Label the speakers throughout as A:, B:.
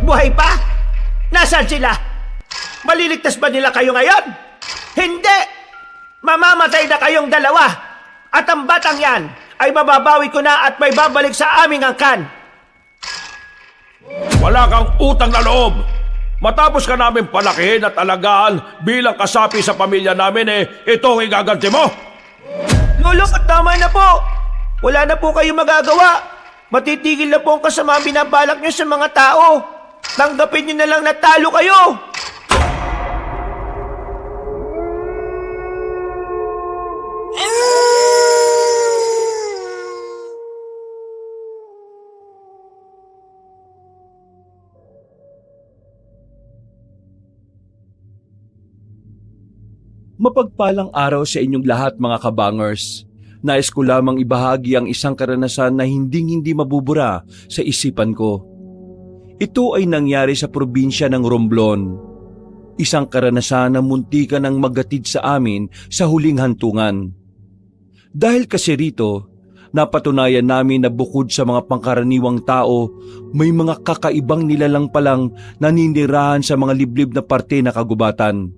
A: buhay pa? Nasaan sila? Maliligtas ba nila kayo ngayon? Hindi! Mamamatay na kayong dalawa! At ang batang yan ay mababawi ko na at may babalik sa aming angkan!
B: Wala kang utang na loob! Matapos ka namin palakihin at alagaan bilang kasapi sa pamilya namin, ito ang igaganti mo!
A: Lolo, tama na po! Wala na po kayong magagawa! Matitigil na po ang kasama binabalak niyo sa mga tao! Tanggapin niyo na lang na talo kayo!
C: Mapagpalang araw sa inyong lahat mga kabangers. Nais ko lamang ibahagi ang isang karanasan na hinding-hindi mabubura sa isipan ko. Ito ay nangyari sa probinsya ng Romblon. Isang karanasan na muntikan ang magatid sa amin sa huling hantungan. Dahil kasi rito, napatunayan namin na bukod sa mga pangkaraniwang tao, may mga kakaibang nilalang palang naninirahan sa mga liblib na parte na kagubatan.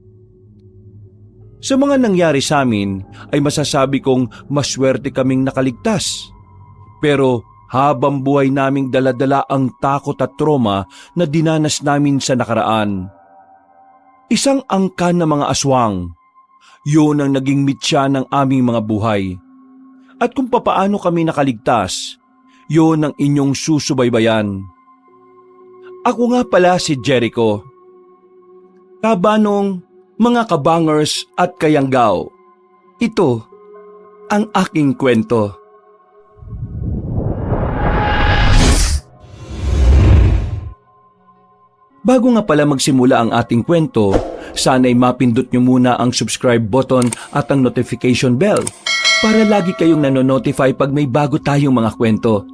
C: Sa mga nangyari sa amin ay masasabi kong maswerte kaming nakaligtas. Pero habang buhay naming daladala ang takot at trauma na dinanas namin sa nakaraan. Isang angkan na mga aswang, yun ang naging mitya ng aming mga buhay. At kung papaano kami nakaligtas, yun ang inyong susubaybayan. Ako nga pala si Jericho. Kabanong, mga kabangers at kayanggaw, ito ang aking kwento. Bago nga pala magsimula ang ating kwento, sana'y mapindot nyo muna ang subscribe button at ang notification bell para lagi kayong nanonotify pag may bago tayong mga kwento.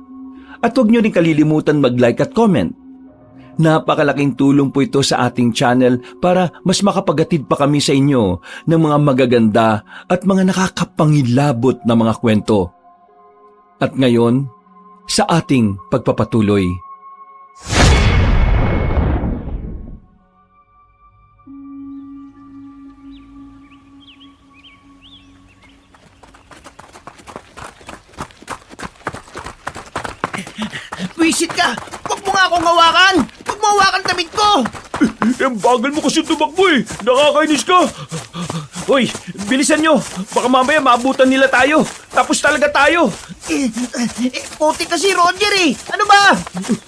C: At huwag nyo rin kalilimutan mag-like at comment. Napakalaking tulong po ito sa ating channel para mas makapagatid pa kami sa inyo ng mga magaganda at mga nakakapangilabot na mga kwento. At ngayon, sa ating pagpapatuloy.
A: Wisit ka! Huwag mo nga akong hawakan! Huwag mo hawakan damit ko!
B: Ang bagal mo kasi tumakbo nakakainis ka!
A: Hoy, bilisan nyo! Baka mamaya maabutan nila tayo! Tapos talaga tayo! Puti kasi Roger Ano ba?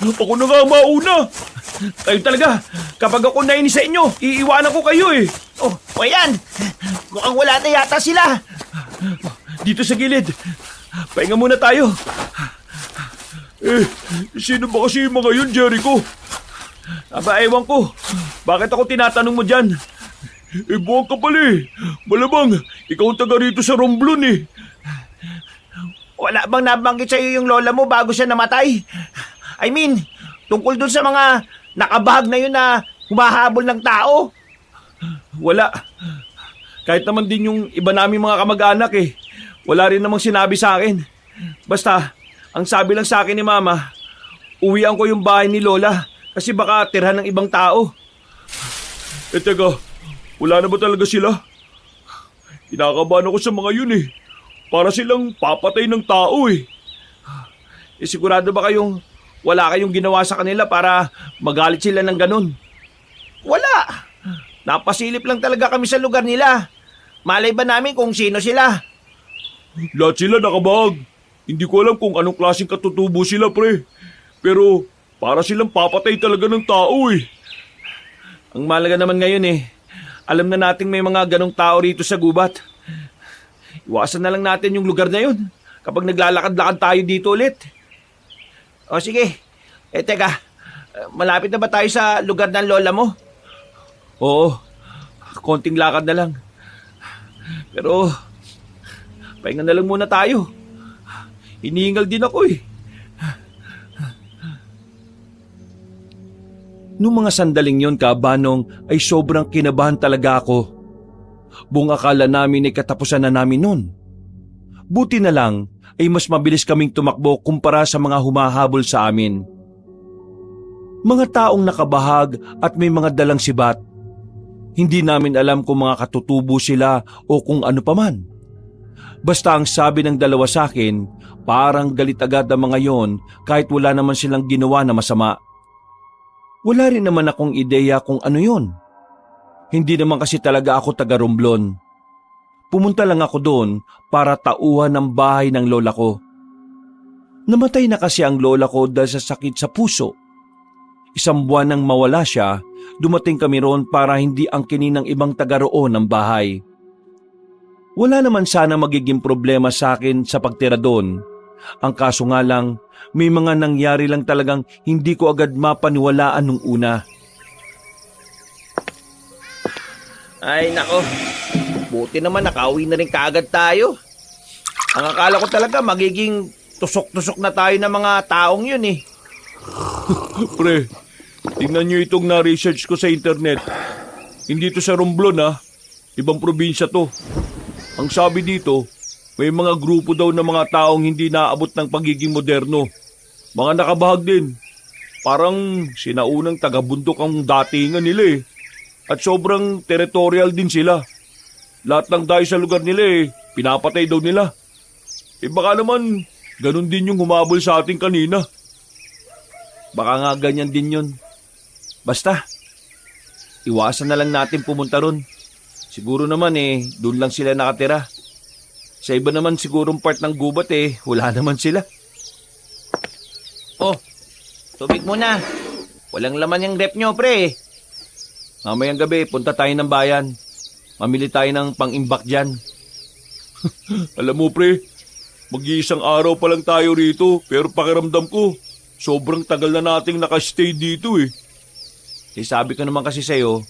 B: Ako na nga mauna!
A: Kayo talaga! Kapag ako nainis sa inyo, iiwanan ko kayo Oh, o yan! Mukhang wala na yata sila!
B: Dito sa gilid! Pahinga muna tayo! Sino ba kasi yung mga yun, Jericho?
A: Aba, ewan ko. Bakit ako tinatanong mo dyan?
B: Buwag ka pala Malamang, ikaw ang taga rito sa Romblon
A: Wala bang nabanggit sa'yo yung lola mo bago siya namatay? I mean, tungkol dun sa mga nakabahag na yun na humahabol ng tao?
B: Wala. Kahit naman din yung iba naming mga kamag-anak wala rin namang sinabi sa akin. Basta, ang sabi lang sa akin ni Mama, uwian ko yung bahay ni Lola kasi baka tirhan ng ibang tao. Teka, wala na ba talaga sila? Kinakabahan ako sa mga yun Para silang papatay ng tao sigurado ba kayong wala kayong ginawa sa kanila para magalit sila ng ganun?
A: Wala. Napasilip lang talaga kami sa lugar nila. Malay ba namin kung sino sila?
B: Lahat sila nakabahag. Hindi ko alam kung anong klaseng katutubo sila, pre. Pero para silang papatay talaga ng tao
A: Ang malaga naman ngayon alam na nating may mga ganong tao rito sa gubat. Iwasan na lang natin yung lugar na yun kapag naglalakad-lakad tayo dito ulit. O sige, teka, malapit na ba tayo sa lugar ng lola mo?
B: Oo, konting lakad na lang.
A: Pero, pahinga na lang muna tayo. Hinihingal din ako
C: Noong mga sandaling yon, Kabanong, ay sobrang kinabahan talaga ako. Buong akala namin ay katapusan na namin nun. Buti na lang ay mas mabilis kaming tumakbo kumpara sa mga humahabol sa amin. Mga taong nakabahag at may mga dalang sibat. Hindi namin alam kung mga katutubo sila o kung ano paman. Basta ang sabi ng dalawa sa akin, parang galit agad ang mga yon kahit wala naman silang ginawa na masama. Wala rin naman akong ideya kung ano yon. Hindi naman kasi talaga ako taga Romblon. Pumunta lang ako doon para tauhan ng bahay ng lola ko. Namatay na kasi ang lola ko dahil sa sakit sa puso. 1 buwan nang mawala siya, dumating kami roon para hindi angkinin ng ibang taga roon ng bahay. Wala naman sana magiging problema sa akin sa pagtira doon. Ang kaso nga lang, may mga nangyari lang talagang hindi ko agad mapaniwalaan nung una.
A: Ay nako, buti naman nakauwi na rin kaagad tayo. Ang akala ko talaga magiging tusok-tusok na tayo ng mga taong yun eh.
B: Pre, tingnan nyo itong na-research ko sa internet. Hindi to sa Romblon ha. Ibang probinsya to. Ang sabi dito, may mga grupo daw ng mga taong hindi naabot ng pagiging moderno. Mga nakabahag din. Parang sinaunang taga-bundok ang datingan nila eh. At sobrang territorial din sila. Lahat ng dayo sa lugar nila eh, pinapatay daw nila. Eh baka naman, ganun din yung humabol sa ating kanina.
A: Baka nga ganyan din yun. Basta, iwasan na lang natin pumunta ron. Siguro naman eh, doon lang sila nakatira. Sa iba naman sigurong part ng gubat eh, wala naman sila. Oh, tubig muna. Walang laman yung rep nyo, pre. Mamayang gabi, punta tayo ng bayan. Mamili tayo ng pang-imbak dyan.
B: Alam mo pre, mag-iisang araw pa lang tayo rito pero pakiramdam ko, sobrang tagal na nating nakastay dito eh.
A: Eh sabi ko naman kasi sa'yo,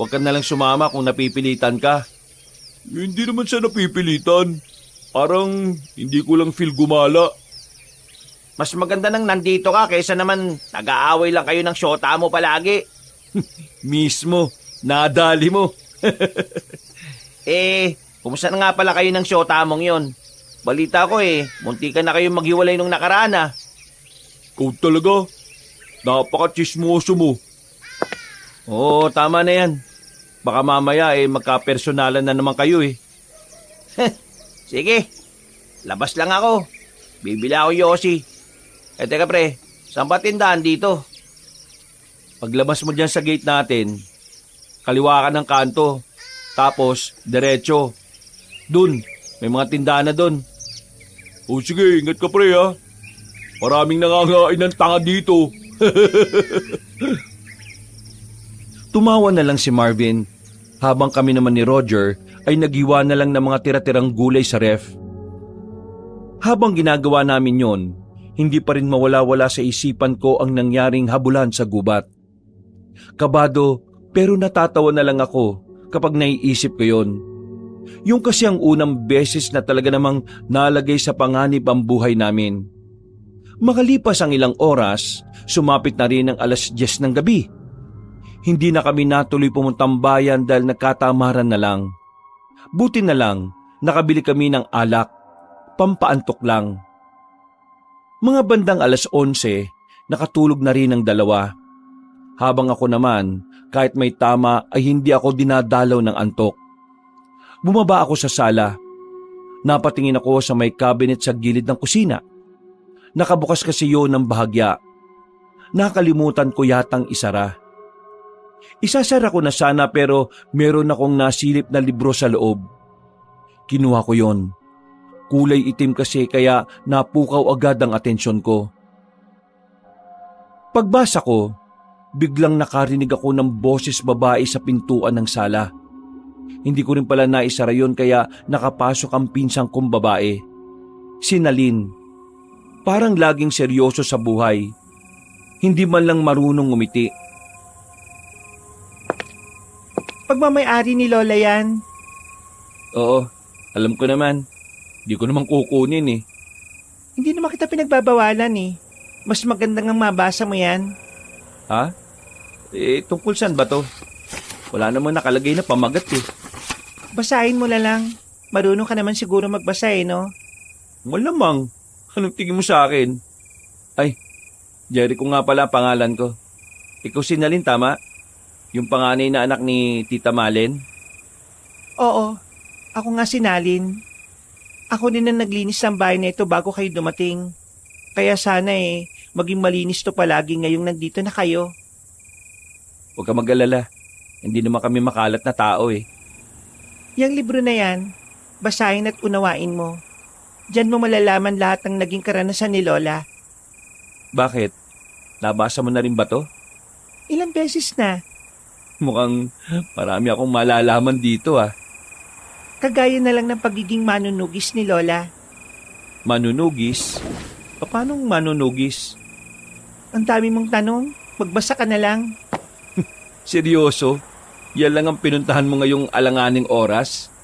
A: huwag ka na lang sumama kung napipilitan ka.
B: Hindi naman siya napipilitan. Parang hindi ko lang feel gumala.
A: Mas maganda nang nandito ka kaysa naman nag-aaway lang kayo ng syota mo palagi.
C: Mismo, nadali mo.
A: Eh, kumusta na nga pala kayo ng syota mong yon? Balita ko eh, munti ka na kayo maghiwalay nung nakaraan ah.
B: Ikaw talaga, napaka-chismoso mo.
A: Oo, tama na yan. Baka mamaya eh magka-personalan na naman kayo eh. Sige, labas lang ako. Bibili ako Yossi. Eh teka pre, saan ba tindahan dito? Paglabas mo dyan sa gate natin, kaliwa ka ng kanto, tapos diretso. Dun, may mga tindahan na dun.
B: O sige, ingat ka pre ha. Maraming nangangain ng tanga dito.
C: Tumawa na lang si Marvin, habang kami naman ni Roger ay naghiwa na lang ng mga tira-tirang gulay sa ref. Habang ginagawa namin yon, hindi pa rin mawala-wala sa isipan ko ang nangyaring habulan sa gubat. Kabado pero natatawa na lang ako kapag naiisip ko yon. Yung kasi ang unang beses na talaga namang nalagay sa panganib ang buhay namin. Makalipas ang ilang oras, sumapit na rin ang 10:00 ng gabi. Hindi na kami natuloy pumuntang bayan dahil nagkatamaran na lang. Buti na lang, nakabili kami ng alak, pampaantok lang. Mga bandang 11:00, nakatulog na rin ang dalawa. Habang ako naman, kahit may tama ay hindi ako dinadalaw ng antok. Bumaba ako sa sala. Napatingin ako sa may cabinet sa gilid ng kusina. Nakabukas kasi yun ng bahagya. Nakalimutan ko yatang isara. Isasara ko na sana pero meron akong nasilip na libro sa loob. Kinuha ko yon. Kulay itim kasi kaya napukaw agad ang atensyon ko. Pagbasa ko, biglang nakarinig ako ng boses babae sa pintuan ng sala. Hindi ko rin pala naisara yon kaya nakapasok ang pinsang kong babae. Si Nalin. Parang laging seryoso sa buhay. Hindi man lang marunong ngumiti.
D: Pagmamayari ni Lola yan.
C: Oo, alam ko naman. Di ko naman kukunin eh.
D: Hindi naman kita pinagbabawalan eh. Mas magandang ang mabasa mo yan.
C: Ha? Eh, tungkol saan ba to? Wala namang nakalagay na pamagat eh.
D: Basahin mo na lang. Marunong ka naman siguro magbasa eh, no?
C: Malamang. Anong tingin mo sa akin? Ay, Jericho nga pala pangalan ko. Ikaw si Nalin, tama? Yung panganay na anak ni Tita Malen?
D: Oo, ako nga sinalin. Ako din ang naglinis ng bahay na ito bago kayo dumating. Kaya sana maging malinis to palagi ngayong nandito na kayo.
C: Huwag ka mag-alala. Hindi naman kami makalat na tao eh.
D: Yang libro na yan, basahin at unawain mo. Diyan mo malalaman lahat ng naging karanasan ni Lola.
C: Bakit? Nabasa mo na rin ba to?
D: Ilang beses na.
C: Mukhang marami akong malalaman dito ah.
D: Kagaya na lang ng pagiging manunugis ni Lola.
C: Manunugis? Paano manunugis?
D: Ang dami mong tanong, magbasa ka na lang.
C: Seryoso? Yan lang ang pinuntahan mo ngayong alanganing oras?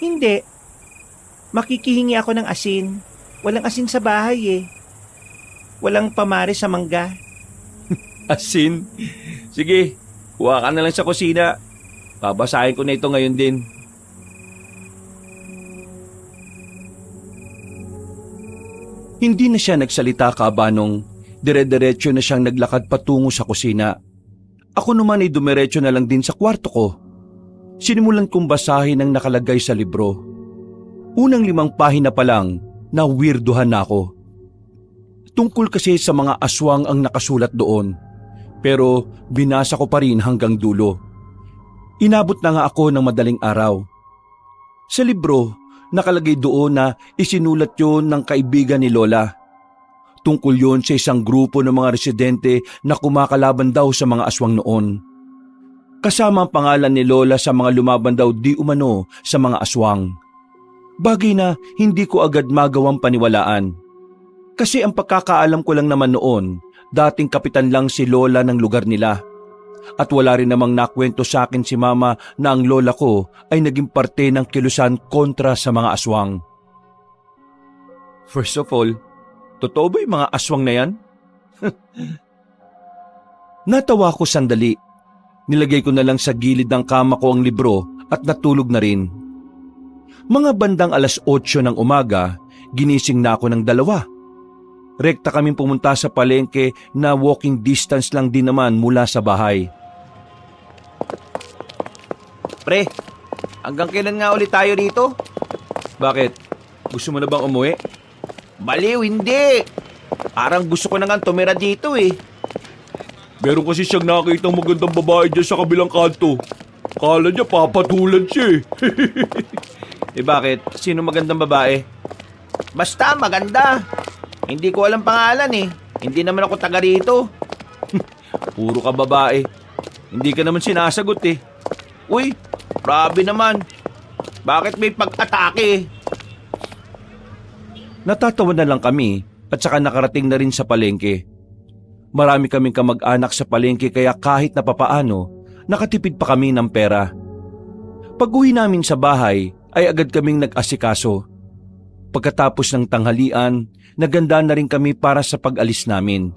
D: Hindi. Makikihingi ako ng asin. Walang asin sa bahay Walang pamare sa mangga.
C: Asin? Sige, kuha ka na lang sa kusina. Babasahin ko na ito ngayon din. Hindi na siya nagsalita kabanong. Dire-diretso na siyang naglakad patungo sa kusina. Ako naman ay dumiretso na lang din sa kwarto ko. Sinimulan kong basahin ang nakalagay sa libro. Unang 5 pahina pa lang, na-weirduhan na ako. Tungkol kasi sa mga aswang ang nakasulat doon. Pero binasa ko pa rin hanggang dulo. Inabot na nga ako ng madaling araw. Sa libro, nakalagay doon na isinulat yon ng kaibigan ni Lola. Tungkol yon sa isang grupo ng mga residente na kumakalaban daw sa mga aswang noon. Kasama ang pangalan ni Lola sa mga lumaban daw di umano sa mga aswang. Bagay na hindi ko agad magawang paniwalaan. Kasi ang pagkakaalam ko lang naman noon, dating kapitan lang si Lola ng lugar nila. At wala rin namang nakwento sa akin si Mama na ang lola ko ay naging parte ng kilusan kontra sa mga aswang. First of all, totoo ba yung mga aswang na yan? Natawa ko sandali. Nilagay ko na lang sa gilid ng kama ko ang libro at natulog na rin. Mga bandang 8:00 ng umaga, ginising na ako ng 2. Rekta kaming pumunta sa palengke na walking distance lang din naman mula sa bahay.
A: Pre, hanggang kailan nga ulit tayo rito?
C: Bakit? Gusto mo na bang umuwi?
A: Baliw, hindi. Parang gusto ko na nga tumira dito
B: Meron kasi siyang nakitang magandang babae dyan sa kabilang kanto. Kala niya papatulan siya
A: Bakit? Sino magandang babae? Basta maganda. Hindi ko alam pangalan Hindi naman ako taga rito.
C: Puro ka babae. Hindi ka naman sinasagot
A: Uy, grabe naman. Bakit may pag-atake?
C: Natatawa na lang kami at saka nakarating na rin sa palengke. Marami kaming kamag-anak sa palengke kaya kahit na papaano, nakatipid pa kami ng pera. Pag-uwi namin sa bahay ay agad kaming nag-asikaso. Pagkatapos ng tanghalian, naganda na rin kami para sa pag-alis namin.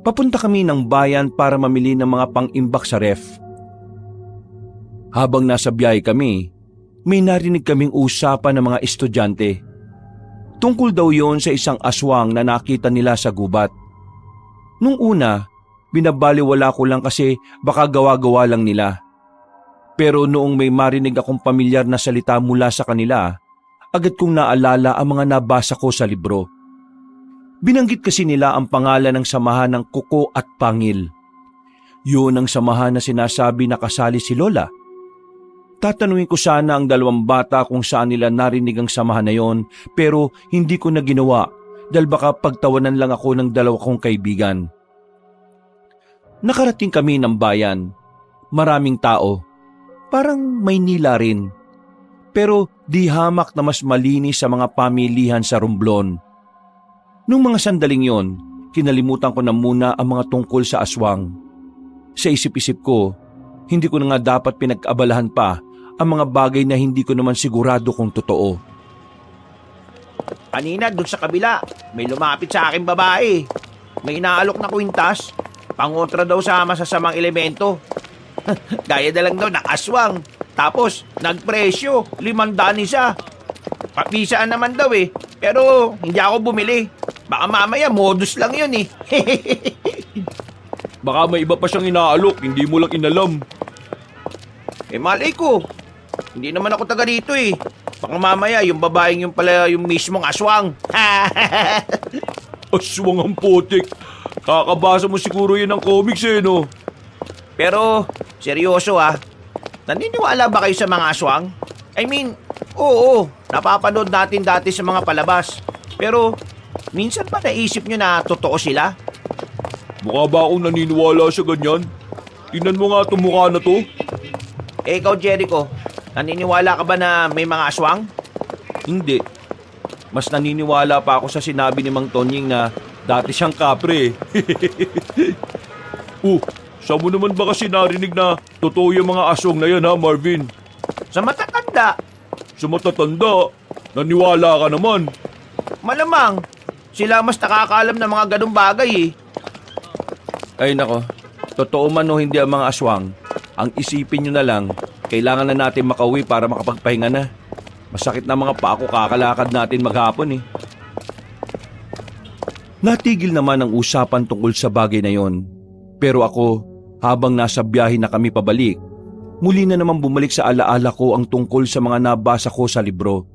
C: Papunta kami ng bayan para mamili ng mga pang-imbak sa ref. Habang nasa biyahe kami, may narinig kaming usapan ng mga estudyante. Tungkol daw yon sa isang aswang na nakita nila sa gubat. Nung una, binabaliwala ko lang kasi baka gawa-gawa lang nila. Pero noong may marinig akong pamilyar na salita mula sa kanila, agad kong naalala ang mga nabasa ko sa libro. Binanggit kasi nila ang pangalan ng samahan ng Kuko at Pangil. Yun ang samahan na sinasabi na kasali si Lola. Tatanungin ko sana ang 2 bata kung saan nila narinig ang samahan na yon, pero hindi ko na ginawa dahil baka pagtawanan lang ako ng 2 kong kaibigan. Nakarating kami ng bayan. Maraming tao. Parang Maynila rin. Pero di hamak na mas malinis sa mga pamilihan sa Romblon. Nung mga sandaling yon, kinalimutan ko na muna ang mga tungkol sa aswang. Sa isip-isip ko, hindi ko na nga dapat pinag-abalahan pa ang mga bagay na hindi ko naman sigurado kung totoo.
A: Kanina doon sa kabila, may lumapit sa akin babae. May inaalok na kwintas. Pangontra daw sa masasamang elemento. Gaya na lang daw ng aswang. Tapos, nagpresyo, 500 isa. Papisaan naman daw Pero, hindi ako bumili. Baka mamaya, modus lang yun
B: Baka may iba pa siyang inaalok, hindi mo lang inalam.
A: Eh malay ko, hindi naman ako taga dito eh. Baka mamaya yung babaeng yung pala yung mismong aswang.
B: Aswang ang putik. Kakabasa mo siguro yun ng comics eh, no?
A: Pero, seryoso ah, naniniwala ba kayo sa mga aswang? I mean, oo, napapanood natin dati sa mga palabas. Pero, minsan ba naisip nyo na totoo sila?
B: Mukha ba akong naniniwala sa ganyan? Tingnan mo nga itong mukha na to.
A: Eh ikaw Jericho, naniniwala ka ba na may mga aswang?
B: Hindi. Mas naniniwala pa ako sa sinabi ni Mang Tonying na dati siyang kapre. Saan mo naman ba kasi narinig na totoo yung mga aswang na yan ha, Marvin?
A: Sa matatanda,
B: Sa matatanda, naniwala ka naman.
A: malamang sila mas nakakaalam ng mga ganong bagay eh.
C: Ay nako, totoo man o hindi ang mga aswang, ang isipin nyo na lang, kailangan na natin makauwi para makapagpahinga na. Masakit na mga paa ko kakalakad natin maghapon eh. Natigil naman ang usapan tungkol sa bagay na yon. Pero ako, habang nasa biyahe na kami pabalik, muli na naman bumalik sa alaala ko ang tungkol sa mga nabasa ko sa libro.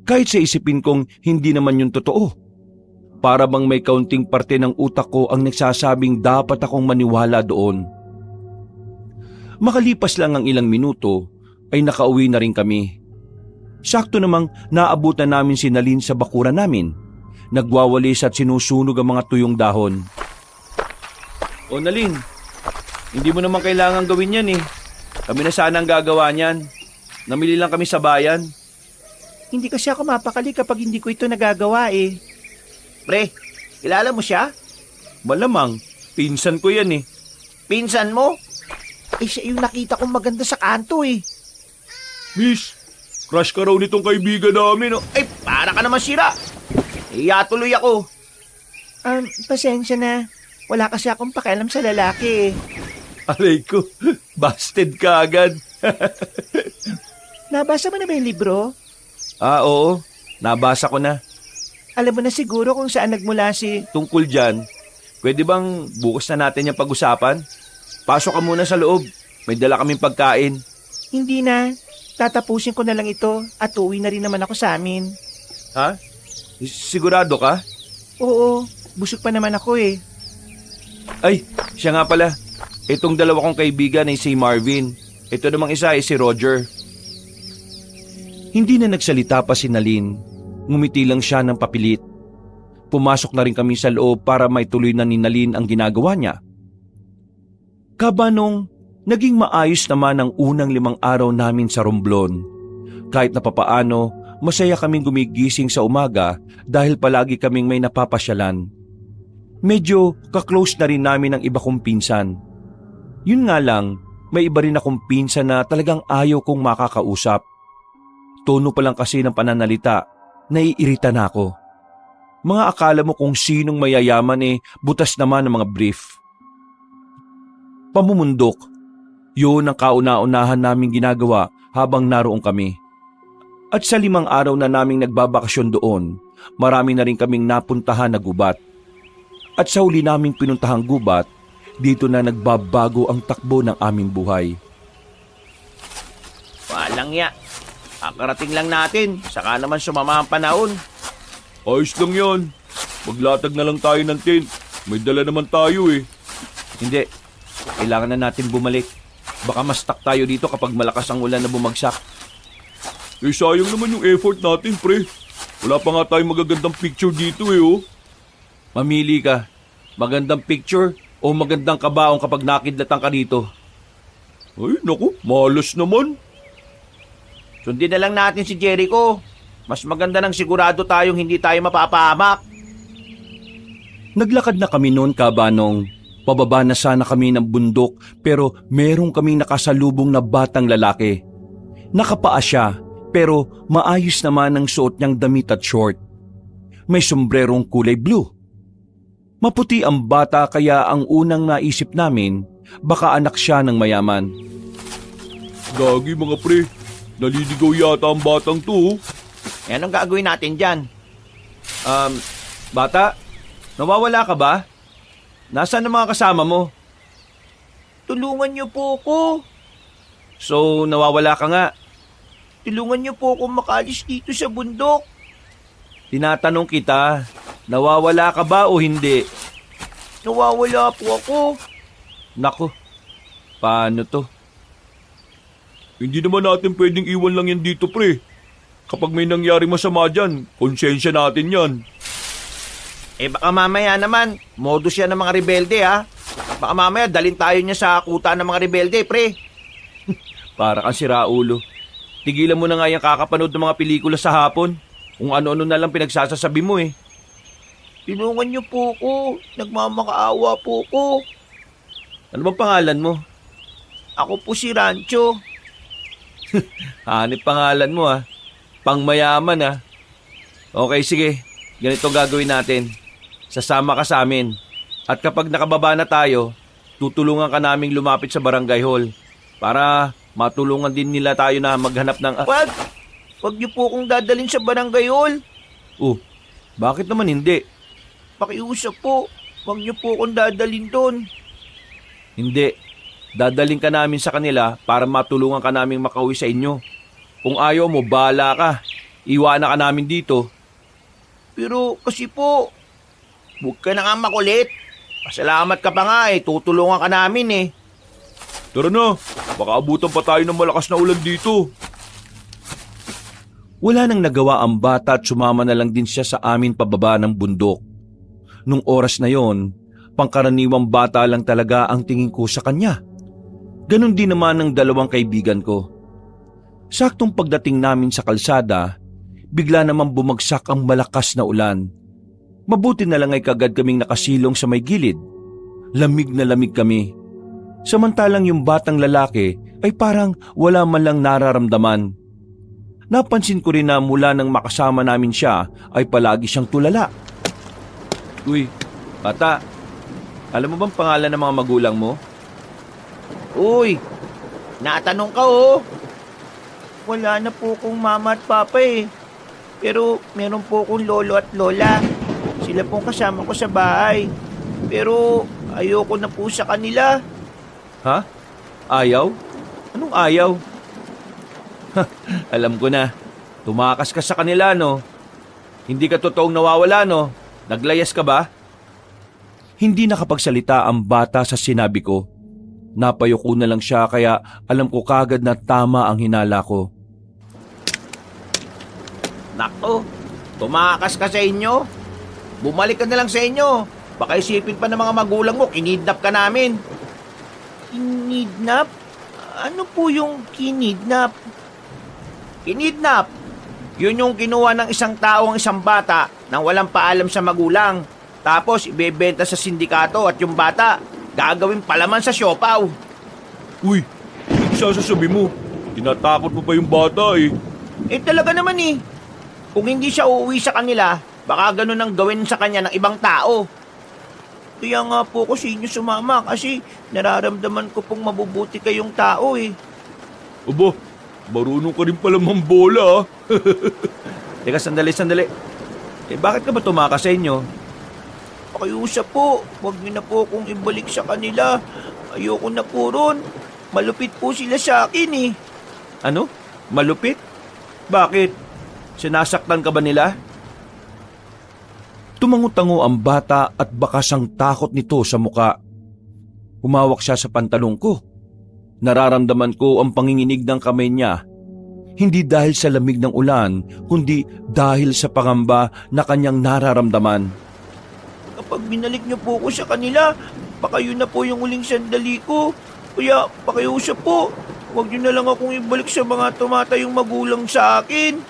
C: Kahit sa isipin kong hindi naman yun totoo. Para bang may kaunting parte ng utak ko ang nagsasabing dapat akong maniwala doon. Makalipas lang ang ilang minuto ay nakauwi na rin kami. Sakto namang naabutan namin si Nalin sa bakuran namin. Nagwawalis at sinusunog ang mga tuyong dahon.
B: O Nalin, hindi mo naman kailangan gawin yan eh. Kami na sana ang gagawa niyan. Namili lang kami sa bayan.
D: Hindi kasi ako mapakali kapag hindi ko ito nagagawa eh.
A: Pre, kilala mo siya?
B: Malamang, pinsan ko yan eh.
A: Pinsan mo?
D: Eh siya yung nakita kong maganda sa kanto eh.
B: Miss, crush ka raw nitong kaibigan namin.
A: Eh, para ka naman sira. Iya tuloy ako.
D: Pasensya na. Wala kasi akong pakialam sa lalaki eh.
B: Aray ko, busted ka agad.
D: Nabasa mo na ba yung libro?
C: Oo, nabasa ko na.
D: Alam mo na siguro kung saan nagmula si...
C: Tungkol dyan, pwede bang bukas na natin yung pag-usapan? Pasok ka muna sa loob, may dala kaming pagkain.
D: Hindi na. Tatapusin ko na lang ito at uuwi na rin naman ako sa amin.
C: Ha? Sigurado ka?
D: Oo, busog pa naman ako eh.
C: Ay, siya nga pala. Itong dalawa kong kaibigan ay si Marvin. Ito namang isa ay si Roger. Hindi na nagsalita pa si Nalin. Ngumiti lang siya ng papilit. Pumasok na rin kami sa loob para may tuloy na ni Nalin ang ginagawa niya. Kabanong, naging maayos naman ang unang 5 araw namin sa Romblon. Kahit na papaano, masaya kaming gumigising sa umaga dahil palagi kaming may napapasyalan. Medyo kaklose na rin namin ang iba kong pinsan. Yun nga lang, may iba rin akong pinsan na talagang ayaw kong makakausap. Tono pa lang kasi ng pananalita, naiirita na ako. Mga akala mo kung sinong mayayaman butas naman ng mga brief. Pamumundok, yun ang kauna-unahan naming ginagawa habang naroon kami. At sa 5 araw na naming nagbabakasyon doon, marami na rin kaming napuntahan na gubat. At sa huli naming pinuntahang gubat, dito na nagbabago ang takbo ng aming buhay.
A: Walang ya. Kakarating lang natin, saka naman sumama ang panahon.
B: Ayos lang yan. Maglatag na lang tayo ng tent. May dala naman tayo eh.
C: Hindi, kailangan na natin bumalik. Baka mas stuck tayo dito kapag malakas ang ulan na bumagsak.
B: Eh sayang naman yung effort natin, pre. Wala pa nga tayong magagandang picture dito eh, oh.
C: Mamili ka, magandang picture o magandang kabaong kapag nakidlatan ka dito.
B: Ay, naku, malas naman.
A: Sundin na lang natin si Jericho. Mas maganda nang sigurado tayong hindi tayo mapapahamak.
C: Naglakad na kami noon, Kabanong. Pababa na sana kami ng bundok pero merong kaming nakasalubong na batang lalaki. Nakapaa siya pero maayos naman ang suot niyang damit at short. May sombrerong kulay blue. Maputi ang bata kaya ang unang naisip namin baka anak siya ng mayaman.
B: Gagi mga pre, naliligaw yata ang batang to.
A: Eh, anong gagawin natin dyan?
C: Bata, nawawala ka ba?
A: Nasaan ang mga kasama mo?
D: Tulungan niyo po ako.
A: So, nawawala ka nga.
D: Tulungan niyo po ako makalis dito sa bundok.
A: Tinatanong kita, nawawala ka ba o hindi?
D: Nawawala po ako.
A: Nako, paano to?
B: Hindi naman natin pwedeng iwan lang yan dito, pre. Kapag may nangyari masama dyan, konsensya natin yan.
A: Baka mamaya naman, modus yan ng mga rebelde ha. Baka mamaya dalhin tayo niya sa kuta ng mga rebelde, pre. Para kang siraulo. Tigilan mo na nga yung kakapanood ng mga pelikula sa hapon. Kung ano-ano na lang pinagsasasabi mo eh.
D: Tulungan niyo po ako. Nagmamakaawa po ko.
A: Ano bang pangalan mo?
D: Ako po si Rancho.
A: Hanip pangalan mo ha. Pangmayaman ha. Okay, sige. Ganito gagawin natin. Sasama ka sa amin. At kapag nakababa na tayo, tutulungan ka naming lumapit sa barangay hall para matulungan din nila tayo na maghanap ng...
D: Wag niyo po akong dadalhin sa barangay hall.
A: Bakit naman hindi?
D: Pakiusap po. Wag niyo po akong dadalhin doon.
A: Hindi. Dadaling ka namin sa kanila para matulungan ka naming makauwi sa inyo. Kung ayaw mo, bahala ka. Iwanan ka namin dito.
D: Pero kasi po,
A: Huwag ka na nga makulit. Pasalamat ka pa nga eh. Tutulungan ka namin eh.
B: Tara na, baka abutan pa tayo ng malakas na ulan dito.
C: Wala nang nagawa ang bata at sumama na lang din siya sa amin pababa ng bundok. Nung oras na yon, pangkaraniwang bata lang talaga ang tingin ko sa kanya. Ganon din naman ng dalawang kaibigan ko. Saktong pagdating namin sa kalsada, bigla namang bumagsak ang malakas na ulan. Mabuti na lang ay kagad kaming nakasilong sa may gilid. Lamig na lamig kami. Samantalang yung batang lalaki ay parang wala man lang nararamdaman. Napansin ko rin na mula nang makasama namin siya ay palagi siyang tulala.
A: Uy, bata. Alam mo bang pangalan ng mga magulang mo?
D: Uy, natanong ka oh. Wala na po akong mama at papa eh. Pero meron po akong lolo at lola. Sila pong kasama ko sa bahay. Pero ayoko na po sa kanila.
A: Ha? Ayaw? Anong ayaw? Alam ko na. Tumakas ka sa kanila, no? Hindi ka totoong nawawala, no? Naglayas ka ba?
C: Hindi nakapagsalita ang bata sa sinabi ko. Napayuko na lang siya kaya alam ko kagad na tama ang hinala ko.
A: Nako, tumakas ka sa inyo. Bumalik ka na lang sa inyo. Baka isipin pa ng mga magulang mo, kinidnap ka namin.
D: Kinidnap? Ano po yung kinidnap?
A: Kinidnap? Yun yung kinuha ng isang tao ang isang bata nang walang paalam sa magulang. Tapos ibebenta sa sindikato at yung bata gagawin palaman sa siopaw.
B: Uy, hindi sasasabi mo. Tinatakot mo pa yung bata eh.
A: Talaga naman eh. Kung hindi siya uuwi sa kanila, baka ganun ang gawin sa kanya ng ibang tao.
D: Kaya nga po ako sa inyo sumama kasi nararamdaman ko pong mabubuti kayong tao eh.
B: Aba, marunong ka rin pala mambola ah.
A: Teka, sandali. Bakit ka ba tumakas sa inyo?
D: Pakiusap po, huwag niyo na po akong ibalik sa kanila. Ayoko na po ron. Malupit po sila sa akin eh.
A: Ano? Malupit? Bakit? Sinasaktan ka ba nila?
C: Tumango-tango ang bata at bakas ang takot nito sa muka. Humawak siya sa pantalong ko. Nararamdaman ko ang panginginig ng kamay niya. Hindi dahil sa lamig ng ulan, kundi dahil sa pangamba na kanyang nararamdaman.
D: Kapag binalik niyo po ako sa kanila, baka yun na po yung uling sandali ko. Kaya pakiusap po, huwag niyo na lang akong ibalik sa mga tumatayong magulang sa akin.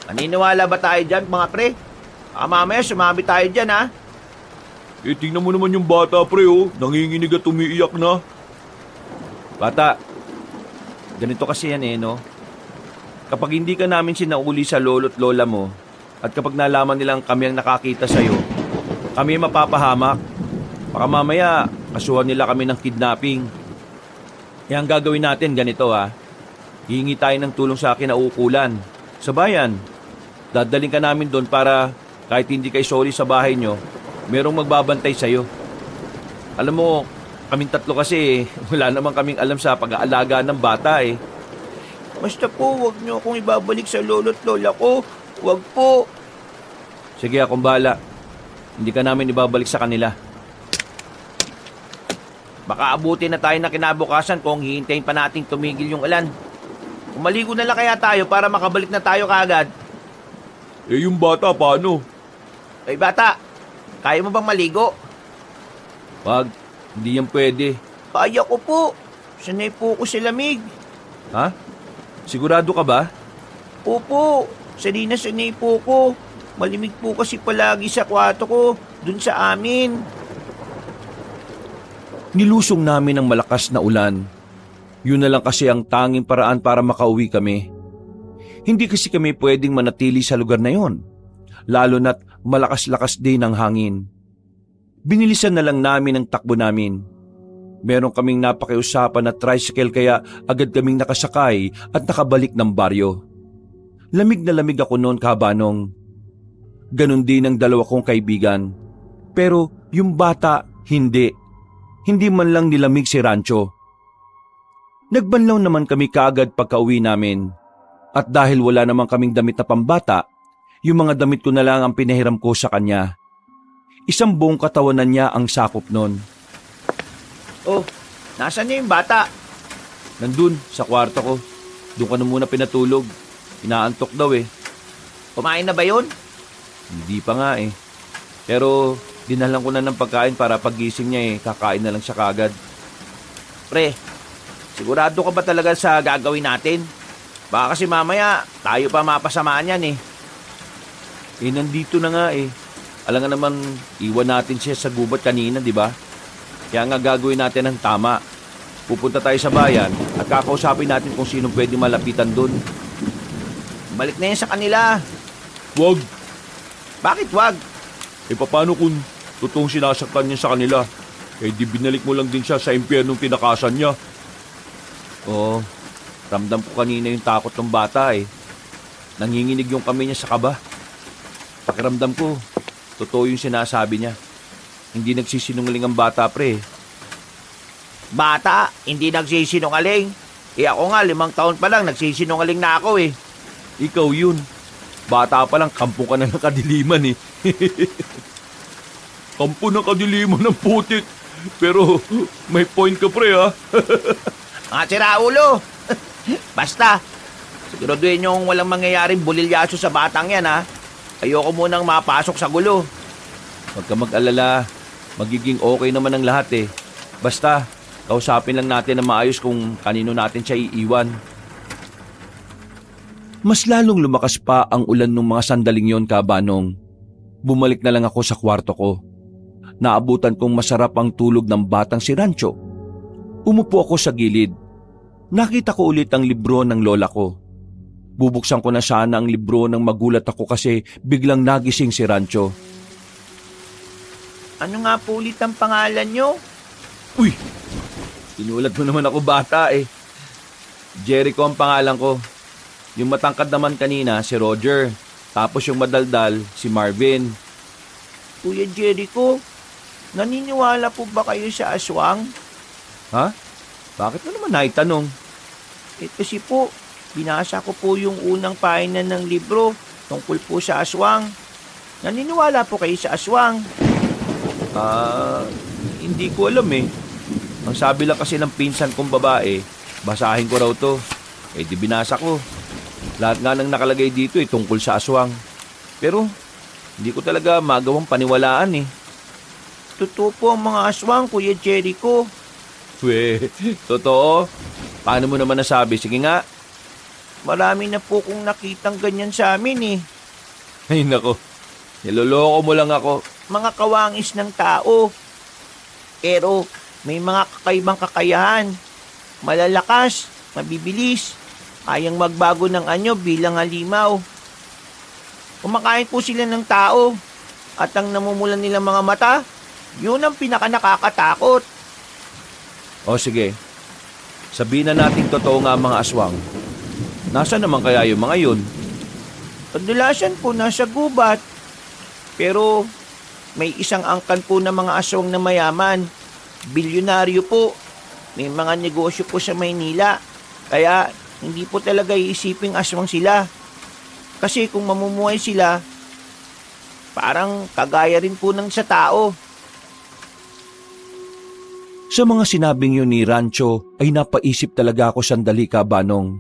A: Maniniwala ba tayo dyan, mga pre? Mamaya sumabi tayo dyan, ha?
B: Tingnan mo naman yung bata pre oh, nanginginig at umiiyak na.
A: Bata, ganito kasi yan eh, no? Kapag hindi ka namin sinauli sa lolo't lola mo, at kapag nalaman nilang kami ang nakakita sa'yo, kami mapapahamak. Baka mamaya, kasuhan nila kami ng kidnapping. Kaya ang gagawin natin, ganito ha. Hihingi tayo ng tulong sa kinauukulan. Sa bayan, dadaling ka namin doon para kahit hindi kayo soli sa bahay nyo, merong magbabantay sa'yo. Alam mo, kaming tatlo kasi wala naman kaming alam sa pag-aalaga ng bata eh.
D: Basta po, huwag niyo akong ibabalik sa lolo't lola ko. Huwag po.
A: Sige, akong bahala. Hindi ka namin ibabalik sa kanila.
D: Baka abutin na tayo na kinabukasan kung hihintayin pa nating tumigil yung ulan. Umaligo na lang kaya tayo para makabalik na tayo kaagad.
A: Eh yung bata, paano?
D: Ay bata, kaya mo bang maligo?
A: Wag, hindi yan pwede.
D: Kaya ko po. Sanay po ko sa lamig.
A: Ha? Sigurado ka ba?
D: Opo, sanay na sanay po ko. Malimig po kasi palagi sa kwarto ko, dun sa amin.
C: Nilusong namin ang malakas na ulan. Yun na lang kasi ang tanging paraan para makauwi kami. Hindi kasi kami pwedeng manatili sa lugar na yon, lalo na't malakas-lakas din ang hangin. Binilisan na lang namin ang takbo namin. Meron kaming napakiusapan na tricycle kaya agad kaming nakasakay at nakabalik ng baryo. Lamig na lamig ako noon, Kabanong. Ganon din ang dalawa kong kaibigan. Pero yung bata, hindi. Hindi man lang nilamig si Rancho. Nagbanlaw naman kami kaagad pagka-uwi namin. At dahil wala naman kaming damit na pambata, yung mga damit ko na lang ang pinahiram ko sa kanya. Isang buong katawanan niya ang sakop nun.
D: Oh, nasaan na yung bata?
A: Nandun, sa kwarto ko. Doon ka na muna pinatulog. Inaantok daw eh.
D: Kumain na ba yun?
A: Hindi pa nga eh. Pero dinalan ko na ng pagkain para paggising niya kakain na lang siya kaagad.
D: Pre, sigurado ka ba talaga sa gagawin natin? Baka kasi mamaya tayo pa mapasamaan yan eh.
A: Eh nandito na nga eh. Alam nga naman, iwan natin siya sa gubat kanina, di ba? Kaya nga gagawin natin ang tama. Pupunta tayo sa bayan at kakausapin natin kung sino pwede malapitan doon.
D: Balik na yan sa kanila.
A: Wag!
D: Bakit wag?
A: Eh paano kung totoong sinasaktan niya sa kanila? Eh di binalik mo lang din siya sa impyernong tinakasan niya. Oo, ramdam ko kanina yung takot ng bata eh. Nanginginig yung kamay niya sa kaba. Pakiramdam ko, totoo yung sinasabi niya. Hindi nagsisinungaling ang bata, pre.
D: Bata, hindi nagsisinungaling. Eh ako nga, 5 taon pa lang, nagsisinungaling na ako eh.
A: Ikaw yun. Bata pa lang, kampo ka na ng kadiliman eh. Kampo ng kadiliman ng putik. Pero may point ka, pre, ha?
D: Mga siraulo. Basta, siguraduhin yung walang mangyayaring bulilyaso sa batang yan ha. Ayoko munang mapasok sa gulo.
A: Huwag ka mag-alala. Magiging okay naman ang lahat eh. Basta, kausapin lang natin na maayos kung kanino natin siya iiwan.
C: Mas lalong lumakas pa ang ulan ng mga sandaling yon, Kabanong. Bumalik na lang ako sa kwarto ko. Naabutan kong masarap ang tulog ng batang si Rancho. Umupo ako sa gilid. Nakita ko ulit ang libro ng lola ko. Bubuksan ko na sana ang libro nang magulat ako kasi biglang nagising si Rancho.
D: Ano nga po ulit ang pangalan nyo?
A: Uy! Tinulat mo naman ako bata eh. Jericho ang pangalan ko. Yung matangkad naman kanina si Roger. Tapos yung madaldal si Marvin.
D: Kuya Jericho, naniniwala po ba kayo sa aswang?
A: Ha? Bakit mo naman naitanong?
D: Eh kasi po, binasa ko po yung unang pahina ng libro tungkol po sa aswang. Naniniwala po kayo sa aswang?
A: Hindi ko alam eh. Ang sabi lang kasi ng pinsan kong babae, basahin ko raw to. Eh di binasa ko. Lahat nga nang nakalagay dito tungkol sa aswang. Pero hindi ko talaga magawang paniwalaan eh.
D: Totoo po ang mga aswang, Kuya Jericho.
A: Totoo? Paano mo naman nasabi? Sige nga.
D: Marami na po kong nakitang ganyan sa amin eh.
A: Ay nako, niloloko mo lang ako.
D: Mga kawangis ng tao. Pero may mga kakaibang kakayahan. Malalakas, mabibilis, kayang magbago ng anyo bilang halimaw. Kumakain po sila ng tao at ang namumulan nilang mga mata, yun ang pinaka nakakatakot.
A: O sige, sabihin na natin totoo nga ang mga aswang. Nasaan naman kaya yung mga yun?
D: Kadalasan po nasa gubat. Pero may isang angkan po ng mga aswang na mayaman. Bilyonaryo po. May mga negosyo po sa Maynila. Kaya hindi po talaga iisiping aswang sila. Kasi kung mamumuhay sila, parang kagaya rin po ng sa tao.
C: Sa mga sinabing yun ni Rancho ay napaisip talaga ako sandali, Kabanong.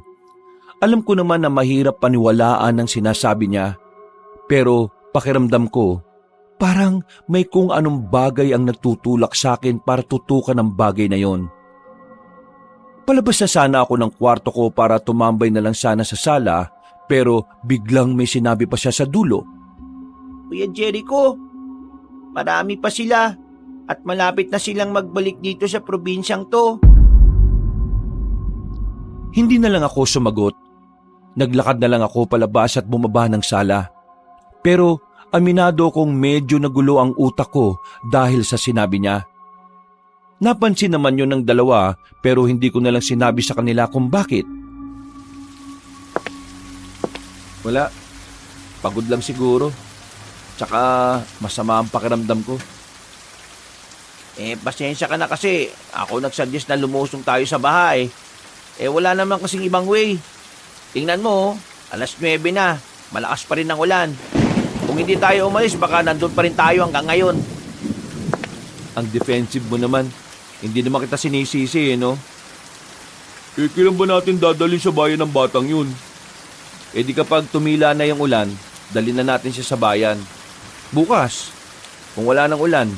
C: Alam ko naman na mahirap paniwalaan ang sinasabi niya, pero pakiramdam ko, parang may kung anong bagay ang nagtutulak sa akin para tutukan ang bagay na yon. Palabas na sana ako ng kwarto ko para tumambay na lang sana sa sala, pero biglang may sinabi pa siya sa dulo.
D: Kuya Jericho, marami pa sila at malapit na silang magbalik dito sa probinsyang to.
C: Hindi na lang ako sumagot. Naglakad na lang ako palabas at bumaba ng sala. Pero aminado kong medyo nagulo ang utak ko dahil sa sinabi niya. Napansin naman yun ng dalawa pero hindi ko na lang sinabi sa kanila kung bakit.
B: Wala. Pagod lang siguro. Tsaka masama ang pakiramdam ko.
D: Pasensya ka na kasi ako nagsuggest na lumusong tayo sa bahay. Wala naman kasing ibang way. Tingnan mo, 9:00 na. Malakas pa rin ang ulan. Kung hindi tayo umalis, baka nandun pa rin tayo hanggang ngayon.
B: Ang defensive mo naman. Hindi naman kita sinisisi, no? Kailan ba natin dadalhin sa bayan ng batang yun? Di kapag tumila na yung ulan, dalhin na natin siya sa bayan. Bukas, kung wala ng ulan.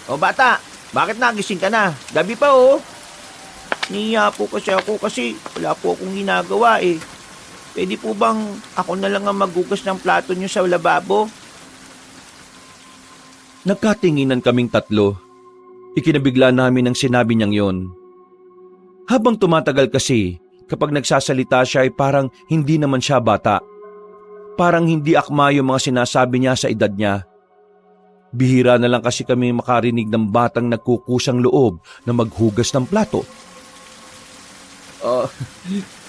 D: O bata, bakit nagising ka na? Gabi pa oh. Niya po kasi ako kasi wala po akong ginagawa eh. Pwede po bang ako na lang ang maghugas ng plato niyo sa lababo?
C: Nagkatinginan kaming tatlo. Ikinabigla namin ang sinabi niyang yon. Habang tumatagal kasi, kapag nagsasalita siya ay parang hindi naman siya bata. Parang hindi akma yung mga sinasabi niya sa edad niya. Bihira na lang kasi kami makarinig ng batang nagkukusang loob na maghugas ng plato.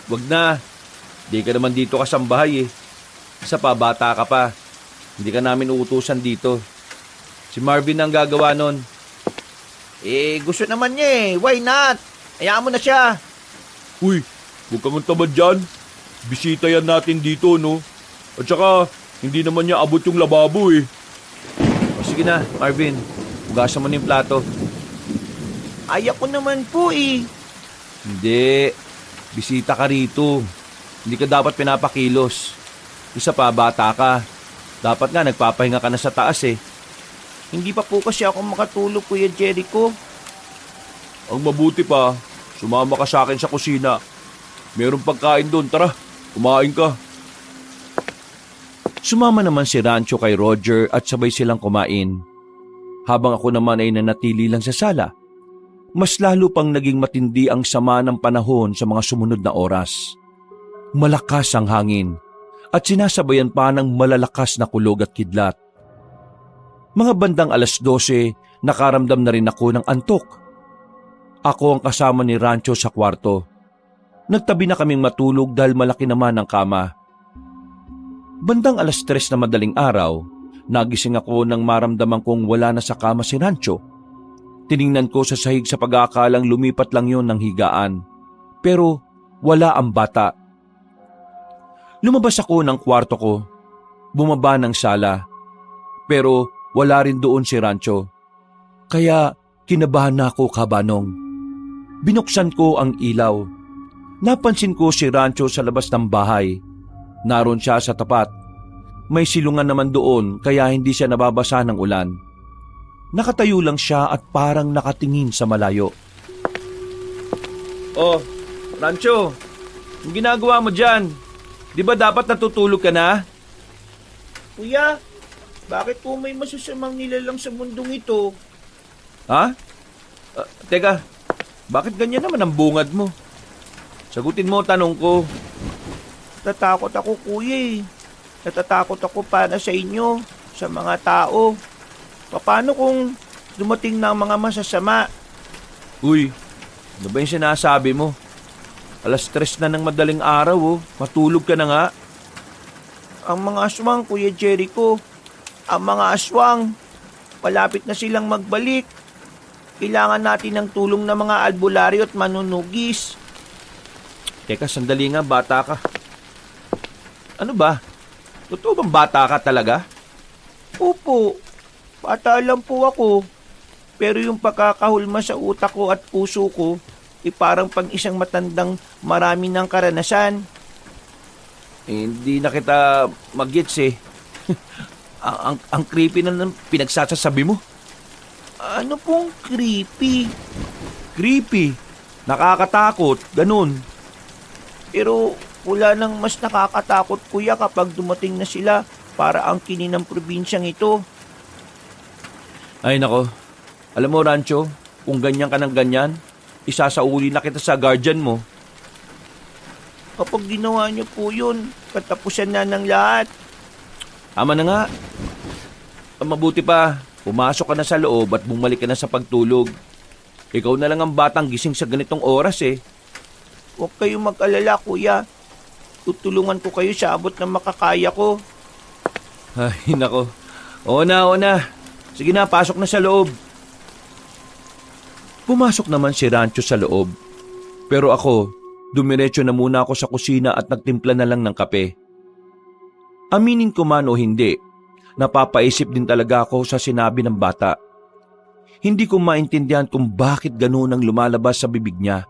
B: Wag na. Di ka naman dito kasambahay eh. Isa pa, bata ka pa. Hindi ka namin uutusan dito. Si Marvin ang gagawa nun.
D: Gusto naman niya eh. Why not? Hayaan mo na siya.
B: Uy, huwag kang tamad dyan. Bisita yan natin dito, no? At saka, hindi naman niya abot yung lababo eh. Sige na, Marvin. Hugasan mo na yung plato.
D: Ayak ko naman po eh.
B: Hindi. Bisita ka rito. Hindi ka dapat pinapakilos. Isa pa, bata ka. Dapat nga nagpapahinga ka na sa taas eh.
D: Hindi pa po kasi ako makatulog, Kuya Jericho.
B: Ang mabuti pa, sumama ka sa akin sa kusina. Merong pagkain doon, tara, kumain ka.
C: Sumama naman si Rancho kay Roger at sabay silang kumain. Habang ako naman ay nanatili lang sa sala, mas lalo pang naging matindi ang sama ng panahon sa mga sumunod na oras. Malakas ang hangin at sinasabayan pa ng malalakas na kulog at kidlat. Mga bandang 12:00, nakaramdam na rin ako ng antok. Ako ang kasama ni Rancho sa kwarto. Nagtabi na kaming matulog dahil malaki naman ang kama. Bandang 3:00 na madaling araw, nagising ako nang maramdaman kong wala na sa kama si Rancho. Tiningnan ko sa sahig sa pag-aakalang lumipat lang yon ng higaan. Pero wala ang bata. Lumabas ako ng kwarto ko, bumaba ng sala. Pero wala rin doon si Rancho. Kaya kinabahan na ako, Kabanong. Binuksan ko ang ilaw. Napansin ko si Rancho sa labas ng bahay. Naroon siya sa tapat. May silungan naman doon kaya hindi siya nababasa ng ulan. Nakatayo lang siya at parang nakatingin sa malayo.
B: Oh, Rancho, ang ginagawa mo dyan? Di ba dapat natutulog ka na?
D: Kuya, bakit po may masasamang nilalang sa mundong ito?
B: Ha? Teka, bakit ganyan naman ang bungad mo? Sagutin mo tanong ko.
D: Natatakot ako, kuya eh. Natatakot ako para sa inyo, sa mga tao. Paano kung dumating na ang mga masasama?
B: Uy, ano ba yung sinasabi mo? 3:00 na ng madaling araw oh. Matulog ka na nga.
D: Ang mga aswang, Kuya Jericho, Ang mga aswang, malapit na silang magbalik. Kailangan natin ng tulong ng mga albularyo at manunugis.
A: Teka, sandali nga, bata ka. Ano ba? Totoo bang bata ka talaga?
D: Opo, bata lang po ako. Pero yung pagkakahulma sa utak ko at puso ko, parang pang isang matandang marami ng karanasan.
A: Hindi na kita mag-gets eh. ang creepy na ng pinagsasasabi mo.
D: Ano pong creepy?
A: Creepy. Nakakatakot. Ganun.
D: Pero wala nang mas nakakatakot, kuya, kapag dumating na sila para angkinin ng probinsyang ito.
A: Ay nako. Alam mo, Rancho, kung ganyan ka ng ganyan, isasauli na kita sa guardian mo.
D: Kapag ginawa niyo po yun, katapusan na ng lahat.
A: Ama na nga. Ang mabuti pa, pumasok ka na sa loob at bumalik ka na sa pagtulog. Ikaw na lang ang batang gising sa ganitong oras eh.
D: Huwag kayong mag-alala, kuya. Tutulungan ko kayo sa abot ng makakaya ko.
A: Ay nako. Oo na. Sige na, pasok na sa loob. Pumasok naman si Rancho sa loob. Pero ako, dumiretso na muna ako sa kusina at nagtimpla na lang ng kape. Aminin ko man o hindi, napapaisip din talaga ako sa sinabi ng bata. Hindi ko maintindihan kung bakit ganun ang lumalabas sa bibig niya.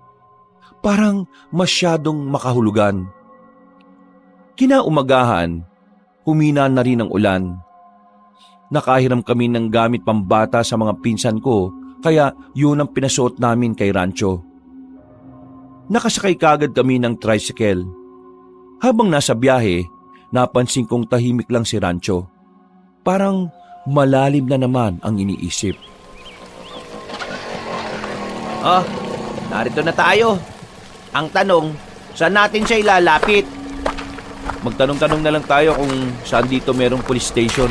A: Parang masyadong makahulugan. Kinaumagahan, humina na rin ang ulan. Nakahiram kami ng gamit pambata sa mga pinsan ko, kaya yun ang pinasuot namin kay Rancho. Nakasakay kagad kami ng tricycle. Habang nasa biyahe, napansin kong tahimik lang si Rancho. Parang malalim na naman ang iniisip.
D: Narito na tayo. Ang tanong, saan natin siya ilalapit?
A: Magtanong-tanong na lang tayo kung saan dito merong police station.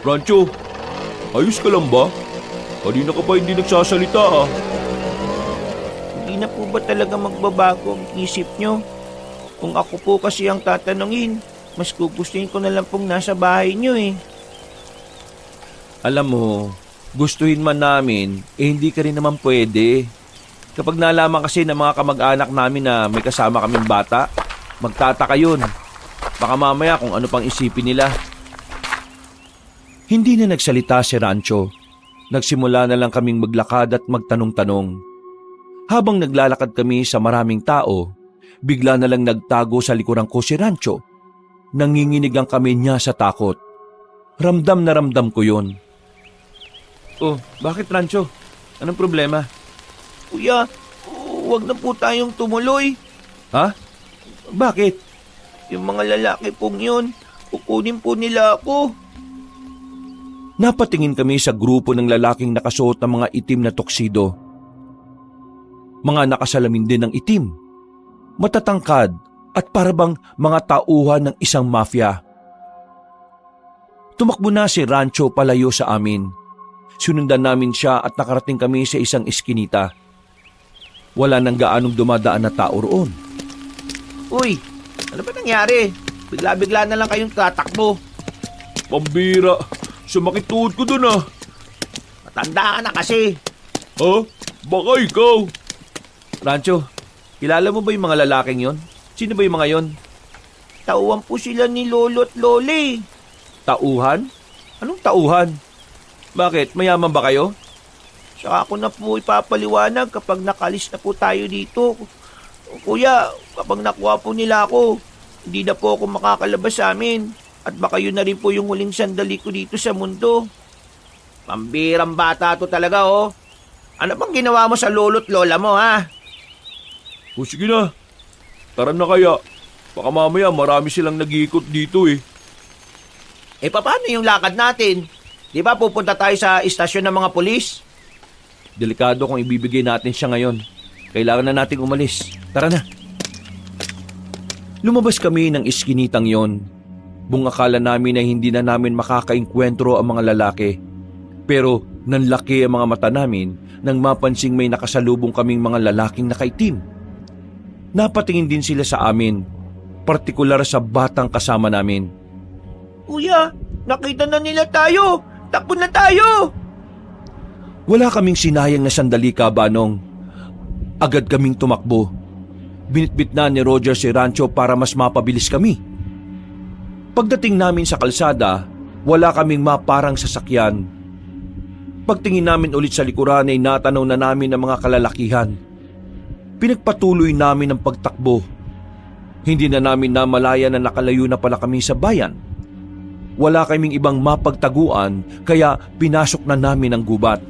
A: Rancho, ayos ka lang ba? Kanina ka pa hindi nagsasalita ah.
D: Hindi na po ba talaga magbabago ang isip nyo? Kung ako po kasi ang tatanungin, mas gugustuhin ko na lang pong nasa bahay nyo eh.
A: Alam mo, gustuhin man namin, hindi ka rin naman pwede. Kapag nalaman kasi ng mga kamag-anak namin na may kasama kaming bata, magtataka yun. Baka mamaya kung ano pang isipin nila. Hindi na nagsalita si Rancho. Nagsimula na lang kaming maglakad at magtanong-tanong. Habang naglalakad kami sa maraming tao, bigla na lang nagtago sa likuran ko si Rancho. Nanginginig ang kamay niya sa takot. Ramdam na ramdam ko yun. Oh, bakit Rancho? Anong problema?
D: Kuya, huwag na po tayong tumuloy.
A: Ha? Bakit?
D: Yung mga lalaki pong yun, kukunin po nila ako.
A: Napatingin kami sa grupo ng lalaking nakasuot ng mga itim na tuksido. Mga nakasalamin din ng itim. Matatangkad at parabang mga tauhan ng isang mafia. Tumakbo na si Rancho palayo sa amin. Sinundan namin siya at nakarating kami sa isang eskinita. Wala nang gaanong dumadaan na tao roon.
D: Uy, ano ba nangyari? Bigla-bigla na lang kayong tatakbo.
A: Pambira, sumakit tuhod ko dun ah.
D: Matanda ka na kasi.
A: Ha? Baka ikaw. Rancho, kilala mo ba yung mga lalaking yon? Sino ba yung mga yon?
D: Tauhan po sila ni Lolo at Lole.
A: Tauhan? Anong tauhan? Bakit? Mayaman ba kayo?
D: Saka ako na po ipapaliwanag kapag nakalis na po tayo dito. Kuya, kapag nakuha po nila ako, hindi na po ako makakalabas sa amin. At baka yun na rin po yung huling sandali ko dito sa mundo. Pambirang bata to talaga oh. Ano bang ginawa mo sa lolo't lola mo ha?
A: O sige na, tara na kaya. Baka mamaya marami silang nag-iikot dito eh.
D: Paano yung lakad natin? Di ba pupunta tayo sa istasyon ng mga pulis?
A: Delikado kung ibibigay natin siya ngayon. Kailangan na nating umalis. Tara na. Lumabas kami ng iskinitang yon. Buong akala namin na hindi na namin makakainkwentro ang mga lalaki. Pero nanlaki ang mga mata namin nang mapansing may nakasalubong kaming mga lalaking nakaitim. Napatingin din sila sa amin, partikular sa batang kasama namin.
D: Kuya, Nakita na nila tayo! Takbo na tayo!
C: Wala kaming sinayang na sandali, Kabanong. Agad kaming tumakbo. Binitbit na ni Roger si Rancho para mas mapabilis kami. Pagdating namin sa kalsada, wala kaming maparang sasakyan. Pagtingin namin ulit sa likuran ay natanaw na namin ang mga kalalakihan. Pinagpatuloy namin ang pagtakbo. Hindi na namin namalayan na nakalayo na pala kami sa bayan. Wala kaming ibang mapagtaguan kaya pinasok na namin ang gubat.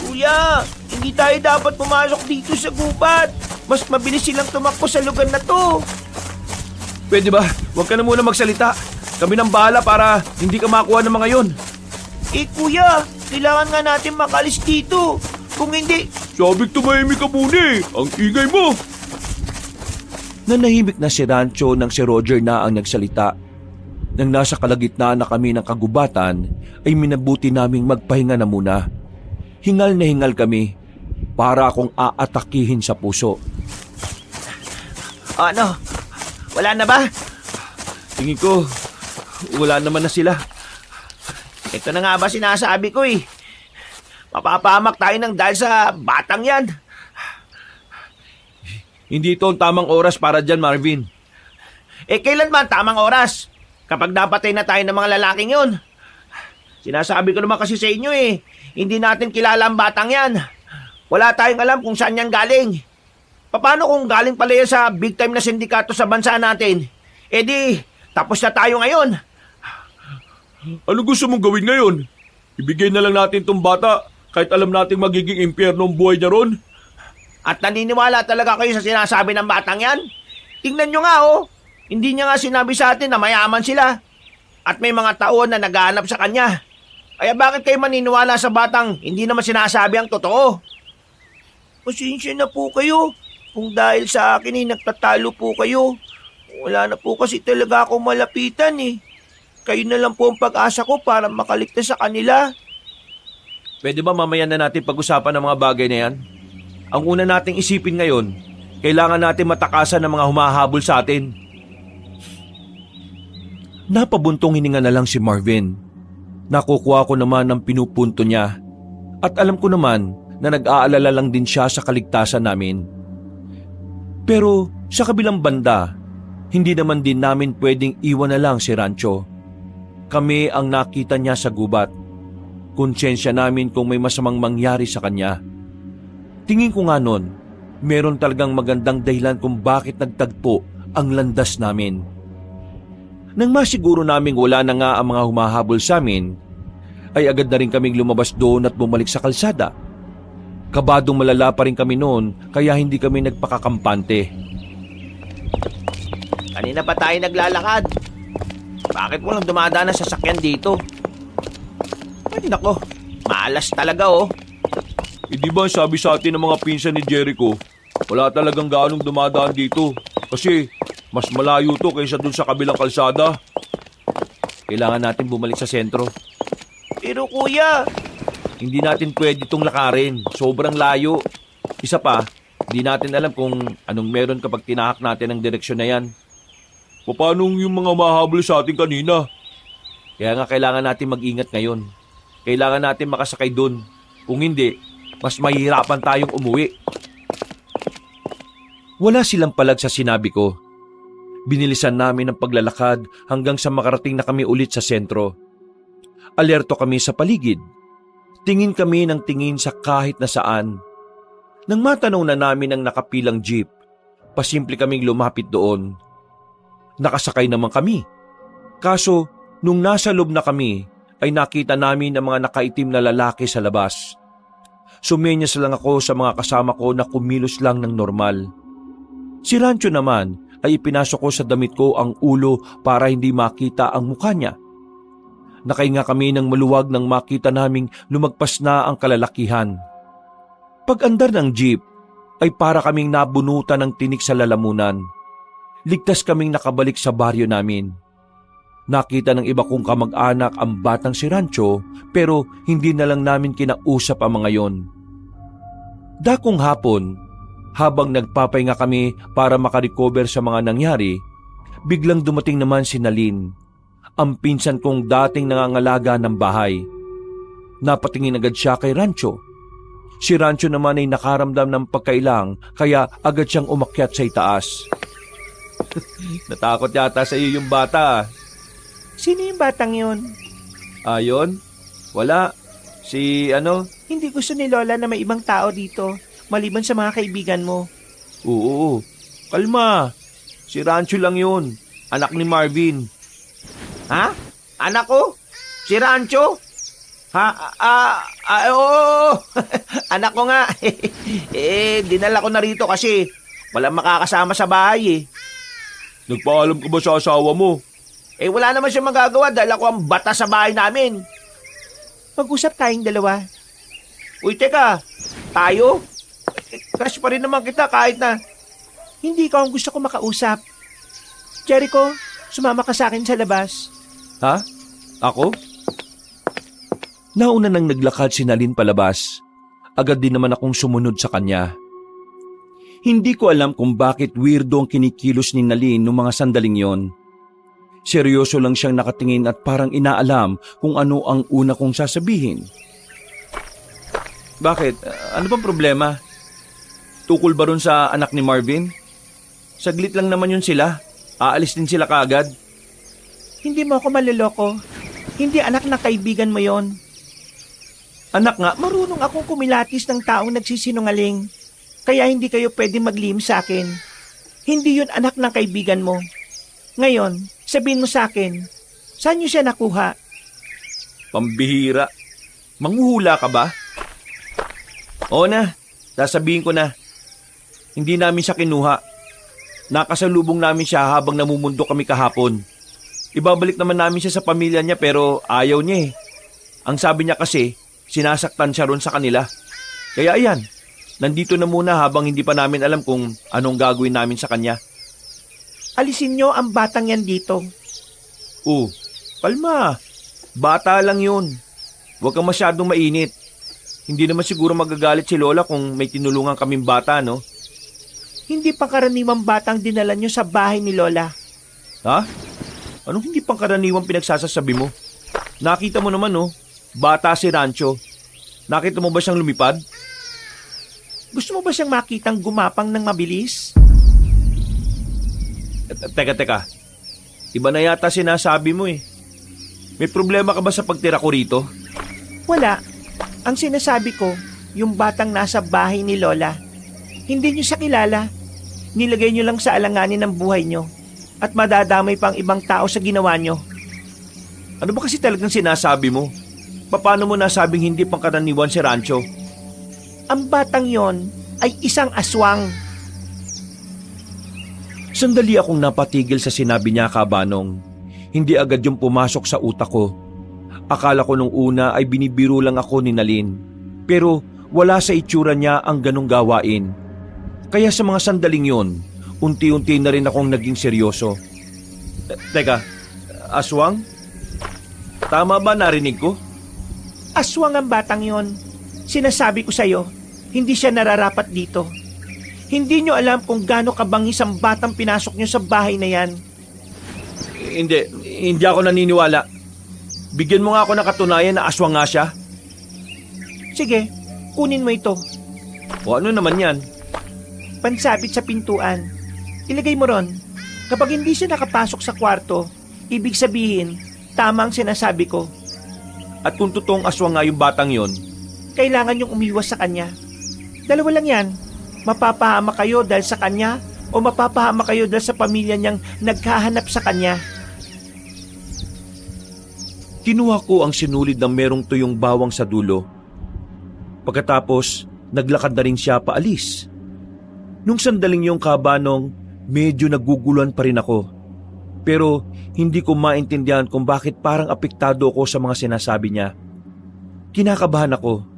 D: Kuya, hindi tayo dapat pumasok dito sa gubat. Mas mabilis silang tumakbo sa lugar na to.
A: Pwede ba? Huwag ka na muna magsalita. Kami nang bahala para hindi ka makuha ng mga yon.
D: Eh kuya, kailangan nga natin makalis dito. Kung hindi,
A: Sabik tumahimik ka muna eh. Ang ingay mo.
C: Nanahimik na si Rancho nang si Roger na ang nagsalita. Nang nasa kalagitnaan na kami ng kagubatan, ay minabuti naming magpahinga na muna. Hingal na hingal kami, para akong aatakihin sa puso.
D: ano? Wala na ba?
A: Tingin ko, wala naman na sila.
D: Ito na nga ba sinasabi ko eh. Mapapahamak tayo ng dahil sa batang yan.
A: Hindi ito ang tamang oras para dyan, Marvin.
D: Eh kailan ba ang tamang oras? Kapag napatay na tayo ng mga lalaking yon. Sinasabi ko naman kasi sa inyo eh. Hindi natin kilala ang batang yan. Wala tayong alam kung saan yan galing. Paano kung galing pala yan sa big time na sindikato sa bansa natin? Eh di, tapos na tayo ngayon.
A: Ano gusto mong gawin ngayon? Ibigay na lang natin tong bata kahit alam nating magiging impyerno ang buhay niya ron?
D: At naniniwala talaga kayo sa sinasabi ng batang yan? Tingnan nyo nga oh. Hindi niya nga sinabi sa atin na mayaman sila. At may mga taon na naghahanap sa kanya. Kaya bakit kayo maniniwala sa batang hindi naman sinasabi ang totoo? Pasensya na po kayo. Kung dahil sa akin ay nagtatalo po kayo. Wala na po kasi talaga akong malapitan eh. Kayo na lang po ang pag-asa ko para makaligtas sa kanila.
A: Pwede ba mamaya na natin pag-usapan ng mga bagay na yan? Ang una nating isipin ngayon, kailangan natin matakasan ng mga humahabol sa atin.
C: Napabuntong hininga na lang si Marvin. Nakukuha ko naman ang pinupunto niya. At alam ko naman na nag-aalala lang din siya sa kaligtasan namin. Pero sa kabilang banda, hindi naman din namin pwedeng iwan na lang si Rancho. Kami ang nakita niya sa gubat. Konsyensya namin kung may masamang mangyari sa kanya. Tingin ko nga nun, meron talagang magandang dahilan kung bakit nagtagpo ang landas namin. Nang masiguro naming wala na nga ang mga humahabol sa amin, ay agad na rin kaming lumabas doon at bumalik sa kalsada. Kabadong malala pa rin kami noon kaya hindi kami nagpakakampante.
D: Kanina pa tayo naglalakad. Bakit walang dumadaan na sasakyan dito? Ay nako, malas talaga oh.
A: Eh di ba sabi sa atin ng mga pinsan ni Jericho, wala talagang gaanong dumadaan dito kasi mas malayo to kaysa dun sa kabilang kalsada. Kailangan natin bumalik sa sentro.
D: Pero kuya,
A: Hindi natin pwede itong lakarin. Sobrang layo. Isa pa, hindi natin alam kung anong meron kapag tinahak natin ang direksyon na yan.
B: Paano yung mga mahabol sa atin kanina?
A: Kaya nga kailangan natin mag-ingat ngayon. Kailangan natin makasakay doon. Kung hindi, mas mahihirapan tayong umuwi.
C: Wala silang palag sa sinabi ko. Binilisan namin ang paglalakad hanggang sa makarating na kami ulit sa sentro. Alerto kami sa paligid. Tingin kami ng tingin sa kahit na saan. Nang matanaw na namin ang nakapilang jeep, pasimple kaming lumapit doon. Nakasakay naman kami. Kaso, nung nasa loob na kami, ay nakita namin ang mga nakaitim na lalaki sa labas. Sumenyas lang ako sa mga kasama ko na kumilos lang ng normal. Si Rancho naman ay ipinasok ko sa damit ko ang ulo para hindi makita ang mukha niya. Nakahinga kami ng maluwag nang makita naming lumagpas na ang kalalakihan. Pag-andar ng jeep ay para kaming nabunutan ng tinik sa lalamunan. Ligtas kaming nakabalik sa baryo namin. Nakita ng iba kong kamag-anak ang batang si Rancho pero hindi na lang namin kinausap ang mga yon. Dakong hapon, habang nagpapahinga kami para makarecover sa mga nangyari, biglang dumating naman si Nalin. ang pinsan kong dating nangangalaga ng bahay. Napatingin agad siya kay Rancho. Si Rancho naman ay nakaramdam ng pagkailang kaya agad siyang umakyat sa itaas.
B: Natakot yata sa iyo yung bata.
D: Sino yung batang yun?
B: Ayon? Wala. Si
D: Hindi gusto ni Lola na may ibang tao dito, maliban sa mga kaibigan mo.
B: Oo. Kalma. Si Rancho lang yun. Anak ni Marvin.
D: Ha? Anak ko? Si Rancho? Oo. Anak ko nga. Dinala ko na rito kasi walang makakasama sa bahay eh.
B: Nagpaalam ka ba sa asawa mo?
D: Wala naman siya magagawa dahil ako ang bata sa bahay namin. Mag-usap tayong dalawa. Uy, teka. Tayo? Crush pa rin naman kita kahit na hindi ka ang gusto ko makausap. Jericho, sumama ka sa akin sa labas.
B: Ha? Ako?
C: Nauna nang naglakad si Nalin palabas. Agad din naman akong sumunod sa kanya. Hindi ko alam kung bakit weirdo ang kinikilos ni Nalin noong mga sandaling yon. Seryoso lang siyang nakatingin at parang inaalam kung ano ang una kong sasabihin.
B: Bakit? Ano bang problema? Tukol ba ron sa anak ni Marvin? Saglit lang naman yun sila. Aalis din sila kaagad.
D: Hindi mo ako maloloko. Hindi anak ng kaibigan mo yon.
B: Anak nga,
D: Marunong akong kumilatis ng taong nagsisinungaling. Kaya hindi kayo pwede maglihim sa akin. Hindi yun anak ng kaibigan mo. Ngayon, sabihin mo sa akin, saan niyo siya nakuha?
B: pambihira. Manghuhula ka ba? Oo na, sasabihin ko na. Hindi namin siya kinuha. Nakasalubong namin siya habang namumundo kami kahapon. Ibabalik naman namin siya sa pamilya niya pero ayaw niya eh. Ang sabi niya kasi, sinasaktan siya ron sa kanila. Kaya ayan, nandito na muna habang hindi pa namin alam kung anong gagawin namin sa kanya.
D: Alisin niyo ang batang yan dito.
B: Palma. Bata lang yun. Huwag kang masyadong mainit. Hindi naman siguro magagalit si Lola kung may tinulungan kaming bata, no?
D: Hindi pa karaniwang batang dinala niyo sa bahay ni Lola.
B: Ha? Anong hindi pangkaraniwang pinagsasasabi mo? Nakita mo naman, no? Bata si Rancho. Nakita mo ba siyang lumipad?
D: Gusto mo ba siyang makitang gumapang ng mabilis?
B: Teka. Iba na yata sinasabi mo eh. May problema ka ba sa pagtira ko rito?
D: Wala. Ang sinasabi ko, yung batang nasa bahay ni Lola. Hindi niyo siya kilala. Nilagay niyo lang sa alanganin ng buhay niyo. At madadamay pang ibang tao sa ginawa niyo.
B: Ano ba kasi talagang sinasabi mo? Paano mo nasabing hindi pangkaraniwan si Rancho?
D: Ang batang yon ay isang aswang.
C: Sandali akong napatigil sa sinabi niya, Kabanong. Hindi agad yung pumasok sa utak ko. Akala ko nung una ay binibiro lang ako ni Nalin. Pero wala sa itsura niya ang ganong gawain. Kaya sa mga sandaling yon, unti-unti na rin akong naging seryoso.
B: Teka, aswang? Tama ba narinig ko?
D: Aswang ang batang yon. Sinasabi ko sa'yo, hindi siya nararapat dito. Hindi nyo alam kung gaano kabangis ang batang pinasok nyo sa bahay na yan.
B: Hindi ako naniniwala. Bigyan mo nga ako ng katunayan na aswang nga siya.
D: Sige, kunin mo ito.
B: O ano naman yan?
D: Pansabit sa pintuan. Ilagay mo ron. Kapag hindi siya nakapasok sa kwarto, ibig sabihin, tama ang sinasabi ko.
B: At kung totoong aswang nga yung batang yon,
D: Kailangan yung umiwas sa kanya. Dalawa lang yan. Mapapahama kayo dahil sa kanya o mapapahama kayo dahil sa pamilya niyang naghahanap sa kanya.
C: Kinuha ko ang sinulid ng merong tuyong bawang sa dulo. Pagkatapos, naglakad na rin siya paalis. Nung sandaling yung, Kabanong, medyo naguguluhan pa rin ako. Pero hindi ko maintindihan kung bakit parang apektado ako sa mga sinasabi niya. Kinakabahan ako.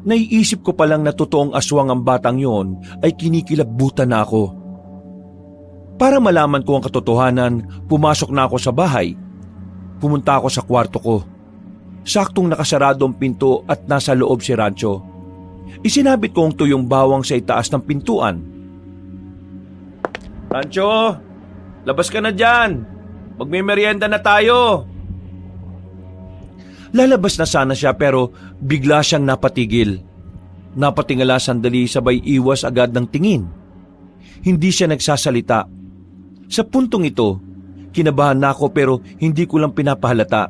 C: Naiisip ko palang na totoong aswang ang batang yon ay kinikilabutan na ako. Para malaman ko ang katotohanan, pumasok na ako sa bahay. Pumunta ako sa kwarto ko. Saktong nakasarado ang pinto at nasa loob si Rancho. Isinabit ko ang tuyong bawang sa itaas ng pintuan.
B: Rancho, labas ka na dyan. Magmimerienda na tayo.
C: Lalabas na sana siya pero bigla siyang napatigil. Napatingala sandali sabay iwas agad ng tingin. Hindi siya nagsasalita. Sa puntong ito, kinabahan na ako pero hindi ko lang pinapahalata.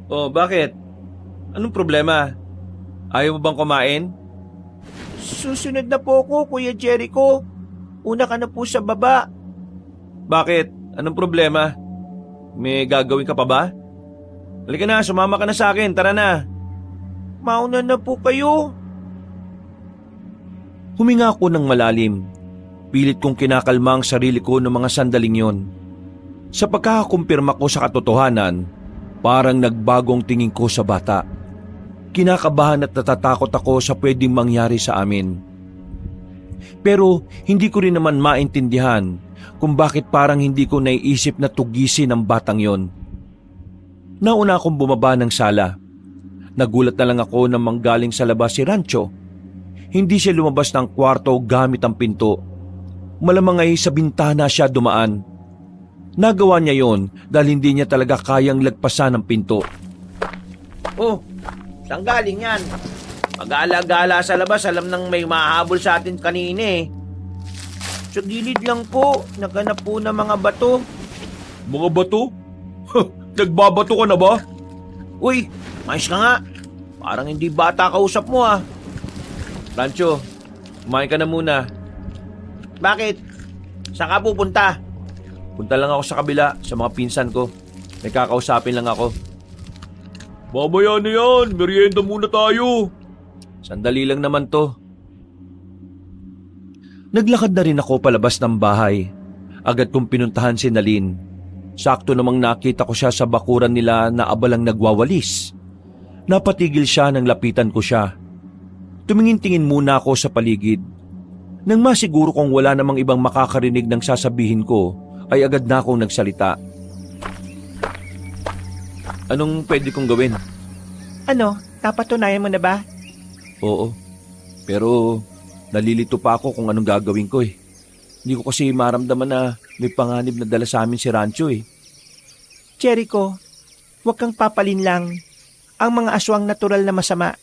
B: Oh, bakit? Anong problema? Ayaw mo bang kumain?
D: Susunod na po ako, Kuya Jericho. Una ka na po sa baba.
B: Bakit? Anong problema? May gagawin ka pa ba? Halika na, sumama ka na sa akin. Tara na.
D: Mauna na po kayo.
C: Huminga ako ng malalim. Pilit kong kinakalma ang sarili ko ng mga sandaling yon. Sa pagkakakumpirma ko sa katotohanan, parang nagbagong tingin ko sa bata. Kinakabahan at natatakot ako sa pwedeng mangyari sa amin. Pero hindi ko rin naman maintindihan kung bakit parang hindi ko naiisip na tugisin ang batang yon. Nauna akong bumaba ng sala. Nagulat na lang ako nang manggaling sa labas si Rancho. Hindi siya lumabas ng kwarto gamit ang pinto. Malamang ay sa bintana siya dumaan. Nagawa niya yon dahil hindi niya talaga kayang lagpasan ang pinto.
D: Oh, saan galing yan? Mag-aala-gala sa labas, alam nang may mahabol sa atin kanina eh. Sa gilid lang po, naganap po ng mga bato.
B: Mga bato? Nagbabato ka na ba?
D: Uy, mais ka nga. Parang hindi bata kausap mo ah.
B: Rancho, kumain ka na muna.
D: Bakit? Saan ka pupunta?
B: Punta lang ako sa kabila sa mga pinsan ko. May kakausapin lang ako. Mamaya na yan, merienda muna tayo. Sandali lang naman to.
C: Naglakad na rin ako palabas ng bahay. Agad kong pinuntahan si Nalin. Sakto namang nakita ko siya sa bakuran nila na abalang nagwawalis. Napatigil siya nang lapitan ko siya. Tumingin-tingin muna ako sa paligid. Nang masiguro kong wala namang ibang makakarinig ng sasabihin ko, ay agad na akong nagsalita.
B: Anong pwede kong gawin?
D: Ano? Napatunayan mo na ba?
C: Oo, pero nalilito pa ako kung anong gagawin ko eh. Hindi ko kasi maramdaman na may panganib na dala sa amin si Rancho eh.
D: Jericho, huwag kang papalinlang. Ang mga aswang natural na masama.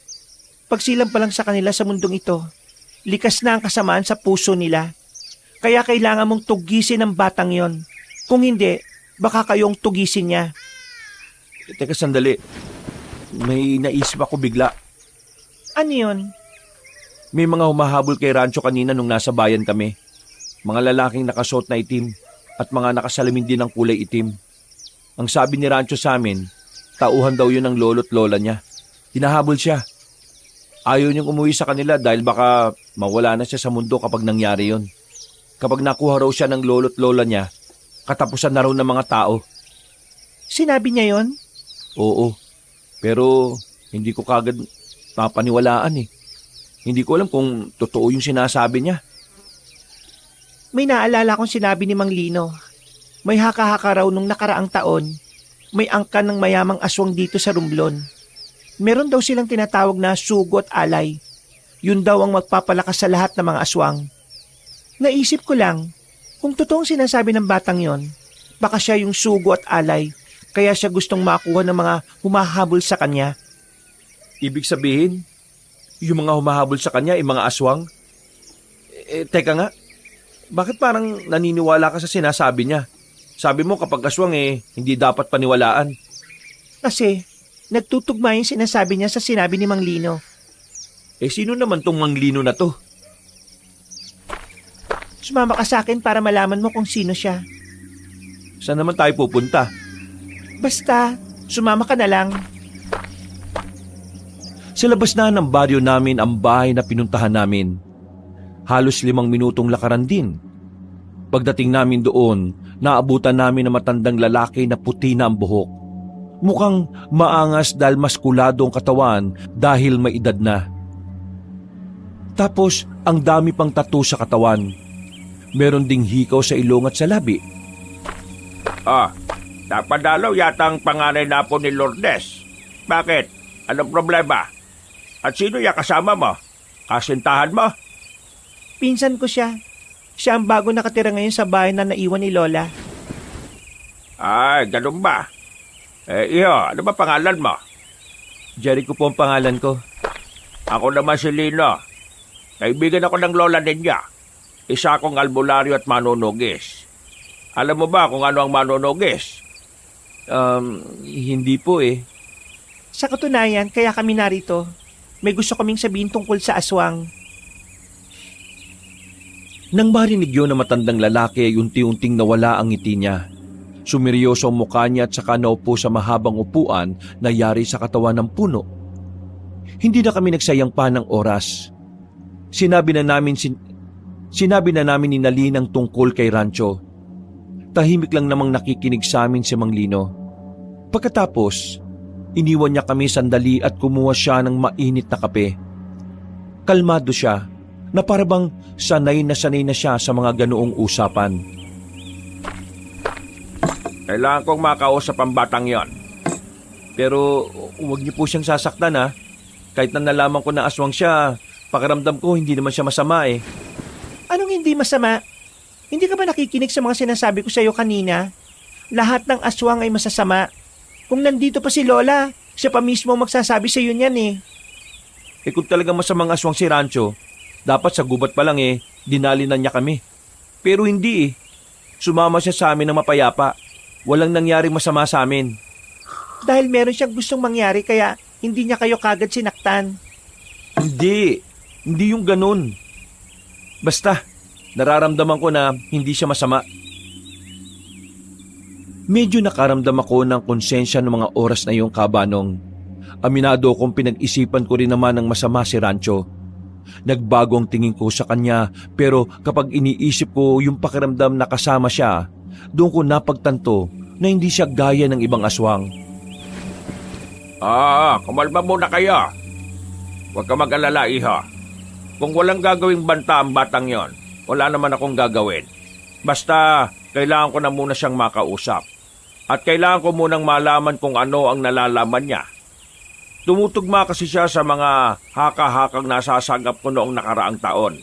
D: Pagsilang pa lang sa kanila sa mundong ito, likas na ang kasamaan sa puso nila. Kaya kailangan mong tugisin ang batang yon. Kung hindi, baka kayong tugisin niya.
C: Teka sandali, may naisip ako bigla.
D: Ano yun?
C: May mga humahabol kay Rancho kanina nung nasa bayan kami. Mga lalaking nakasuot na itim at mga nakasalamin din ng kulay itim. Ang sabi ni Rancho sa amin, tauhan daw yun ng lolo't lola niya. Hinahabol siya. Ayaw niyang umuwi sa kanila dahil baka mawala na siya sa mundo kapag nangyari yon. Kapag nakuha raw siya ng lolo't lola niya, katapusan na raw ng mga tao.
D: Sinabi niya yon?
C: Oo, pero hindi ko kagad napaniwalaan eh. Hindi ko alam kung totoo yung sinasabi niya.
D: May naalala kong sinabi ni Mang Lino. May haka-haka raw nung nakaraang taon. May angkan ng mayamang aswang dito sa Romblon. Meron daw silang tinatawag na sugo at alay. Yun daw ang magpapalakas sa lahat ng mga aswang. Naisip ko lang, kung totoong sinasabi ng batang yon, baka siya yung sugo at alay, kaya siya gustong makuha ng mga humahabol sa kanya.
C: Ibig sabihin, yung mga humahabol sa kanya ay mga aswang? Teka nga, bakit parang naniniwala ka sa sinasabi niya? Sabi mo kapag aswang hindi dapat paniwalaan.
D: Kasi, nagtutugma yung sinasabi niya sa sinabi ni Mang Lino.
C: Sino naman tong Mang Lino na to?
D: Sumama ka sa akin para malaman mo kung sino siya.
C: Saan naman tayo pupunta?
D: Basta, sumama ka na lang.
C: Sa labas na ng baryo namin ang bahay na pinuntahan namin. Halos 5 minutong lakaran din. Pagdating namin doon, naabutan namin ng matandang lalaki na puti na ang buhok. Mukhang maangas dahil maskulado ang katawan dahil may edad na. Tapos, ang dami pang tattoo sa katawan. Meron ding hikaw sa ilong at sa labi.
B: Napadalaw yata ang panganay na po ni Lourdes. Bakit? Anong problema? At sino yung kasama mo? Kasintahan mo?
D: Pinsan ko siya. Siya ang bago nakatira ngayon sa bahay na naiwan ni Lola.
B: Ay, ganun ba? Iyo, ano ba pangalan mo?
C: Jericho po ang pangalan ko.
B: Ako naman si Lino. Kaibigan ako ng lola ninyo. Isa akong albularyo at manunugis. Alam mo ba kung ano ang manunugis?
C: Hindi po eh.
D: Sa katunayan, kaya kami narito. May gusto kaming sabihin tungkol sa aswang.
C: Nang marinig yun na matandang lalaki ay unti-unting nawala ang ngiti niya. Sumiryoso ang mukha niya at saka naupo sa mahabang upuan na yari sa katawan ng puno. Hindi na kami nagsayang pa ng oras. Sinabi na namin ni Nalin ang tungkol kay Rancho. Tahimik lang namang nakikinig sa amin si Mang Lino. Pagkatapos, iniwan niya kami sandali at kumuha siya ng mainit na kape. Kalmado siya na parabang sanay na siya sa mga ganoong usapan.
B: Kailangan kong makausap ang batang yon.
C: Pero huwag niyo po siyang sasaktan ha. Kahit na nalaman ko na aswang siya, pakiramdam ko hindi naman siya masama eh.
D: Anong hindi masama? Hindi ka ba nakikinig sa mga sinasabi ko sa iyo kanina? Lahat ng aswang ay masasama. Kung nandito pa si Lola, siya pa mismo magsasabi sa iyo niyan eh.
C: Eh kung talagang masamang aswang si Rancho, dapat sa gubat pa lang eh, dinali na niya kami. Pero hindi eh. Sumama siya sa amin ng mapayapa. Walang nangyaring masama sa amin.
D: Dahil meron siyang gustong mangyari kaya hindi niya kayo kagad sinaktan.
C: Hindi yung ganun. Basta, nararamdaman ko na hindi siya masama. Medyo nakaramdam ako ng konsensya ng mga oras na iyong kabanong. Aminado kong pinag-isipan ko rin naman ng masama si Rancho. Nagbago ang tingin ko sa kanya pero kapag iniisip ko yung pakiramdam na kasama siya, doon ko napagtanto na hindi siya gaya ng ibang aswang.
B: Kumalma muna kayo. Huwag ka mag-alala, iha. Kung walang gagawing banta ang batang yon, wala naman akong gagawin. Basta, kailangan ko na muna siyang makausap. At kailangan ko munang malaman kung ano ang nalalaman niya. Tumutugma kasi siya sa mga haka-hakang nasasagap ko noong nakaraang taon.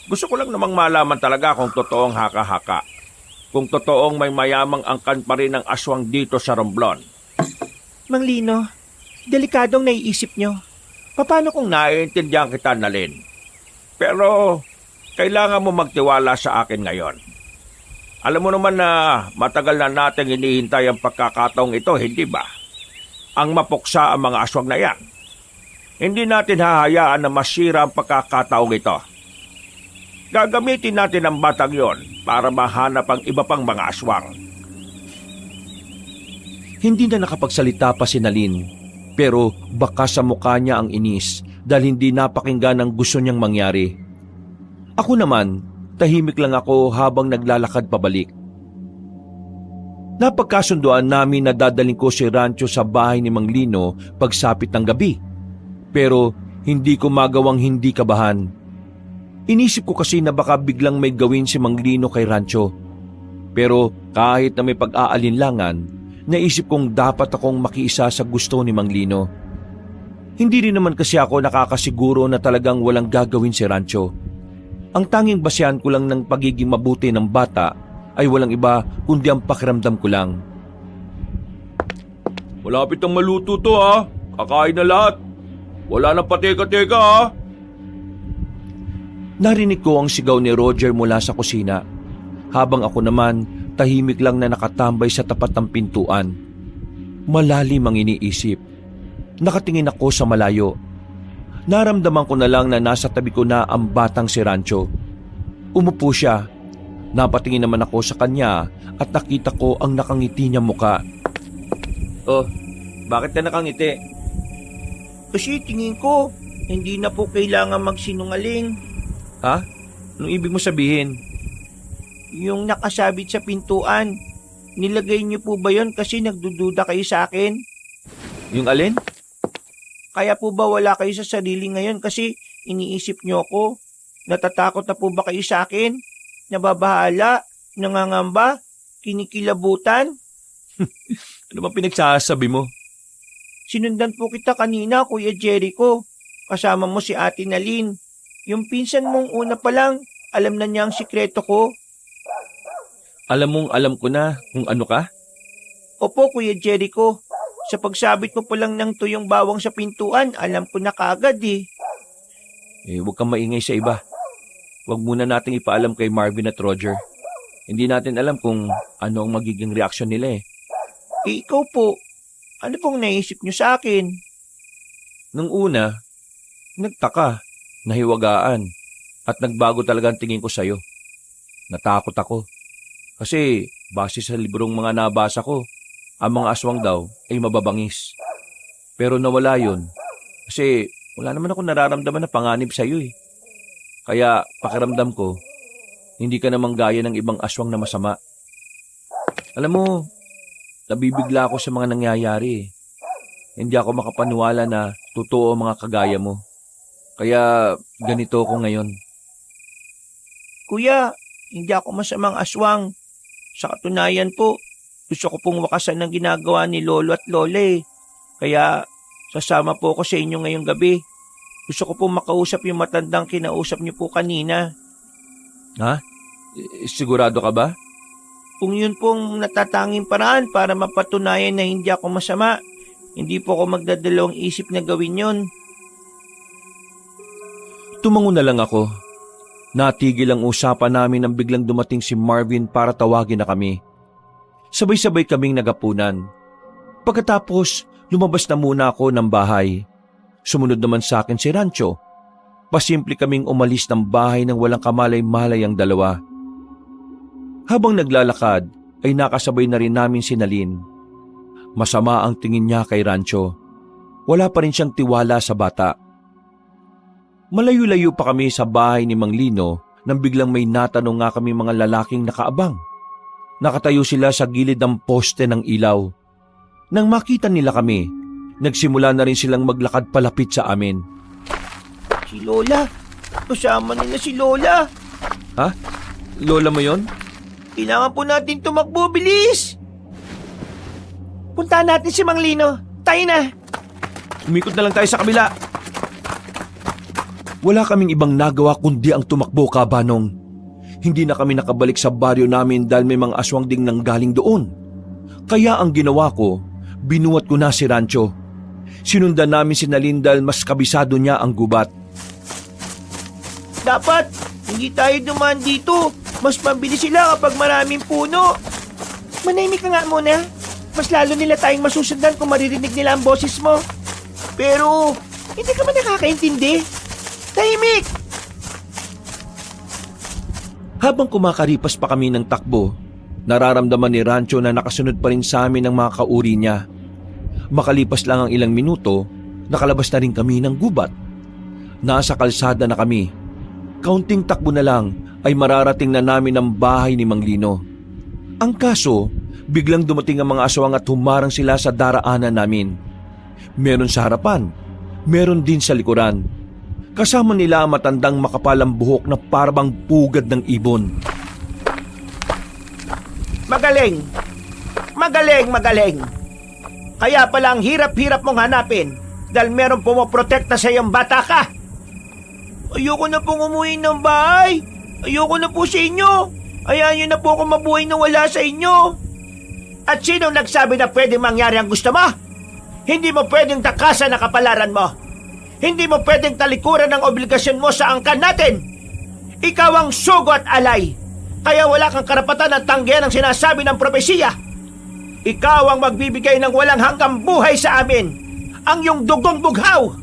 B: Gusto ko lang namang malaman talaga kung totoong haka-haka. Kung totoong may mayamang angkan pa rin ang aswang dito sa Romblon.
D: Mang Lino, delikadong naiisip niyo.
B: Paano kung naiintindihan kita, Nalin? Pero, kailangan mo magtiwala sa akin ngayon. Alam mo naman na matagal na nating hinihintay ang pagkakataong ito, hindi ba? Ang mapuksa ang mga aswang na yan. Hindi natin hahayaan na masira ang pagkakataong ito. Gagamitin natin ang batang yon para mahanap ang iba pang mga aswang.
C: Hindi na nakapagsalita pa si Nalin, pero baka sa mukha niya ang inis dahil hindi napakinggan ang gusto niyang mangyari. Ako naman, tahimik lang ako habang naglalakad pabalik. Napagkasunduan namin na dadaling ko si Rancho sa bahay ni Mang Lino pagsapit ng gabi. Pero hindi ko magawang hindi kabahan. Inisip ko kasi na baka biglang may gawin si Mang Lino kay Rancho. Pero kahit na may pag-aalinlangan, naisip kong dapat akong makiisa sa gusto ni Mang Lino. Hindi rin naman kasi ako nakakasiguro na talagang walang gagawin si Rancho. Ang tanging basehan ko lang ng pagiging mabuti ng bata ay walang iba kundi ang pakiramdam ko lang.
B: Malapit ang maluto to ha. Kakain na lahat. Wala nang pateka-teka ha.
C: Narinig ko ang sigaw ni Roger mula sa kusina, habang ako naman tahimik lang na nakatambay sa tapat ng pintuan. Malalim ang iniisip. Nakatingin ako sa malayo. Naramdaman ko na lang na nasa tabi ko na ang batang si Rancho. Umupo siya. Napatingin naman ako sa kanya at nakita ko ang nakangiti niyang muka.
B: Oh, bakit ka nakangiti?
D: Kasi tingin ko, hindi na po kailangan magsinungaling.
C: Ha? Anong ibig mo sabihin?
D: Yung nakasabit sa pintuan, nilagay niyo po ba yon kasi nagdududa kayo sa akin?
C: Yung alin?
D: Kaya po ba wala kayo sa sarili ngayon kasi iniisip niyo ako? Natatakot na po ba kayo sa akin? Nababahala? Nangangamba? Kinikilabutan?
C: Ano ba pinagsasabi mo?
D: Sinundan po kita kanina, Kuya Jericho. Kasama mo si Ate Nalin. Yung pinsan mong una pa lang, alam na niya ang sikreto ko.
C: Alam ko na kung ano ka?
D: Opo, Kuya Jericho. Sa pagsabit mo pa lang ng tuyong bawang sa pintuan, alam ko na kaagad eh.
C: Huwag kang maingay sa iba. Huwag muna nating ipaalam kay Marvin at Roger. Hindi natin alam kung ano ang magiging reaksyon nila eh.
D: Ikaw po, ano pong naisip niyo sa akin?
C: Nung una, nagtaka, nahiwagaan, at nagbago talaga ang tingin ko sa'yo. Natakot ako. Kasi base sa librong mga nabasa ko, ang mga aswang daw ay mababangis. Pero nawala yun. Kasi wala naman ako nararamdaman na panganib sa'yo eh. Kaya pakiramdam ko, hindi ka namang gaya ng ibang aswang na masama. Alam mo, nabibigla ako sa mga nangyayari eh. Hindi ako makapaniwala na totoo ang mga kagaya mo. Kaya ganito ako ngayon.
D: Kuya, hindi ako masamang aswang. Sa katunayan po, gusto ko pong wakasan ng ginagawa ni Lolo at Lola eh. Kaya sasama po ako sa inyo ngayong gabi. Gusto ko pong makausap yung matandang kinausap niyo po kanina.
C: Ha? Sigurado ka ba?
D: Kung yun pong natatanging paraan para mapatunayan na hindi ako masama, hindi po ako magdadalawang isip na gawin yun.
C: Tumango na lang ako. Natigil ang usapan namin nang biglang dumating si Marvin para tawagin na kami. Sabay-sabay kaming nagapunan. Pagkatapos, lumabas na muna ako ng bahay. Sumunod naman sa akin si Rancho. Pasimple kaming umalis ng bahay nang walang kamalay-malay ang dalawa. Habang naglalakad, ay nakasabay na rin namin si Nalin. Masama ang tingin niya kay Rancho. Wala pa rin siyang tiwala sa bata. Malayo-layo pa kami sa bahay ni Mang Lino nang biglang may natanong nga kami mga lalaking nakaabang. Nakatayo sila sa gilid ng poste ng ilaw. Nang makita nila kami, nagsimula na rin silang maglakad palapit sa amin.
D: Si Lola! Kasama nila si Lola!
C: Ha? Lola mo yon?
D: Kailangan po natin tumakbo, bilis! Puntahan natin si Mang Lino. Tayo na!
C: Umikot na lang tayo sa kabila. Wala kaming ibang nagawa kundi ang tumakbo, Kabanong. Hindi na kami nakabalik sa baryo namin dahil may mga aswang ding nanggaling doon. Kaya ang ginawa ko, binuhat ko na si Rancho. Sinundan namin si Nalin dahil mas kabisado niya ang gubat.
D: Dapat, hindi tayo dumaan dito. Mas mabilis sila kapag maraming puno. Manahimik ka nga muna. Mas lalo nila tayong masusundan kung maririnig nila ang boses mo. Pero, hindi ka man nakakaintindi. Tahimik!
C: Habang kumakaripas pa kami ng takbo, nararamdaman ni Rancho na nakasunod pa rin sa amin ang mga kauri niya. Makalipas lang ang ilang minuto, nakalabas na rin kami ng gubat. Nasa kalsada na kami. Kaunting takbo na lang ay mararating na namin ang bahay ni Mang Lino. Ang kaso, biglang dumating ang mga aswang at humarang sila sa daraanan namin. Meron sa harapan, meron din sa likuran. Kasama nila ang matandang makapalang buhok na parang pugad ng ibon.
D: Magaling! Magaling, magaling! Kaya pala ang hirap-hirap mong hanapin dahil meron pumoprotekta sa iyong bata ka. Ayoko na pong umuwi ng bahay. Ayoko na po sa inyo. Ayaw niyo na po ako mabuhay na wala sa inyo. At sino nagsabi na pwede mangyari ang gusto mo? Hindi mo pwedeng takasan ang kapalaran mo. Hindi mo pwedeng talikuran ang obligasyon mo sa angkan natin. Ikaw ang sugo at alay. Kaya wala kang karapatan at tanggihan ang sinasabi ng propesiya. Ikaw ang magbibigay ng walang hanggang buhay sa amin. Ang iyong dugong bughaw.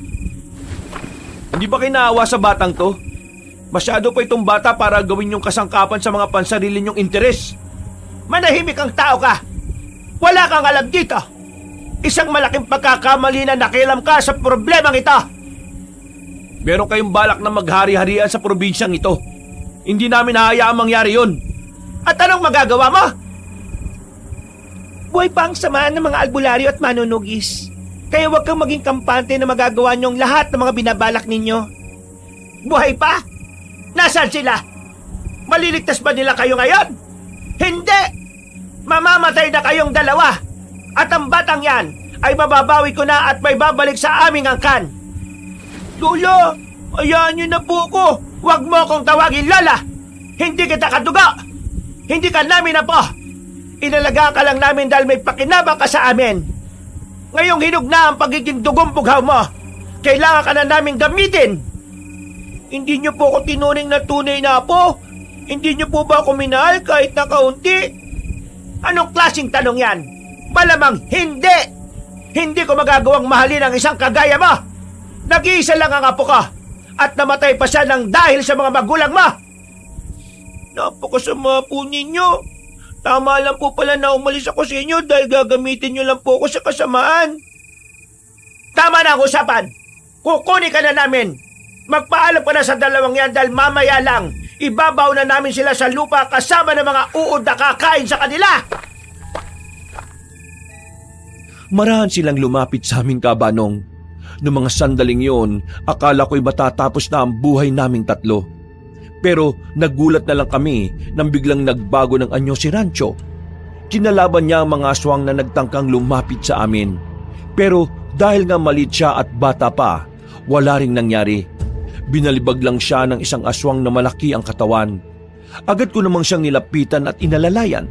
C: Hindi ba kinaawa sa batang to? Masyado pa itong bata para gawin yung kasangkapan sa mga pansarili niyong interes.
D: Manahimik ang tao ka. Wala kang alam dito. Isang malaking pagkakamali na nakialam ka sa problemang ito.
C: Meron kayong balak na maghari-harian sa probinsyang ito. Hindi namin hahayaang mangyari yun.
D: At anong magagawa mo? Buhay pa ang samaan ng mga albularyo at manunugis. Kaya huwag kang maging kampante na magagawa niyong lahat ng mga binabalak ninyo. Buhay pa? Nasaan sila? Maliligtas ba nila kayo ngayon? Hindi! Mamamatay na kayong dalawa. At ang batang yan ay mababawi ko na at may babalik sa aming angkan. Lola, hayaan niyo na po ko. Huwag mo akong tawagin Lola. Hindi kita kadugo. Hindi ka namin na po. Inalagaan ka lang namin dahil may pakinabang ka sa amin. Ngayong hinog na ang pagiging dugong bughaw mo, kailangan ka na naming gamitin. Hindi niyo po ako tinuring na tunay na apo? Hindi niyo po ba ako minahal kahit na kaunti? Anong klaseng tanong yan? Malamang hindi! Hindi ko magagawang mahalin ang isang kagaya mo! Nag-iisa lang ang apo ko at namatay pa siya ng dahil sa mga magulang mo! Napakasama po ninyo. Tama lang po pala na umalis ako sa inyo dahil gagamitin niyo lang po ako sa kasamaan. Tama na ang usapan! Kukunin ka na namin! Magpaalam ka na sa dalawang yan dahil mamaya lang ibabaw na namin sila sa lupa kasama ng mga uod na kakain sa kanila!
C: Marahan silang lumapit sa aming kabanong. Noong mga sandaling yon, akala ko'y matatapos na ang buhay naming tatlo. Pero nagulat na lang kami nang biglang nagbago ng anyo si Rancho. Kinalaban niya ang mga aswang na nagtangkang lumapit sa amin. Pero dahil nga maliit siya at bata pa, wala ring nangyari. Binalibag lang siya ng isang aswang na malaki ang katawan. Agad ko namang siyang nilapitan at inalalayan.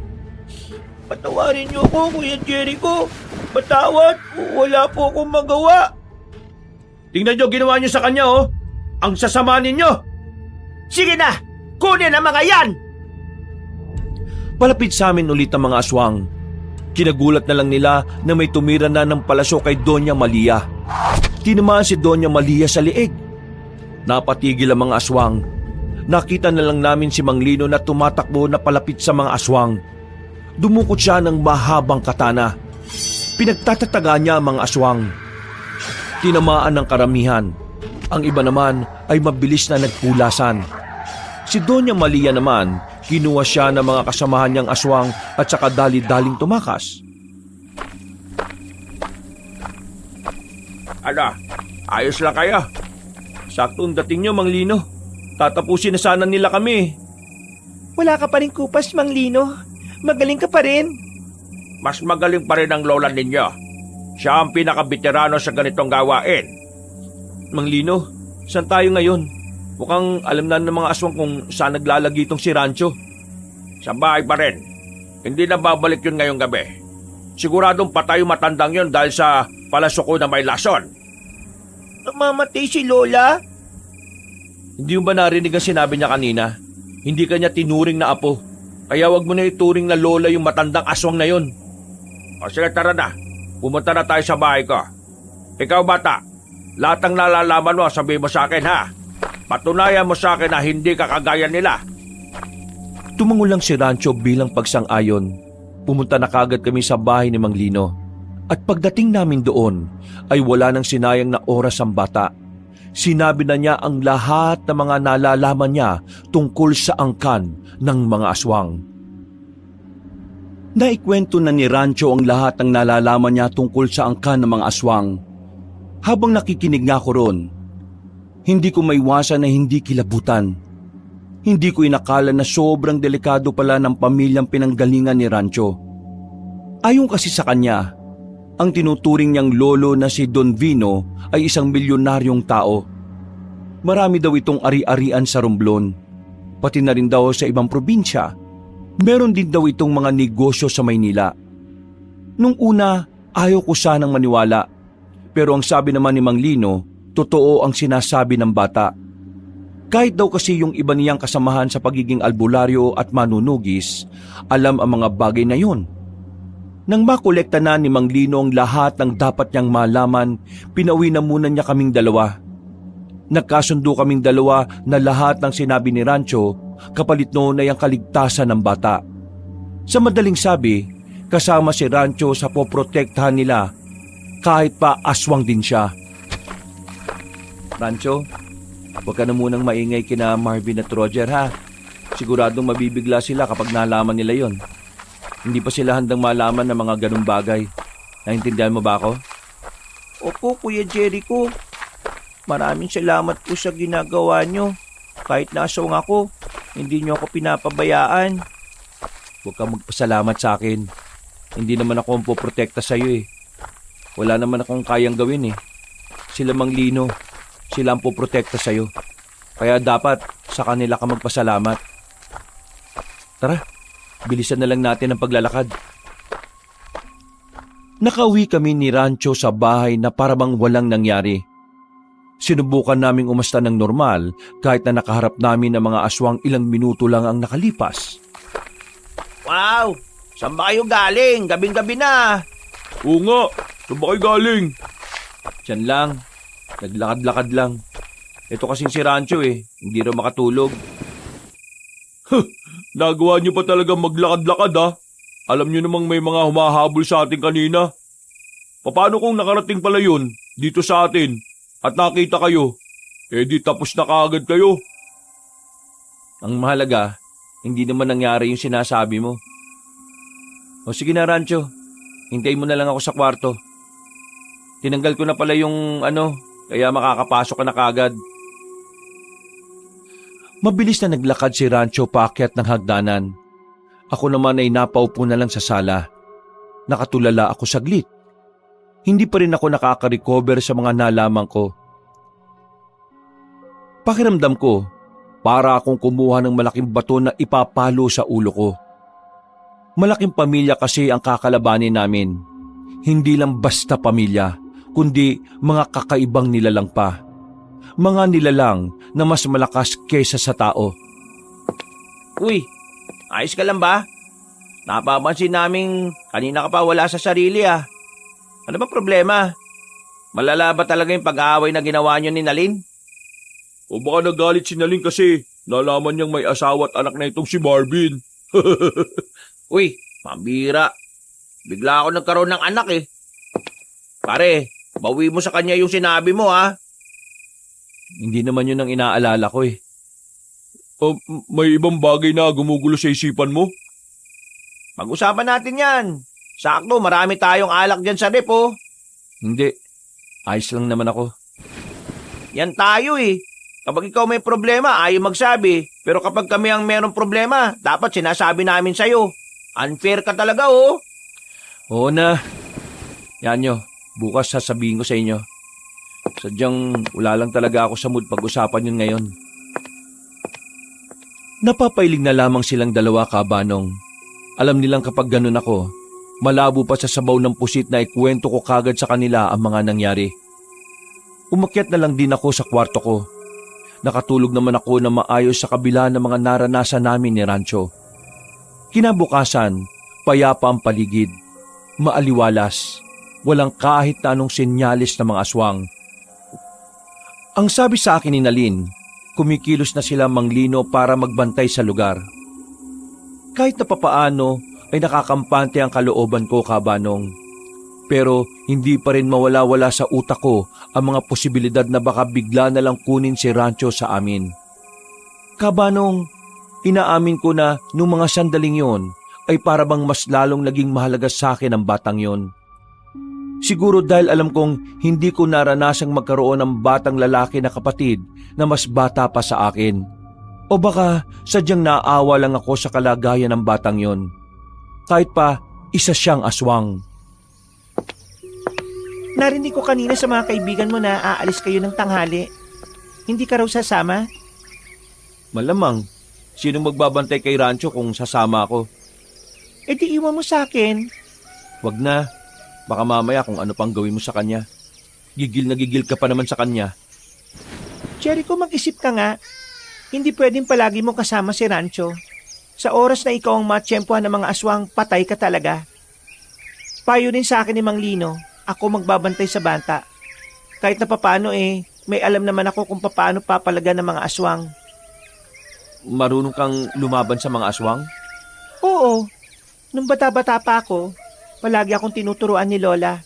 D: Patawarin niyo ako, Kuya Jericho. Patawad, wala po akong magawa.
A: Tingnan niyo ginawa niyo sa kanya, oh. Ang sasama ninyo.
D: Sige na, kunin ang mga yan!
C: Palapit sa amin ulit ang mga aswang. Kinagulat na lang nila na may tumira na ng palaso kay Doña Malia. Tinamaan si Doña Malia sa liig. Napatigil ang mga aswang. Nakita na lang namin si Mang Lino na tumatakbo na palapit sa mga aswang. Dumukot siya ng mahabang katana. Pinagtatataga niya ang mga aswang. Tinamaan ng karamihan. Ang iba naman ay mabilis na nagpulasan. Si Doña Malia naman, kinuha siya ng mga kasamahan niyang aswang at saka dali-daling tumakas.
A: Ano? Ayos lang kayo? Saktong dating niyo, Mang Lino. Tatapusin na sana nila kami.
D: Wala ka pa rin kupas, Mang Lino. Magaling ka pa rin.
A: Mas magaling pa rin ang lola ninyo. Siya ang pinaka-veterano sa ganitong gawain.
C: Mang Lino, saan tayo ngayon? Mukhang alam na ng mga aswang kung saan naglalagi itong si Rancho.
A: Sa bahay pa rin. Hindi na babalik yun ngayong gabi. Siguradong patay yung matandang yun dahil sa palasuko na may lason.
D: Namamatay si Lola?
C: Hindi mo ba narinig ang sinabi niya kanina? Hindi kanya tinuring na apo. Kaya wag mo na ituring na lola yung matandang aswang na yun.
A: O sige, tara na. Pumunta na tayo sa bahay ko. Ikaw, bata, lahat ng nalalaman mo, sabihin mo sa akin, ha? Patunayan mo sa akin na hindi ka kagaya nila.
C: Tumango lang si Rancho bilang pagsang-ayon. Pumunta na kagad kami sa bahay ni Mang Lino. At pagdating namin doon, ay wala nang sinayang na oras ang bata. Sinabi na niya ang lahat ng mga nalalaman niya tungkol sa angkan ng mga aswang. Naikwento na ni Rancho ang lahat ng nalalaman niya tungkol sa angkan ng mga aswang. Habang nakikinig nga ko ron, hindi ko maiwasan na hindi kilabutan. Hindi ko inakala na sobrang delikado pala ng pamilyang pinanggalingan ni Rancho. Ayon kasi sa kanya, ang tinuturing niyang lolo na si Don Vino ay isang milyonaryong tao. Marami daw itong ari-arian sa Romblon, pati na rin daw sa ibang probinsya. Meron din daw itong mga negosyo sa Maynila. Nung una, ayaw ko sanang maniwala. Pero ang sabi naman ni Mang Lino, totoo ang sinasabi ng bata. Kahit daw kasi yung iba niyang kasamahan sa pagiging albularyo at manunugis, alam ang mga bagay na yon. Nang makolekta na ni Mang Lino ang lahat ng dapat niyang malaman, pinauwi na muna niya kaming dalawa. Nagkasundo kaming dalawa na lahat ng sinabi ni Rancho, kapalit noon ay ang kaligtasan ng bata. Sa madaling sabi, kasama si Rancho sa poprotektahan nila, kahit pa aswang din siya. Rancho, huwag ka na munang maingay kina Marvin at Roger, ha? Siguradong mabibigla sila kapag nalaman nila yon. Hindi pa sila handang malaman ng mga ganung bagay. Naintindihan mo ba ako?
D: Opo, Kuya Jericho. Maraming salamat po sa ginagawa nyo. Kahit nasawang ako, hindi nyo ako pinapabayaan.
C: Huwag kang magpasalamat sa akin. Hindi naman ako ang poprotekta sa iyo eh. Wala naman akong kayang gawin eh. Sila Mang Lino, sila ang poprotekta sa iyo. Kaya dapat sa kanila ka magpasalamat. Tara, bilisan na lang natin ang paglalakad. Nakauwi kami ni Rancho sa bahay na parabang walang nangyari. Sinubukan naming umasta ng normal kahit na nakaharap namin ng mga aswang ilang minuto lang ang nakalipas.
D: Wow! Saan ba kayo galing? Gabing-gabi na.
B: Oo nga, saan ba kayo galing?
C: Diyan lang, naglakad-lakad lang. Ito kasing si Rancho hindi rin makatulog.
B: Nagawa niyo pa talaga maglakad-lakad ha? Alam niyo namang may mga humahabol sa atin kanina. Paano kung nakarating pala yun dito sa atin at nakita kayo? Di tapos na kaagad kayo.
C: Ang mahalaga, hindi naman nangyari yung sinasabi mo. O sige na Rancho, hintayin mo na lang ako sa kwarto. Tinanggal ko na pala yung kaya makakapasok ka na kaagad. Mabilis na naglakad si Rancho paakyat ng hagdanan. Ako naman ay napaupo na lang sa sala. Nakatulala ako saglit. Hindi pa rin ako nakaka-recover sa mga nalaman ko. Pakiramdam ko, para akong kumuha ng malaking bato na ipapalo sa ulo ko. Malaking pamilya kasi ang kakalabanin namin. Hindi lang basta pamilya, kundi mga kakaibang nilalang pa. Mga nilalang na mas malakas kaysa sa tao.
D: Uy, ayos ka lang ba? Napapansin naming kanina ka pa wala sa sarili ah. Ano ba problema? Malala ba talaga yung pag-aaway na ginawa niyo ni Nalin?
B: O baka nagalit si Nalin kasi nalaman niyang may asawa at anak na itong si Marvin.
D: Uy, mambira. Bigla ako nagkaroon ng anak eh. Pare, bawi mo sa kanya yung sinabi mo ha.
C: Hindi naman yun ang inaalala ko
B: May ibang bagay na gumugulo sa isipan mo?
D: Pag-usapan natin yan. Sakto, marami tayong alak dyan sa rep oh.
C: Hindi, ayos lang naman ako.
D: Yan tayo eh. Kapag ikaw may problema, ayaw magsabi. Pero kapag kami ang merong problema, dapat sinasabi namin sa'yo. Unfair ka talaga oh.
C: Oo na. Yan nyo, bukas sasabihin ko sa inyo. Sadyang wala lang talaga ako sa mood pag-usapan yun ngayon. Napapailing na lamang silang dalawa kabanong. Alam nilang kapag ganun ako, malabo pa sa sabaw ng pusit na ikwento ko kagad sa kanila ang mga nangyari. Umakyat na lang din ako sa kwarto ko. Nakatulog naman ako na maayos sa kabila ng mga naranasan namin ni Rancho. Kinabukasan, payapa ang paligid. Maaliwalas. Walang kahit na anong senyalis ng mga aswang. Ang sabi sa akin ni Nalin, kumikilos na sila manglino para magbantay sa lugar. Kahit na papaano ay nakakampante ang kalooban ko kabanong. Pero hindi pa rin mawala-wala sa utak ko ang mga posibilidad na baka bigla na lang kunin si Rancho sa amin. Kabanong, inaamin ko na nung mga sandaling yon ay parabang mas lalong naging mahalaga sa akin ang batang yon. Siguro dahil alam kong hindi ko naranasang magkaroon ng batang lalaki na kapatid na mas bata pa sa akin. O baka sadyang naawa lang ako sa kalagayan ng batang yon. Kahit pa isa siyang aswang.
D: Narinig ko kanina sa mga kaibigan mo na aalis kayo ng tanghali. Hindi ka raw sasama?
C: Malamang, sinong magbabantay kay Rancho kung sasama ako?
D: E di iwan mo sa akin.
C: Wag na, baka mamaya kung ano pang gawin mo sa kanya. Gigil na gigil ka pa naman sa kanya.
D: Jericho, mag-isip ka nga. Hindi pwedeng palagi mo kasama si Rancho. Sa oras na ikaw ang matsyempohan ng mga aswang, patay ka talaga. Payo din sa akin ni Mang Lino, ako magbabantay sa banta. Kahit na papaano may alam naman ako kung papaano papalagan ng mga aswang.
C: Marunong kang lumaban sa mga aswang?
D: Oo. Nung bata-bata pa ako, palagi akong tinuturuan ni Lola.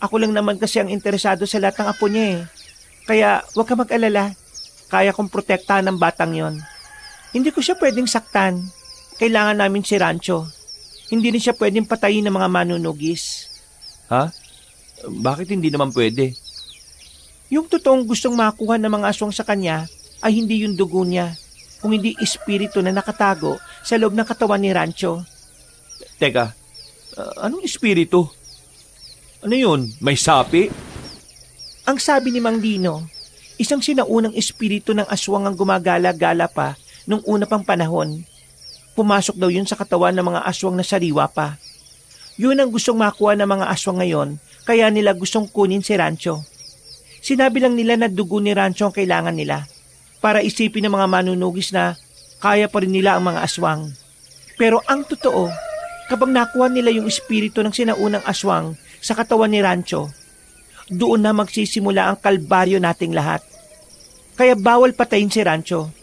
D: Ako lang naman kasi ang interesado sa lahat ng apo niya. Kaya huwag ka mag-alala. Kaya kong protektahan ng batang yon. Hindi ko siya pwedeng saktan. Kailangan namin si Rancho. Hindi rin siya pwedeng patayin ng mga manunugis.
C: Ha? Bakit hindi naman pwede?
D: Yung totoong gustong makuha ng mga aswang sa kanya ay hindi yung dugo niya, kung hindi espiritu na nakatago sa loob ng katawan ni Rancho.
C: Teka, anong espiritu? Ano yun? May sapi?
D: Ang sabi ni Mang Lino, isang sinaunang espiritu ng aswang ang gumagala-gala pa nung una pang panahon. Pumasok daw yun sa katawan ng mga aswang na sariwa pa. Yun ang gustong makuha ng mga aswang ngayon, kaya nila gustong kunin si Rancho. Sinabi lang nila na dugo ni Rancho ang kailangan nila para isipin ng mga manunugis na kaya pa rin nila ang mga aswang. Pero ang totoo, kapag nakuha nila yung espiritu ng sinaunang aswang sa katawan ni Rancho, doon na magsisimula ang kalbaryo nating lahat. Kaya bawal patayin si Rancho.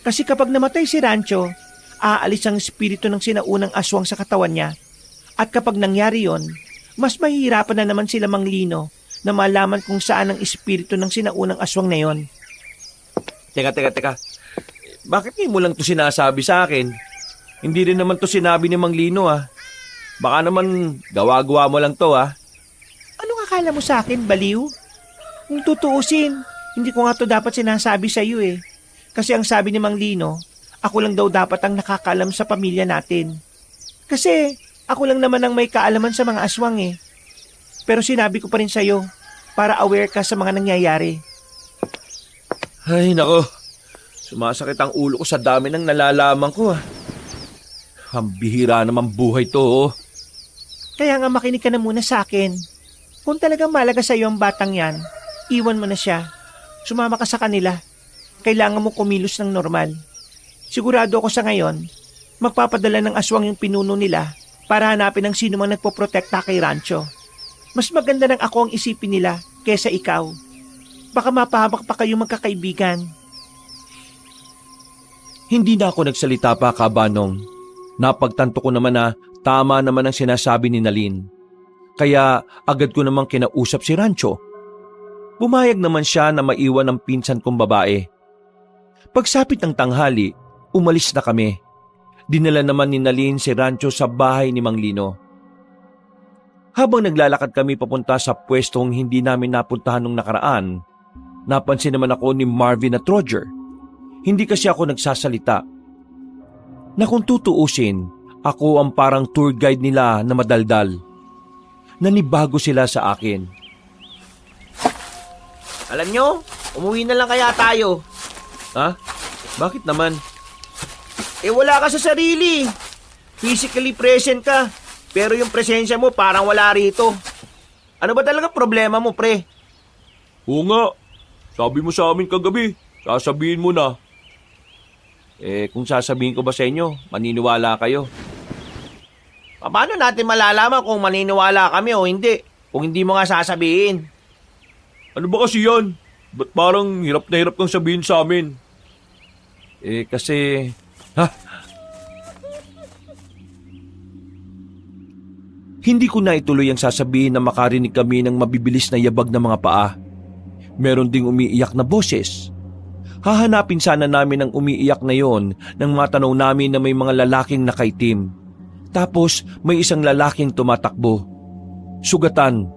D: Kasi kapag namatay si Rancho, aalis ang espiritu ng sinaunang aswang sa katawan niya. At kapag nangyari yon, mas mahihirapan na naman sila Manglino na malaman kung saan ang espiritu ng sinaunang aswang na yon.
A: Teka. Bakit ngayon mo lang to sinasabi sa akin? Hindi rin naman to sinabi ni Mang Lino Baka naman gawa-gawa mo lang to
D: Anong akala mo sa akin, baliw? Kung tutuusin, hindi ko nga to dapat sinasabi sa iyo eh. Kasi ang sabi ni Mang Lino, ako lang daw dapat ang nakakaalam sa pamilya natin. Kasi ako lang naman ang may kaalaman sa mga aswang eh. Pero sinabi ko pa rin sa iyo para aware ka sa mga nangyayari.
A: Ay, nako. Sumasakit ang ulo ko sa dami ng nalalaman ko Ang bihira naman buhay to
D: Kaya nga makinig ka na muna sa akin. Kung talagang malaga sa iyo ang batang yan, iwan mo na siya. Sumama ka sa kanila. Kailangan mo kumilos ng normal. Sigurado ako sa ngayon, magpapadala ng aswang yung pinuno nila para hanapin ang sino mang nagpoprotekta kay Rancho. Mas maganda nang ako ang isipin nila kesa ikaw. Baka mapahamak pa kayo magkakaibigan.
C: Hindi na ako nagsalita pa, Kabanong. Napagtanto ko naman na tama naman ang sinasabi ni Nalin. Kaya agad ko namang kinausap si Rancho. Pumayag naman siya na maiwan ang pinsan kong babae. Pagsapit ng tanghali, umalis na kami. Dinala naman ni Nalin si Rancho sa bahay ni Mang Lino. Habang naglalakad kami papunta sa pwestong hindi namin napuntahan nung nakaraan, napansin naman ako ni Marvin at Roger. Hindi kasi ako nagsasalita. Na kung tutuusin, ako ang parang tour guide nila na madaldal. Nanibago sila sa akin.
B: Alam nyo, umuwi na lang kaya tayo.
A: Bakit naman?
B: Wala ka sa sarili. Physically present ka, pero yung presensya mo parang wala rito. Ano ba talaga problema mo, pre?
A: Oo nga. Sabi mo sa amin kagabi. Sasabihin mo na. Kung sasabihin ko ba sa inyo, maniniwala kayo.
B: Paano natin malalaman kung maniniwala kami o hindi? Kung hindi mo nga sasabihin.
A: Ano ba kasi yan? Ba't parang hirap na hirap kang sabihin sa amin? Kasi...
C: Hindi ko na ituloy ang sasabihin na makarinig kami ng mabibilis na yabag na mga paa. Meron ding umiiyak na boses. Hahanapin sana namin ang umiiyak na yon nang matanaw namin na may mga lalaking nakaitim. Tapos may isang lalaking tumatakbo. Sugatan.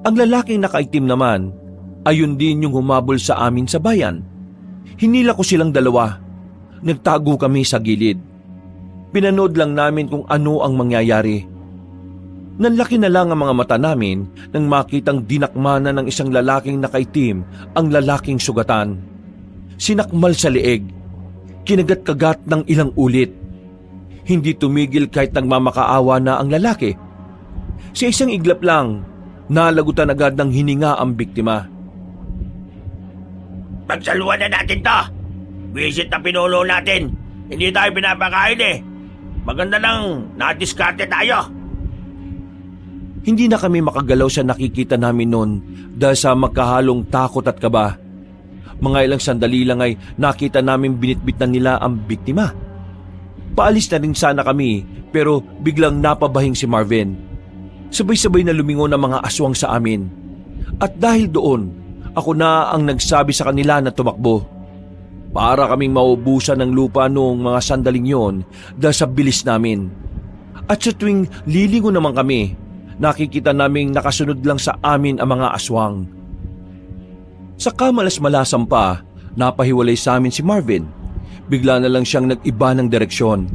C: Ang lalaking nakaitim naman, ayun din yung humabol sa amin sa bayan. Hinila ko silang dalawa. Nagtago kami sa gilid. Pinanood lang namin kung ano ang mangyayari. Nanlaki na lang ang mga mata namin nang makitang dinakmana ng isang lalaking nakaitim ang lalaking sugatan. Sinakmal sa leeg. Kinagat-kagat ng ilang ulit. Hindi tumigil kahit nagmamakaawa na ang lalaki. Sa isang iglap lang, nalagutan agad ng hininga ang biktima.
B: Pagsaluhan na natin to. Visit na pinulo natin. Hindi tayo pinapakain Maganda nang nadiskarte tayo.
C: Hindi na kami makagalaw sa nakikita namin noon dahil sa magkahalong takot at kaba. Mga ilang sandali lang ay nakita namin binitbit na nila ang biktima. Paalis na rin sana kami pero biglang napabahing si Marvin. Sabay-sabay na lumingon ang mga aswang sa amin. At dahil doon, ako na ang nagsabi sa kanila na tumakbo. Para kaming maubusan ng lupa noong mga sandaling yon dahil sa bilis namin. At sa tuwing lilingon naman kami, nakikita naming nakasunod lang sa amin ang mga aswang. Sa kamalas-malasan pa, napahiwalay sa amin si Marvin. Bigla na lang siyang nag-iba ng direksyon.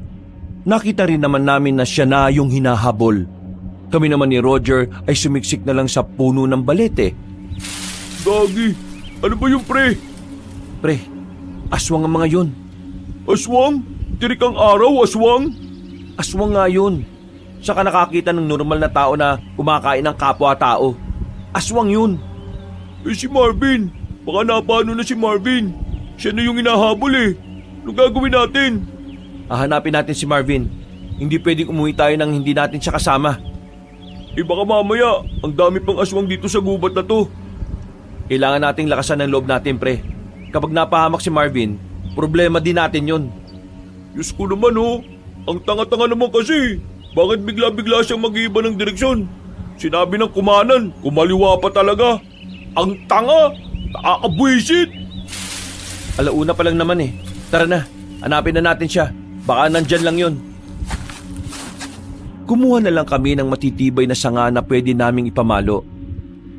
C: Nakita rin naman namin na siya na yung hinahabol. Kami naman ni Roger ay sumiksik na lang sa puno ng balete.
A: Gagi, ano ba yung pre?
C: Pre, aswang ang mga yun.
A: Aswang? Tirik ang araw, aswang?
C: Aswang nga yun.
B: Saka nakakita ng normal na tao na kumakain ng kapwa-tao. Aswang yun.
A: Si Marvin, baka napano na si Marvin. Siya na yung hinahabol eh. Ano gagawin natin?
B: Hahanapin natin si Marvin. Hindi pwedeng umuwi tayo nang hindi natin siya kasama.
A: Baka mamaya, ang dami pang aswang dito sa gubat na to.
B: Kailangan nating lakasan ng loob natin, pre. Kapag napahamak si Marvin, problema din natin yun.
A: Diyos ko naman ang tanga-tanga naman kasi. Bakit bigla-bigla siyang mag-iiba ng direksyon? Sinabi ng kumanan, kumaliwa pa talaga. Ang tanga! Nakakabwisit!
B: Alauna pa lang naman eh. Tara na, hanapin na natin siya. Baka nandyan lang yun.
C: Kumuha na lang kami ng matitibay na sanga na pwede naming ipamalo.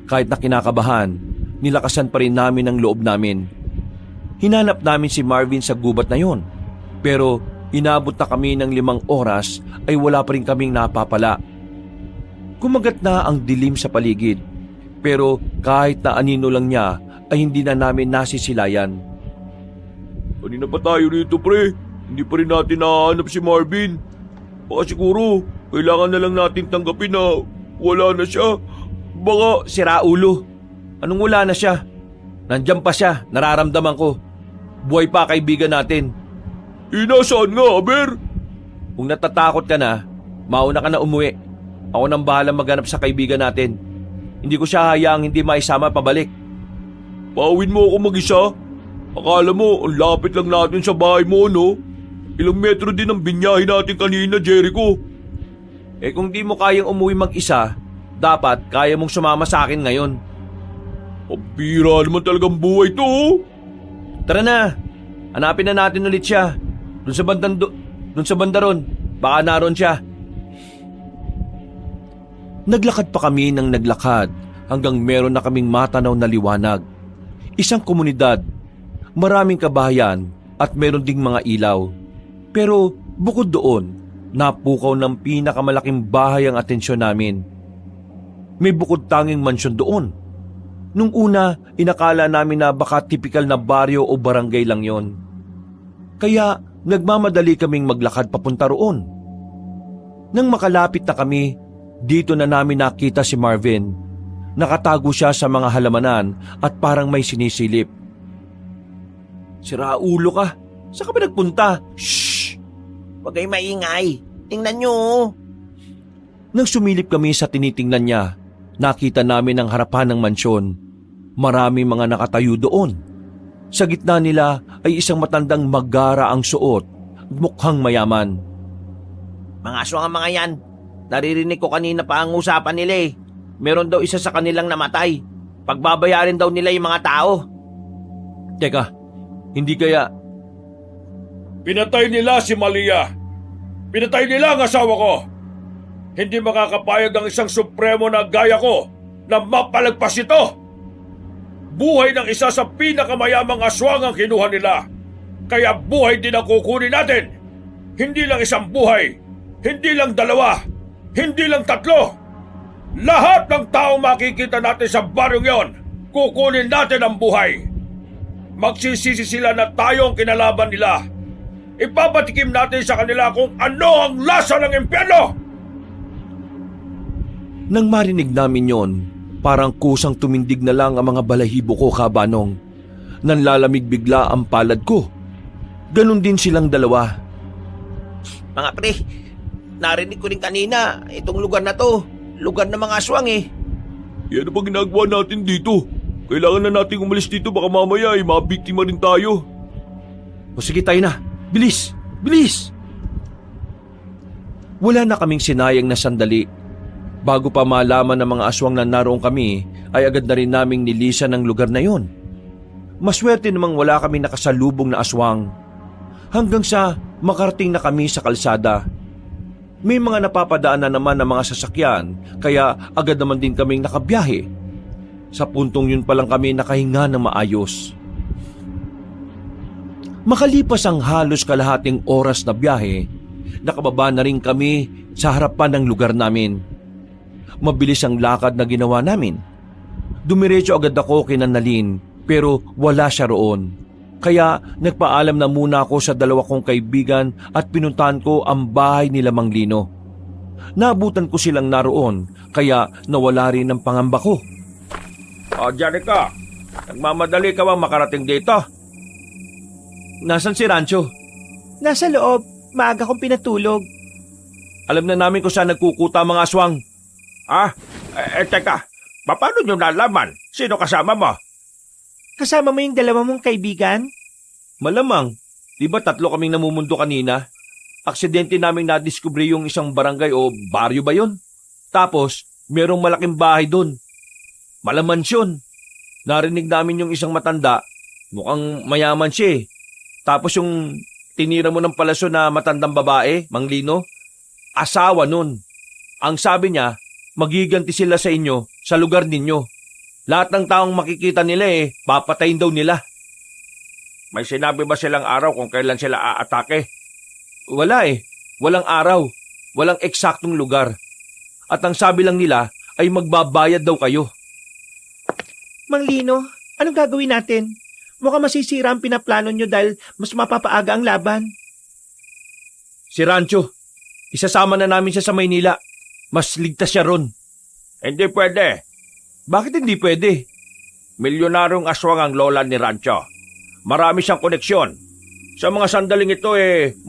C: Kahit na kinakabahan, nilakasan pa rin namin ang loob namin. Hinanap namin si Marvin sa gubat na yon. Pero inabot na kami ng 5 oras ay wala pa rin kaming napapala. Kumagat na ang dilim sa paligid. Pero kahit na anino lang niya ay hindi na namin nasisilayan.
A: Kanina pa tayo rito, pre. Hindi pa rin natin nahanap si Marvin. Baka siguro, kailangan na lang natin tanggapin na wala na siya. Baka
B: Sira ulo. Anong wala na siya? Nandyan pa siya, nararamdaman ko. Buhay pa kaibigan natin.
A: nasaan nga, Aber?
B: Kung natatakot ka na, mauna ka na umuwi. Ako nang bahala maghanap sa kaibigan natin. Hindi ko siya hayaang hindi maisama pabalik.
A: Pauwin mo ako mag-isa? Akala mo, ang lapit lang natin sa bahay mo, no? Ilang metro din ang binyahe natin kanina, Jericho.
B: Kung di mo kayang umuwi mag-isa, dapat kaya mong sumama sa akin ngayon.
A: Pabira naman talagang buhay to,
B: Tara na, hanapin na natin ulit siya. Doon sa banda ron, baka naroon siya.
C: Naglakad pa kami ng naglakad hanggang meron na kaming matanaw na liwanag. Isang komunidad, maraming kabahayan at meron ding mga ilaw. Pero bukod doon, napukaw ng pinakamalaking bahay ang atensyon namin. May bukod tanging mansyon doon. Nung una, inakala namin na baka tipikal na baryo o barangay lang yon. Kaya nagmamadali kaming maglakad papunta roon. Nang makalapit na kami, dito na namin nakita si Marvin. Nakatago siya sa mga halamanan at parang may sinisilip.
B: Sira ulo ka. Saan ka ba nagpunta?
D: Shh! Huwag kayo maingay. Tingnan nyo.
C: Nang sumilip kami sa tinitingnan niya, nakita namin ang harapan ng mansyon. Marami mga nakatayo doon. Sa gitna nila ay isang matandang magara ang suot at mukhang mayaman.
D: Mga aswang ang mga yan. Naririnig ko kanina pa ang usapan nila eh. Meron daw isa sa kanilang namatay. Pagbabayarin daw nila yung mga tao.
B: Teka, hindi kaya...
A: Pinatay nila si Malia. Pinatay nila ang asawa ko. Hindi makakapayag ang isang supremo na gaya ko na mapalagpas ito. Buhay ng isa sa pinakamayamang aswang ang kinuha nila. Kaya buhay din ang kukunin natin. Hindi lang isang buhay. Hindi lang 2. Hindi lang 3. Lahat ng tao makikita natin sa baryong yon, kukunin natin ang buhay. Magsisisi sila na tayo ang kinalaban nila. Ipapatikim natin sa kanila kung ano ang lasa ng impyerno!
C: Nang marinig namin yon, parang kusang tumindig na lang ang mga balahibo ko, Kabanong. Nanlalamig bigla ang palad ko. Ganon din silang dalawa.
D: Mga pre, narinig ko rin kanina itong lugar na to. Lugar ng mga aswang eh.
A: Yan ang ginagawa natin dito. Kailangan na nating umalis dito, baka mamaya ay mabiktima rin tayo.
B: O sige, tayo na. Bilis! Bilis!
C: Wala na kaming sinayang na sandali. Bago pa malaman ng mga aswang na naroon kami, ay agad na rin naming nilisan ang lugar na yon. Maswerte namang wala kaming nakasalubong na aswang. Hanggang sa makarating na kami sa kalsada. May mga napapadaan na naman ng mga sasakyan, kaya agad naman din kaming nakabiyahe. Sa puntong yun pa lang kami nakahinga ng maayos. Makalipas ang halos kalahating oras na biyahe, nakababa na rin kami sa harapan ng lugar namin. Mabilis ang lakad na ginawa namin. Dumiretso agad ako kay Nanalin, pero wala siya roon. Kaya nagpaalam na muna ako sa 2 kong kaibigan at pinuntahan ko ang bahay nila Mang Lino. Naabutan ko silang naroon, kaya nawala rin ang pangamba ko.
B: O, Jericho, nagmamadali ka bang makarating dito?
C: Nasaan si Rancho?
D: Nasa loob, maaga kong pinatulog.
C: Alam na namin kung saan nagkukuta ang mga aswang.
B: Teka, paano nyo nalaman? Sino kasama mo?
D: Kasama mo yung dalawa mong kaibigan?
C: Malamang, di ba 3 kaming namumundo kanina? Aksidente naming nadiskubre yung isang barangay o baryo ba yun? Tapos, merong malaking bahay doon. Malamansyon. Narinig namin yung isang matanda, mukhang mayaman siya eh. Tapos yung tinira mo ng palasyo na matandang babae, Mang Lino, asawa nun. Ang sabi niya, magiganti sila sa inyo sa lugar ninyo. Lahat ng taong makikita nila papatayin daw nila.
B: May sinabi ba silang araw kung kailan sila aatake?
C: Wala walang araw, walang eksaktong lugar. At ang sabi lang nila ay magbabayad daw kayo.
D: Mang Lino, anong gagawin natin? Mukhang masisira ang pinaplano nyo dahil mas mapapaaga ang laban.
C: Si Rancho, isasama na namin siya sa Maynila. Mas ligtas siya ron.
B: Hindi pwede.
C: Bakit hindi pwede?
B: Milyonaryong aswang ang lola ni Rancho. Marami siyang koneksyon. Sa mga sandaling ito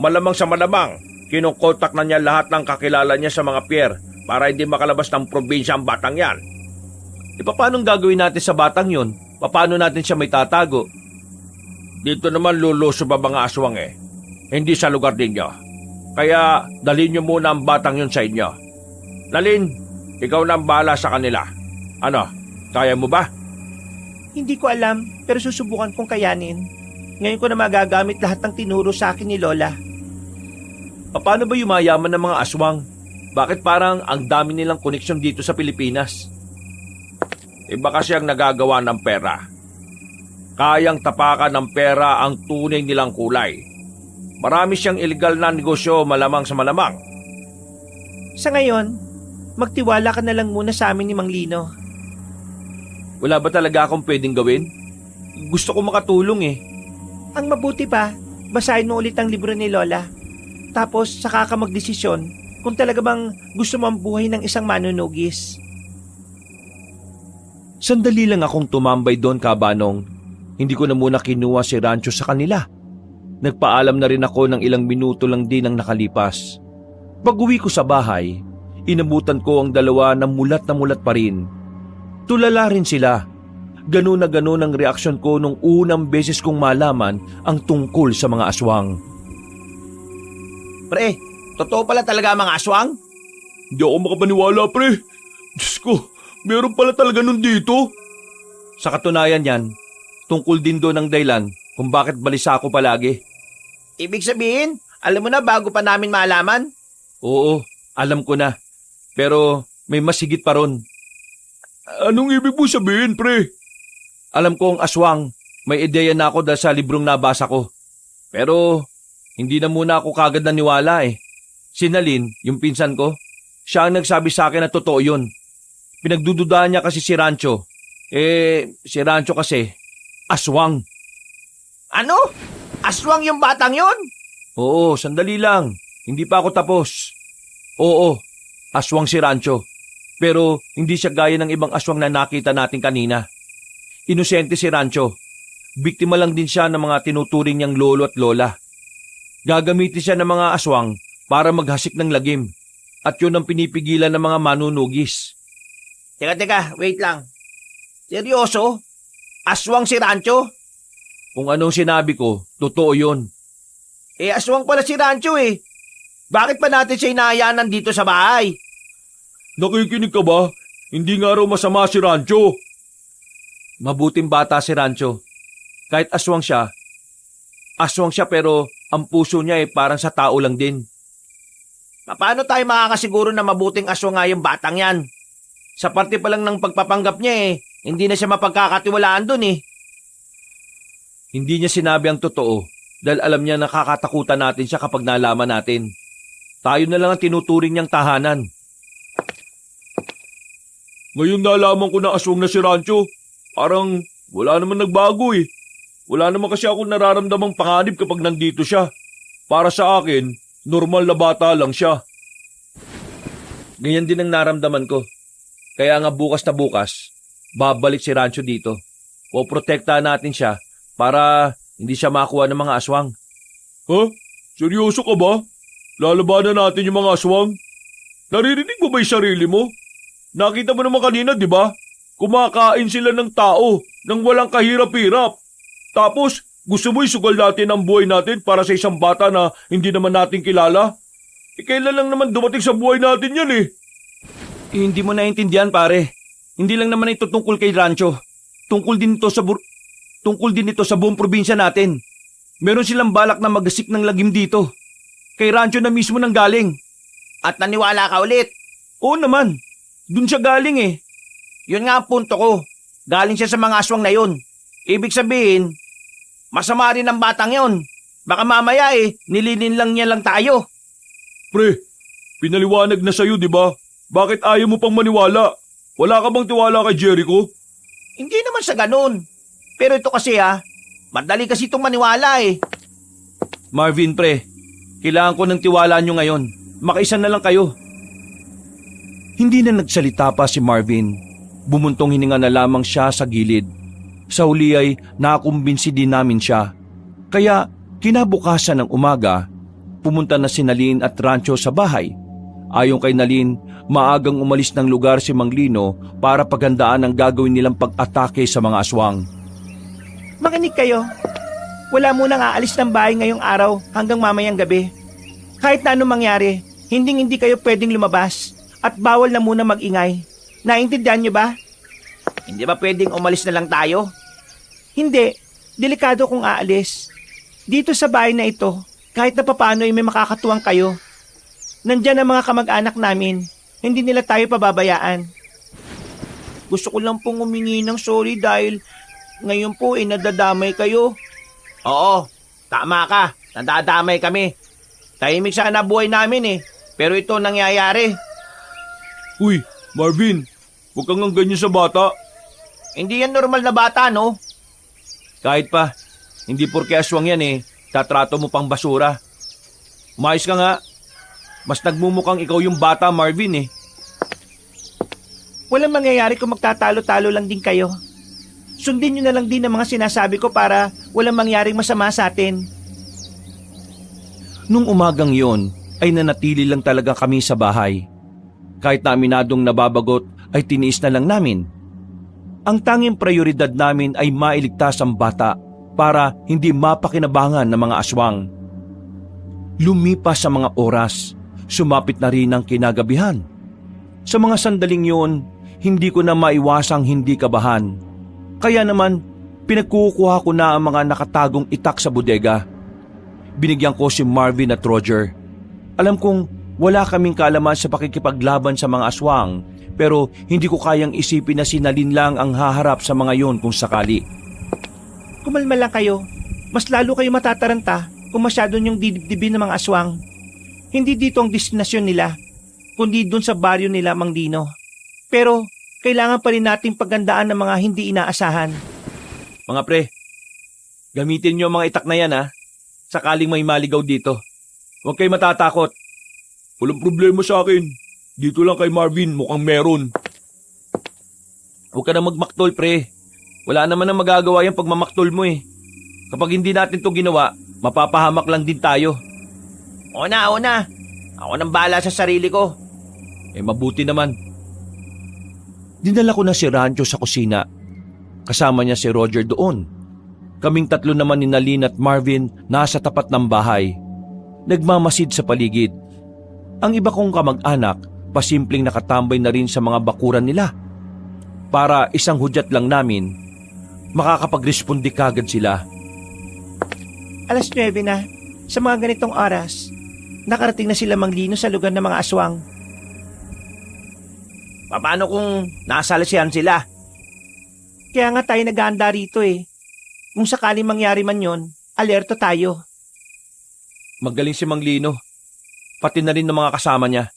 B: malamang sa malamang, kinukontak na niya lahat ng kakilala niya sa mga pier para hindi makalabas ng probinsya ang batang yan.
C: Paano gagawin natin sa batang yon? Paano natin siya may tatago?
B: Dito naman luluso ba mga aswang Hindi sa lugar ninyo. Kaya dalhin niyo muna ang batang yon sa inyo. Nalin, ikaw na ang bahala sa kanila. Ano, kaya mo ba?
D: Hindi ko alam, pero susubukan kong kayanin. Ngayon ko na magagamit lahat ng tinuro sa akin ni Lola.
C: Paano ba yumayaman ng mga aswang? Bakit parang ang dami nilang koneksyon dito sa Pilipinas?
B: Iba kasi ang nagagawa ng pera. Kayang tapakan ng pera ang tunay nilang kulay. Marami siyang illegal na negosyo malamang sa malamang.
D: Sa ngayon, magtiwala ka na lang muna sa amin ni Mang Lino.
C: Wala ba talaga akong pwedeng gawin? Gusto ko makatulong
D: Ang mabuti pa, basahin mo ulit ang libro ni Lola. Tapos saka ka magdesisyon kung talaga bang gusto mo ang buhay ng isang manunugis.
C: Sandali lang akong tumambay doon, Kabanong. Hindi ko na muna kinuha si Rancho sa kanila. Nagpaalam na rin ako ng ilang minuto lang din ang nakalipas. Pag-uwi ko sa bahay, inabutan ko ang dalawa na mulat pa rin. Tulala rin sila. Ganun na ganun ang reaksyon ko nung unang beses kong malaman ang tungkol sa mga aswang.
D: Pre, totoo pala talaga ang mga aswang?
B: Hindi ako makapaniwala, pre. Diyos ko, meron pala talaga nun dito.
C: Sa katunayan yan, tungkol din doon ang dahilan kung bakit balisa ako palagi.
D: Ibig sabihin, alam mo na bago pa namin malaman?
C: Oo, alam ko na. Pero may mas higit pa ron.
B: Anong ibig mo sabihin, pre?
C: Alam ko ang aswang, may ideya na ako dahil sa librong nabasa ko. Pero hindi na muna ako kagad naniwala Si Nalin, yung pinsan ko, siya ang nagsabi sa akin na totoo yun. Pinagdududahan niya kasi si Rancho. Si Rancho kasi, aswang.
D: Ano? Aswang yung batang yon?
C: Oo, sandali lang. Hindi pa ako tapos. Oo, aswang si Rancho. Pero hindi siya gaya ng ibang aswang na nakita natin kanina. Inosente si Rancho. Biktima lang din siya ng mga tinuturing niyang lolo at lola. Gagamitin siya ng mga aswang para maghasik ng lagim. At yun ang pinipigilan ng mga manunugis.
D: Teka, wait lang. Seryoso? Aswang si Rancho?
C: Kung anong sinabi ko, totoo yun.
D: Aswang pala si Rancho Bakit pa natin siya inaayanan dito sa bahay?
B: Nakikinig ka ba? Hindi nga raw masama si Rancho.
C: Mabuting bata si Rancho. Kahit aswang siya pero ang puso niya parang sa tao lang din.
D: Paano tayo makakasiguro na mabuting aswang nga yung batang yan? Sa parte pa lang ng pagpapanggap niya hindi na siya mapagkakatiwalaan dun
C: Hindi niya sinabi ang totoo dahil alam niya nakakatakutan natin siya kapag nalaman natin. Tayo na lang ang tinuturing niyang tahanan.
B: Ngayon nalaman ko na aswang na si Rancho. Parang wala naman nagbago Wala naman kasi ako nararamdamang panganib kapag nandito siya. Para sa akin, normal na bata lang siya.
C: Ganyan din ang naramdaman ko. Kaya nga bukas na bukas, babalik si Rancho dito. O protektahan natin siya para hindi siya makuha ng mga aswang.
B: Ha? Seryoso ka ba? Lalabanan natin yung mga aswang? Naririnig mo ba yung sarili mo? Nakita mo naman kanina, di ba? Kumakain sila ng tao nang walang kahirap-hirap. Tapos, gusto mo isugal natin ang buhay natin para sa isang bata na hindi naman natin kilala? Kailan lang naman dumating sa buhay natin yan eh.
C: Hindi mo naiintindihan pare. Hindi lang naman ito tungkol kay Rancho. Tungkol din ito sa buong probinsya natin. Meron silang balak na magasik ng lagim dito. Kay Rancho na mismo nang galing.
D: At naniwala ka ulit.
C: Oo naman. Dun siya galing eh.
D: Yun nga ang punto ko. Galing siya sa mga aswang na yun. Ibig sabihin, masama rin ang batang yon. Baka mamaya nililin lang niya lang tayo.
B: Pre, pinaliwanag na sa'yo, di ba? Bakit ayaw mo pang maniwala? Wala ka bang tiwala kay Jericho?
D: Hindi naman sa ganun. Pero ito kasi madali kasi itong maniwala eh.
C: Marvin pre, kailangan ko ng tiwala nyo ngayon. Makaisa na lang kayo. Hindi na nagsalita pa si Marvin. Bumuntong hininga na lamang siya sa gilid. Sa huli ay nakumbinsi din namin siya. Kaya kinabukasan ng umaga, pumunta na si Nalin at Rancho sa bahay. Ayon kay Nalin, maagang umalis ng lugar si Mang Lino para paghandaan ang gagawin nilang pag-atake sa mga aswang.
D: Makinig kayo. Wala munang aalis ng bahay ngayong araw hanggang mamayang gabi. Kahit na anong mangyari, hindi kayo pwedeng lumabas at bawal na muna mag-ingay. Naintindihan niyo ba? Hindi ba pwedeng umalis na lang tayo? Hindi. Delikado kung aalis. Dito sa bahay na ito, kahit na papaano ay may makakatuwang kayo. Nandyan ang mga kamag-anak namin. Hindi nila tayo pababayaan. Gusto ko lang pong humingi ng sorry dahil ngayon po nadadamay kayo. Oo, tama ka. Nadadamay kami. Tahimik sana buhay namin pero ito nangyayari.
B: Uy, Marvin, huwag kang ang ganyan sa bata.
D: Hindi yan normal na bata, no?
C: Kahit pa, hindi porke aswang yan tatrato mo pang basura. Umayos ka nga. Mas nagmumukhang ikaw yung bata, Marvin
D: Walang mangyayari kung magtatalo-talo lang din kayo. Sundin nyo na lang din ang mga sinasabi ko para walang mangyaring masama sa atin.
C: Nung umagang yon, ay nanatili lang talaga kami sa bahay. Kahit na aminadong nababagot ay tiniis na lang namin. Ang tanging prioridad namin ay mailigtas ang bata para hindi mapakinabangan ng mga aswang. Lumipas sa mga oras, sumapit na rin ang kinagabihan. Sa mga sandaling yon, hindi ko na maiwasang hindi kabahan. Kaya naman, pinagkukuha ko na ang mga nakatagong itak sa bodega. Binigyan ko si Marvin at Roger. Alam kong wala kaming kaalaman sa pakikipaglaban sa mga aswang, pero hindi ko kayang isipin na si Nalin lang ang haharap sa mga yon kung sakali.
D: Kumalma lang kayo. Mas lalo kayo matataranta kung masyado niyong didibdibin ng mga aswang. Hindi dito ang destinasyon nila, kundi dun sa baryo nila, Mang Lino. Pero kailangan pa rin nating paghandaan ng mga hindi inaasahan.
C: Mga pre, gamitin niyo ang mga itak na yan sakaling may maligaw dito. Huwag kayo matatakot.
B: Walang problema sa akin. Dito lang kay Marvin, mukhang meron.
C: Huwag ka na magmaktol pre. Wala naman ang magagawa yung pagmamaktol mo Kapag hindi natin to ginawa, mapapahamak lang din tayo.
D: O na. Ako nang bahala sa sarili ko.
C: Mabuti naman. Dinala ko na si Rancho sa kusina. Kasama niya si Roger doon. Kaming tatlo naman ni Nalin at Marvin nasa tapat ng bahay. Nagmamasid sa paligid. Ang iba kong kamag-anak, pasimpleng nakatambay na rin sa mga bakuran nila. Para isang hudyat lang namin, makakapagrespondi kagad sila.
D: 9:00 na. Sa mga ganitong oras, nakarating na sila Mang Lino sa lugar ng mga aswang. Paano kung nasalasihan sila? Kaya nga tayo naghahanda rito Kung sakaling mangyari man yon, alerto tayo.
C: Magaling si Mang Lino. Pati na rin ng mga kasama niya.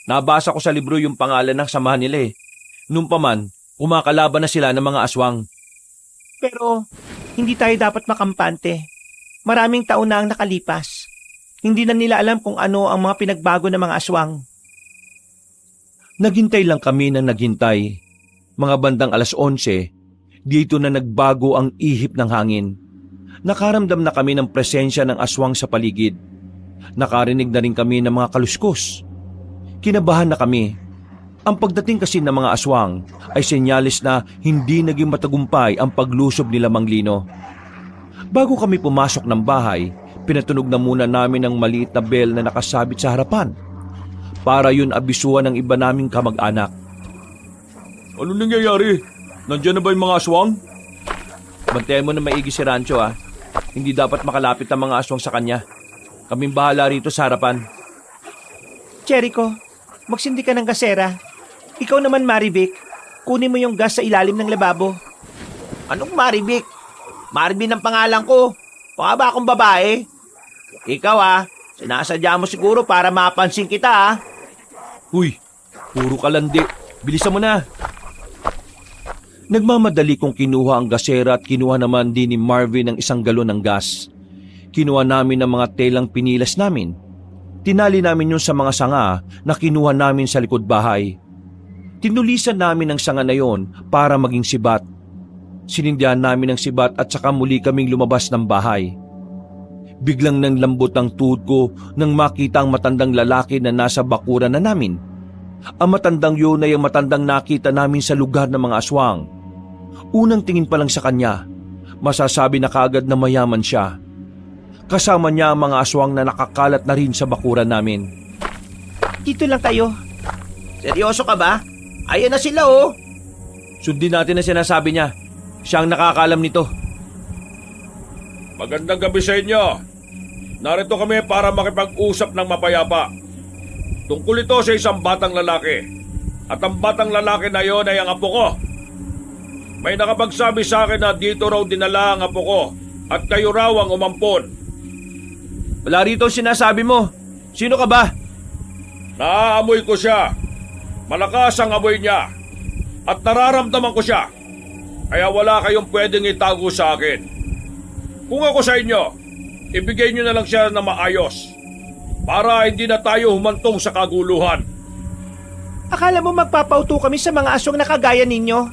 C: Nabasa ko sa libro yung pangalan ng samahan nila Nung pa man, kumakalaban na sila ng mga aswang.
D: Pero hindi tayo dapat makampante. Maraming taon na ang nakalipas. Hindi na nila alam kung ano ang mga pinagbago ng mga aswang.
C: Naghintay lang kami ng naghintay. Mga bandang 11:00, dito na nagbago ang ihip ng hangin. Nakaramdam na kami ng presensya ng aswang sa paligid. Nakarinig na rin kami ng mga kaluskos. Kinabahan na kami. Ang pagdating kasi ng mga aswang ay senyalis na hindi naging matagumpay ang paglusob nila Mang Lino. Bago kami pumasok ng bahay, pinatunog na muna namin ang maliit na bell na nakasabit sa harapan. Para yun abisuan ng iba naming kamag-anak.
B: Ano nangyayari? Nandiyan na ba yung mga aswang?
C: Bantayan mo na maigi si Rancho ah. Hindi dapat makalapit ang mga aswang sa kanya. Kaming bahala rito sa harapan.
D: Jericho, magsindi ka ng gasera. Ikaw naman, Marivic, kunin mo yung gas sa ilalim ng lababo. Anong Marivic? Marvin ang pangalan ko. Baka ba akong babae? Ikaw sinasadya mo siguro para mapansin kita
C: Huy, puro kalandi. Bilisan mo na. Nagmamadali kong kinuha ang gasera at kinuha naman din ni Marvin ang 1 galon ng gas. Kinuha namin ang mga telang pinilas namin. Tinali namin yun sa mga sanga na kinuha namin sa likod bahay. Tinulisan namin ang sanga na yon para maging sibat. Sinindihan namin ang sibat at saka muli kaming lumabas ng bahay. Biglang nang lambot ang tuhod ko nang makita ang matandang lalaki na nasa bakuran na namin. Ang matandang yun ay ang matandang nakita namin sa lugar ng mga aswang. Unang tingin pa lang sa kanya, masasabi na kaagad na mayaman siya. Kasama niya ang mga aswang na nakakalat na rin sa bakuran namin.
D: Dito lang tayo. Seryoso ka ba? Ayan na sila
C: Sundin natin ang sinasabi niya. Siya ang nakakaalam nito.
B: Magandang gabi sa inyo. Narito kami para makipag-usap ng mapayapa. Tungkol ito sa isang batang lalaki. At ang batang lalaki na yon ay ang apo ko. May nakapagsabi sa akin na dito raw dinala ang apo ko at kayo raw ang umampon.
C: Wala rito sinasabi mo. Sino ka ba?
B: Naaamoy ko siya. Malakas ang amoy niya. At nararamdaman ko siya. Kaya wala kayong pwedeng itago sa akin. Kung ako sa inyo, ibigay niyo na lang siya na maayos. Para hindi na tayo humantong sa kaguluhan.
D: Akala mo magpapauto kami sa mga aswang na kagaya ninyo?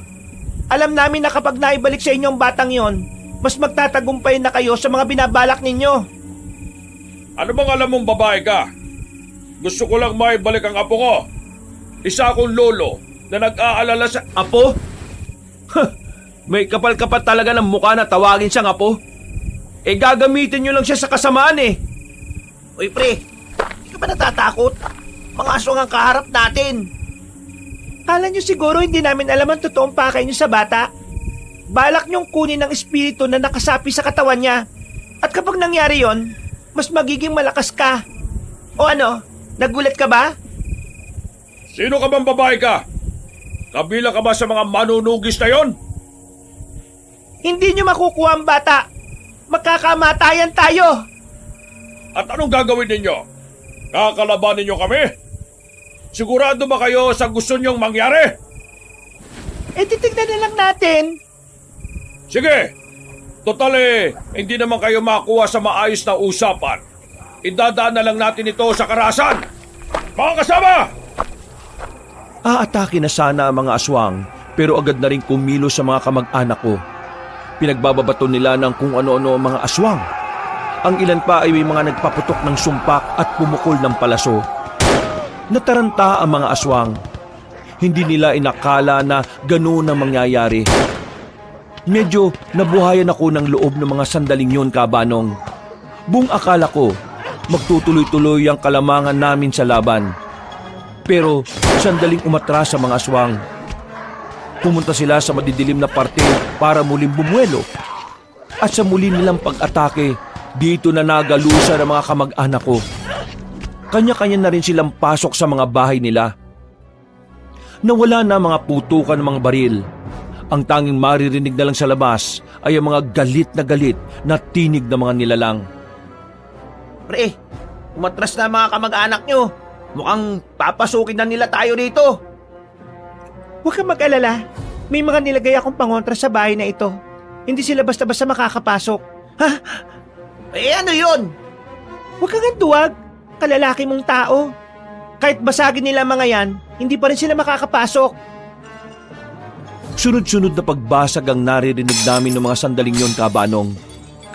D: Alam namin na kapag naibalik sa inyo ang batang yon, mas magtatagumpay na kayo sa mga binabalak ninyo.
B: Ano bang alam mong babae ka? Gusto ko lang maibalik ang apo ko. Isa akong lolo na nag-aalala sa...
C: Apo? May kapal-kapal talaga ng mukha na tawagin siyang apo. Gagamitin niyo lang siya sa kasamaan
D: Uy pre, hindi ka ba natatakot? Mga aswang ang kaharap natin. Kala nyo siguro hindi namin alam ang totoong pakay nyo sa bata? Balak nyong kunin ang espiritu na nakasapi sa katawan niya. At kapag nangyari yon, mas magiging malakas ka. O ano, nagulat ka ba?
B: Sino ka bang babae ka? Kabila ka ba sa mga manunugis na yon?
D: Hindi nyo makukuha ang bata. Magkakamatayan tayo.
B: At anong gagawin ninyo? Kakalabanin niyo kami? Sigurado ba kayo sa gusto niyong mangyari?
D: Titignan na lang natin.
B: Sige! Total hindi naman kayo makuha sa maayos na usapan. Idadaan na lang natin ito sa karahasan. Mga kasama!
C: Aatake na sana ang mga aswang pero agad na rin kumilos sa mga kamag-anak ko. Pinagbababato nila ng kung ano-ano ang mga aswang. Ang ilan pa ay may mga nagpaputok ng sumpak at pumukol ng palaso. Nataranta ang mga aswang. Hindi nila inakala na ganoon ang mangyayari. Medyo nabuhayan ako ng loob ng mga sandaling yun, Kabanong. Buong akala ko, magtutuloy-tuloy ang kalamangan namin sa laban. Pero sandaling umatras sa mga aswang. Pumunta sila sa madidilim na parte para muling bumuelo. At sa muli nilang pag-atake, dito na nagalusa ng mga kamag-anak ko. Kanya-kanya na rin silang pasok sa mga bahay nila. Nawala na mga putukan ng mga baril. Ang tanging maririnig na lang sa labas ay ang mga galit na tinig ng mga nilalang.
D: Pre, umatras na mga kamag-anak nyo. Mukhang papasukin na nila tayo rito. Huwag kang mag-alala. May mga nilagay akong pangontra sa bahay na ito. Hindi sila basta-basta makakapasok. Ha? Ano yun? Huwag kang duwag. Kalalaki mong tao. Kahit basagin nila mga yan, hindi pa rin sila makakapasok.
C: Sunod-sunod na pagbasag ang naririnig namin ng mga sandaling yon, Kabanong.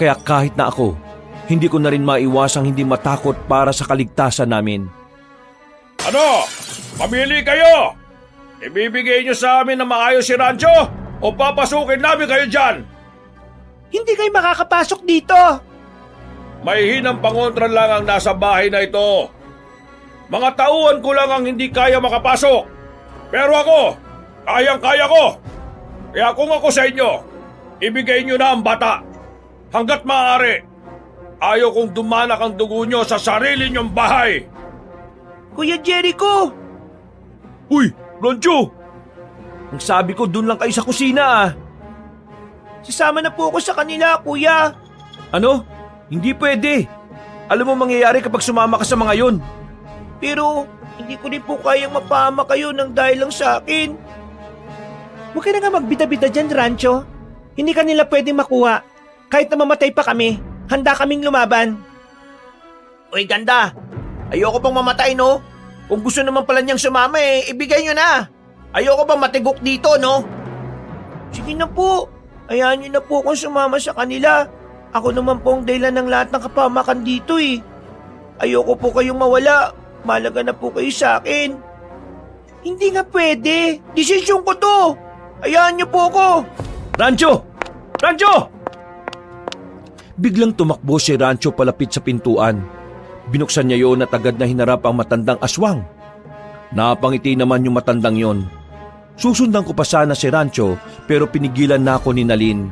C: Kaya kahit na ako, hindi ko na rin maiwasang hindi matakot para sa kaligtasan namin.
B: Ano? Pamili kayo! Ibibigay niyo sa amin na maayos si Rancho o papasukin namin kayo dyan?
D: Hindi kayo makakapasok dito.
B: May hinang pangontra lang ang nasa bahay na ito. Mga tauhan ko lang ang hindi kaya makapasok. Pero ako, kayang-kaya ko. Kaya kung ako sa inyo, ibigay niyo na ang bata. Hanggat maaari, ayaw kong dumanak ang dugo niyo sa sarili niyong bahay.
D: Kuya Jericho!
A: Uy, Rancho! Ang sabi ko, dun lang kayo sa kusina ah.
D: Sasama na po ako sa kanila, kuya.
A: Ano? Hindi pwede. Alam mo mangyayari kapag sumama ka sa mga yun.
D: Pero hindi ko rin po kayang mapahama kayo ng dahil lang sa akin. Huwag ka na nga magbida-bida dyan, Rancho. Hindi ka nila pwedeng makuha. Kahit na mamatay pa kami, handa kaming lumaban. Uy, ganda. Ayoko pang mamatay, no? Kung gusto naman pala niyang sumama ibigay niyo na. Ayoko pang matigok dito, no? Sige na po. Hayaan niyo na po kung sumama sa kanila. Ako naman po ang dahilan ng lahat ng kapamakan dito Ayoko po kayong mawala. Malaga na po kayo sa akin. Hindi nga pwede. Desisyon ko to. Hayaan niyo po ako.
A: Rancho! Rancho!
C: Biglang tumakbo si Rancho palapit sa pintuan. Binuksan niya yon at agad na hinarap ang matandang aswang. Napangiti naman yung matandang yon. Susundan ko pa sana si Rancho pero pinigilan na ako ni Nalin.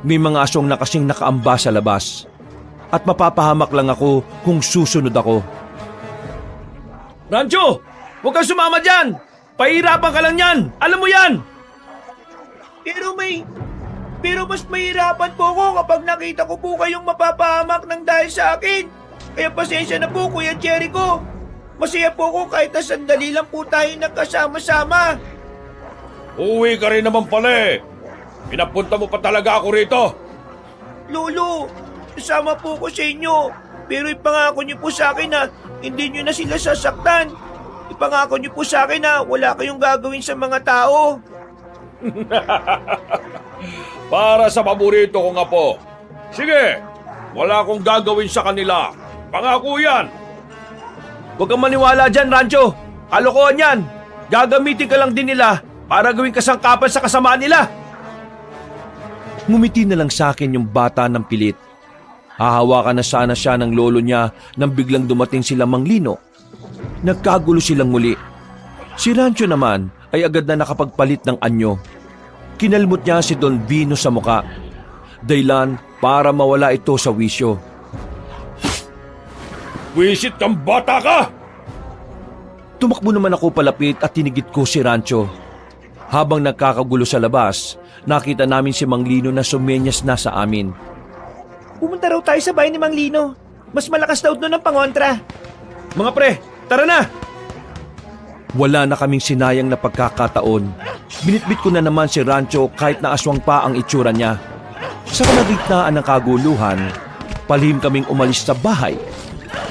C: May mga aswang na kasing nakaamba sa labas. At mapapahamak lang ako kung susunod ako.
A: Rancho! Huwag kang sumama dyan! Pahirapan ka lang yan! Alam mo yan!
D: Pero mas mahirapan po ako kapag nakita ko po kayong mapapahamak ng dahil sa akin. Kaya pasensya na po, Kuya Jericho. Masaya po ako kahit na sandali lang po tayo nagkasama-sama.
B: Uwi ka rin naman pala Pinapunta mo pa talaga ako rito.
D: Lolo, sasama po ko sa inyo. Pero ipangako niyo po sa akin na hindi niyo na sila sasaktan. Ipangako niyo po sa akin na wala kayong gagawin sa mga tao.
B: Para sa paborito kong apo. Sige, wala akong gagawin sa kanila. Pangako yan.
A: Huwag kang maniwala dyan, Rancho! Kalokohan yan! Gagamitin ka lang din nila para gawing kasangkapan sa kasamaan nila!
C: Ngumiti na lang sa akin yung bata ng pilit. Hahawakan na sana siya ng lolo niya nang biglang dumating sila Mang Lino. Nagkagulo silang muli. Si Rancho naman ay agad na nakapagpalit ng anyo. Kinalmot niya si Don Vino sa muka. Dahilan para mawala ito sa wisyo.
B: Wisit kang bata ka!
C: Tumakbo naman ako palapit at tinigit ko si Rancho. Habang nagkakagulo sa labas, nakita namin si Mang Lino na sumenyas na sa amin.
D: Pumunta raw tayo sa bahay ni Mang Lino. Mas malakas daw doon ang pangontra.
A: Mga pre, tara na!
C: Wala na kaming sinayang na pagkakataon. Binitbit ko na naman si Rancho kahit na aswang pa ang itsura niya. Sa kalagitnaan ng kaguluhan, palihim kaming umalis sa bahay.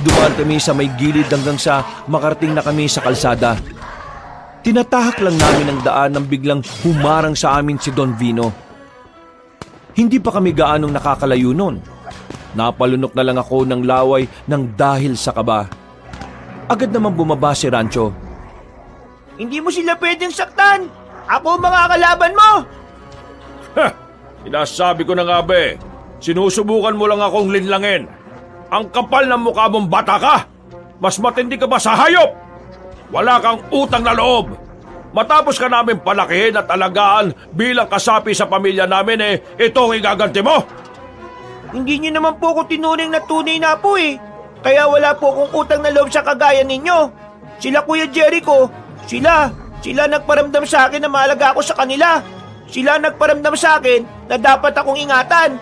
C: Dumaan kami sa may gilid hanggang sa makarating na kami sa kalsada. Tinatahak lang namin ang daan nang biglang humarang sa amin si Don Vino. Hindi pa kami gaanong nakakalayo nun. Napalunok na lang ako ng laway ng dahil sa kaba. Agad naman bumaba si Rancho.
D: Hindi mo sila pwedeng saktan. Ako ang mga kalaban mo.
B: Sinasabi ko na nga sinusubukan mo lang akong linlangin. Ang kapal ng mukha mong bata ka! Mas matindi ka ba sa hayop? Wala kang utang na loob! Matapos ka namin palakihin at alagaan bilang kasapi sa pamilya namin ito ang igaganti mo?
D: Hindi niyo naman po ako tinuring na tunay na po Kaya wala po akong utang na loob sa kagaya ninyo. Sila Kuya Jericho, sila nagparamdam sa akin na mahalaga ako sa kanila. Sila nagparamdam sa akin na dapat akong ingatan.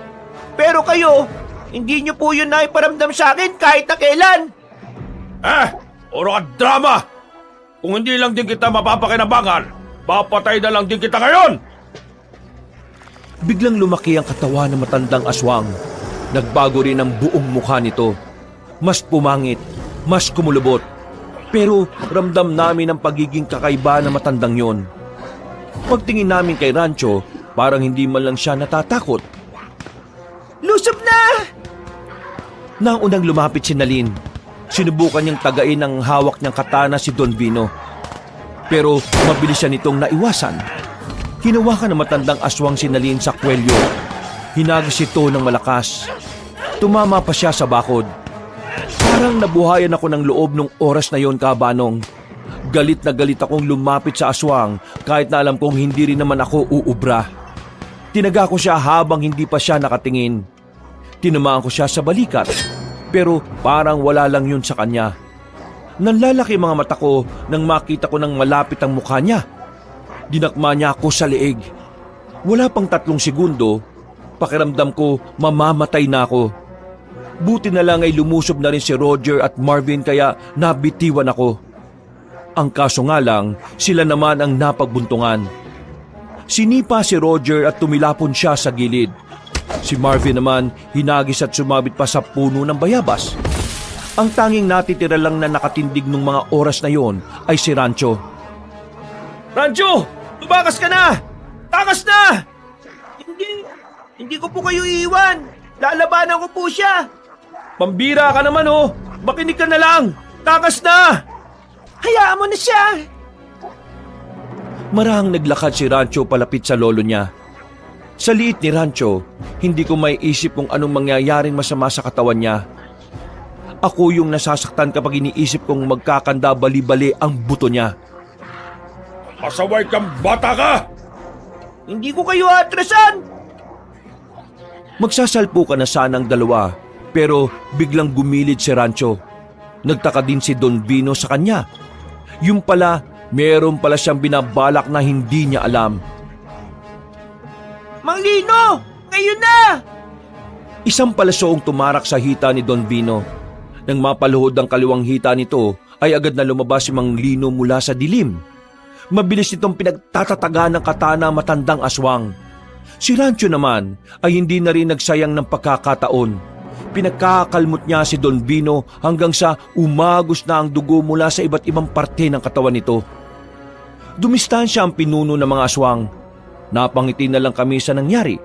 D: Pero kayo, hindi niyo po yun naiparamdam sa akin kahit na kailan.
B: Puro ka drama! Kung hindi lang din kita mapapakinabangan, papatay na lang din kita ngayon!
C: Biglang lumaki ang katawan ng matandang aswang. Nagbago rin ang buong mukha nito. Mas pumangit, mas kumulubot. Pero ramdam namin ang pagiging kakaiba na matandang yon. Pagtingin namin kay Rancho, parang hindi man lang siya natatakot.
D: Lusob na!
C: Nang unang lumapit si Nalin, sinubukan niyang tagain ang hawak niyang katana si Don Vino. Pero mabilis siya nitong naiwasan. Hinawakan ng matandang aswang si Nalin sa kwelyo. Hinagis ito ng malakas. Tumama pa siya sa bakod. Parang nabuhayan ako ng loob nung oras na yon, Kabanong. Galit na galit akong lumapit sa aswang kahit na alam kong hindi rin naman ako uubra. Tinaga ko siya habang hindi pa siya nakatingin. Tinamaan ko siya sa balikat, pero parang wala lang yun sa kanya. Nanlalaki mga mata ko nang makita ko ng malapit ang mukha niya. Dinakma niya ako sa leeg. Wala pang 3 segundo, pakiramdam ko mamamatay na ako. Buti na lang ay lumusob na rin si Roger at Marvin kaya nabitiwan ako. Ang kaso nga lang, sila naman ang napagbuntungan. Sinipa si Roger at tumilapon siya sa gilid. Si Marvin naman hinagis at sumabit pa sa puno ng bayabas. Ang tanging natitira lang na nakatindig nung mga oras na yon ay si Rancho.
B: Rancho! Tumakas ka na! Takas na!
D: Hindi ko po kayo iiwan. Lalabanan ko po siya.
B: Pambira ka naman oh! Makinig ka na lang! Takas na!
D: Hayaan mo na siya.
C: Marahang naglakad si Rancho palapit sa lolo niya. Sa liit ni Rancho, hindi ko may isip kung anong mangyayaring masama sa katawan niya. Ako yung nasasaktan kapag iniisip kong magkakanda bali-bali ang buto niya.
B: Pasaway kang bata ka!
D: Hindi ko kayo atrasan.
C: Magsasalpukan na sana ang dalawa, pero biglang gumilid si Rancho. Nagtaka din si Don Vino sa kanya. Yung pala, meron pala siyang binabalak na hindi niya alam.
D: Mang Lino! Ngayon na!
C: Isang palasoong tumarak sa hita ni Don Vino. Nang mapaluhod ang kaliwang hita nito, ay agad na lumabas si Mang Lino mula sa dilim. Mabilis nitong pinagtatataga ng katana matandang aswang. Si Rancho naman ay hindi na rin nagsayang ng pagkakataon. Pinagkakalmot niya si Don Vino hanggang sa umagos na ang dugo mula sa iba't ibang parte ng katawan nito. Dumistansya ang pinuno ng mga aswang. Napangiti na lang kami sa nangyari.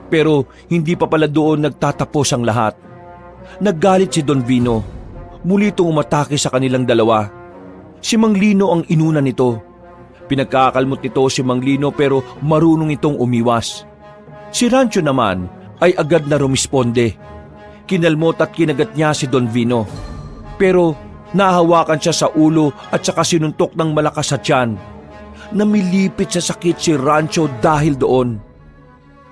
C: Pero hindi pa pala doon nagtatapos ang lahat. Naggalit si Don Vino. Muli itong umatake sa kanilang dalawa. Si Mang Lino ang inuna nito. Pinagkakalmot nito si Mang Lino pero marunong itong umiwas. Si Rancho naman ay agad na rumisponde. Kinalmot at kinagat niya si Don Vino. Pero nahawakan siya sa ulo at saka sinuntok ng malakas sa tiyan. Namilipit sa sakit si Rancho dahil doon.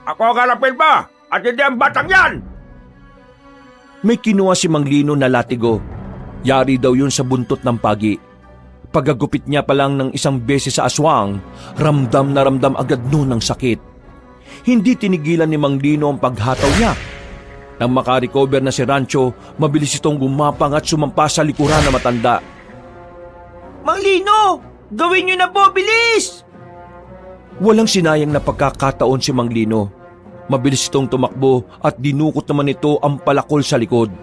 B: Ako ang harapin mo! At hindi ang batang yan!
C: May kinuha si Mang Lino na latigo. Yari daw yun sa buntot ng pagi. Pagagupit niya pa lang ng isang beses sa aswang, ramdam na ramdam agad noon ang sakit. Hindi tinigilan ni Mang Lino ang paghataw niya. Nang makarecover na si Rancho, mabilis itong gumapang at sumampa sa likuran na matanda.
D: Mang Lino! Gawin niyo na po! Bilis!
C: Walang sinayang na pagkakataon si Mang Lino. Mabilis itong tumakbo at dinukot naman ito ang palakol sa likod.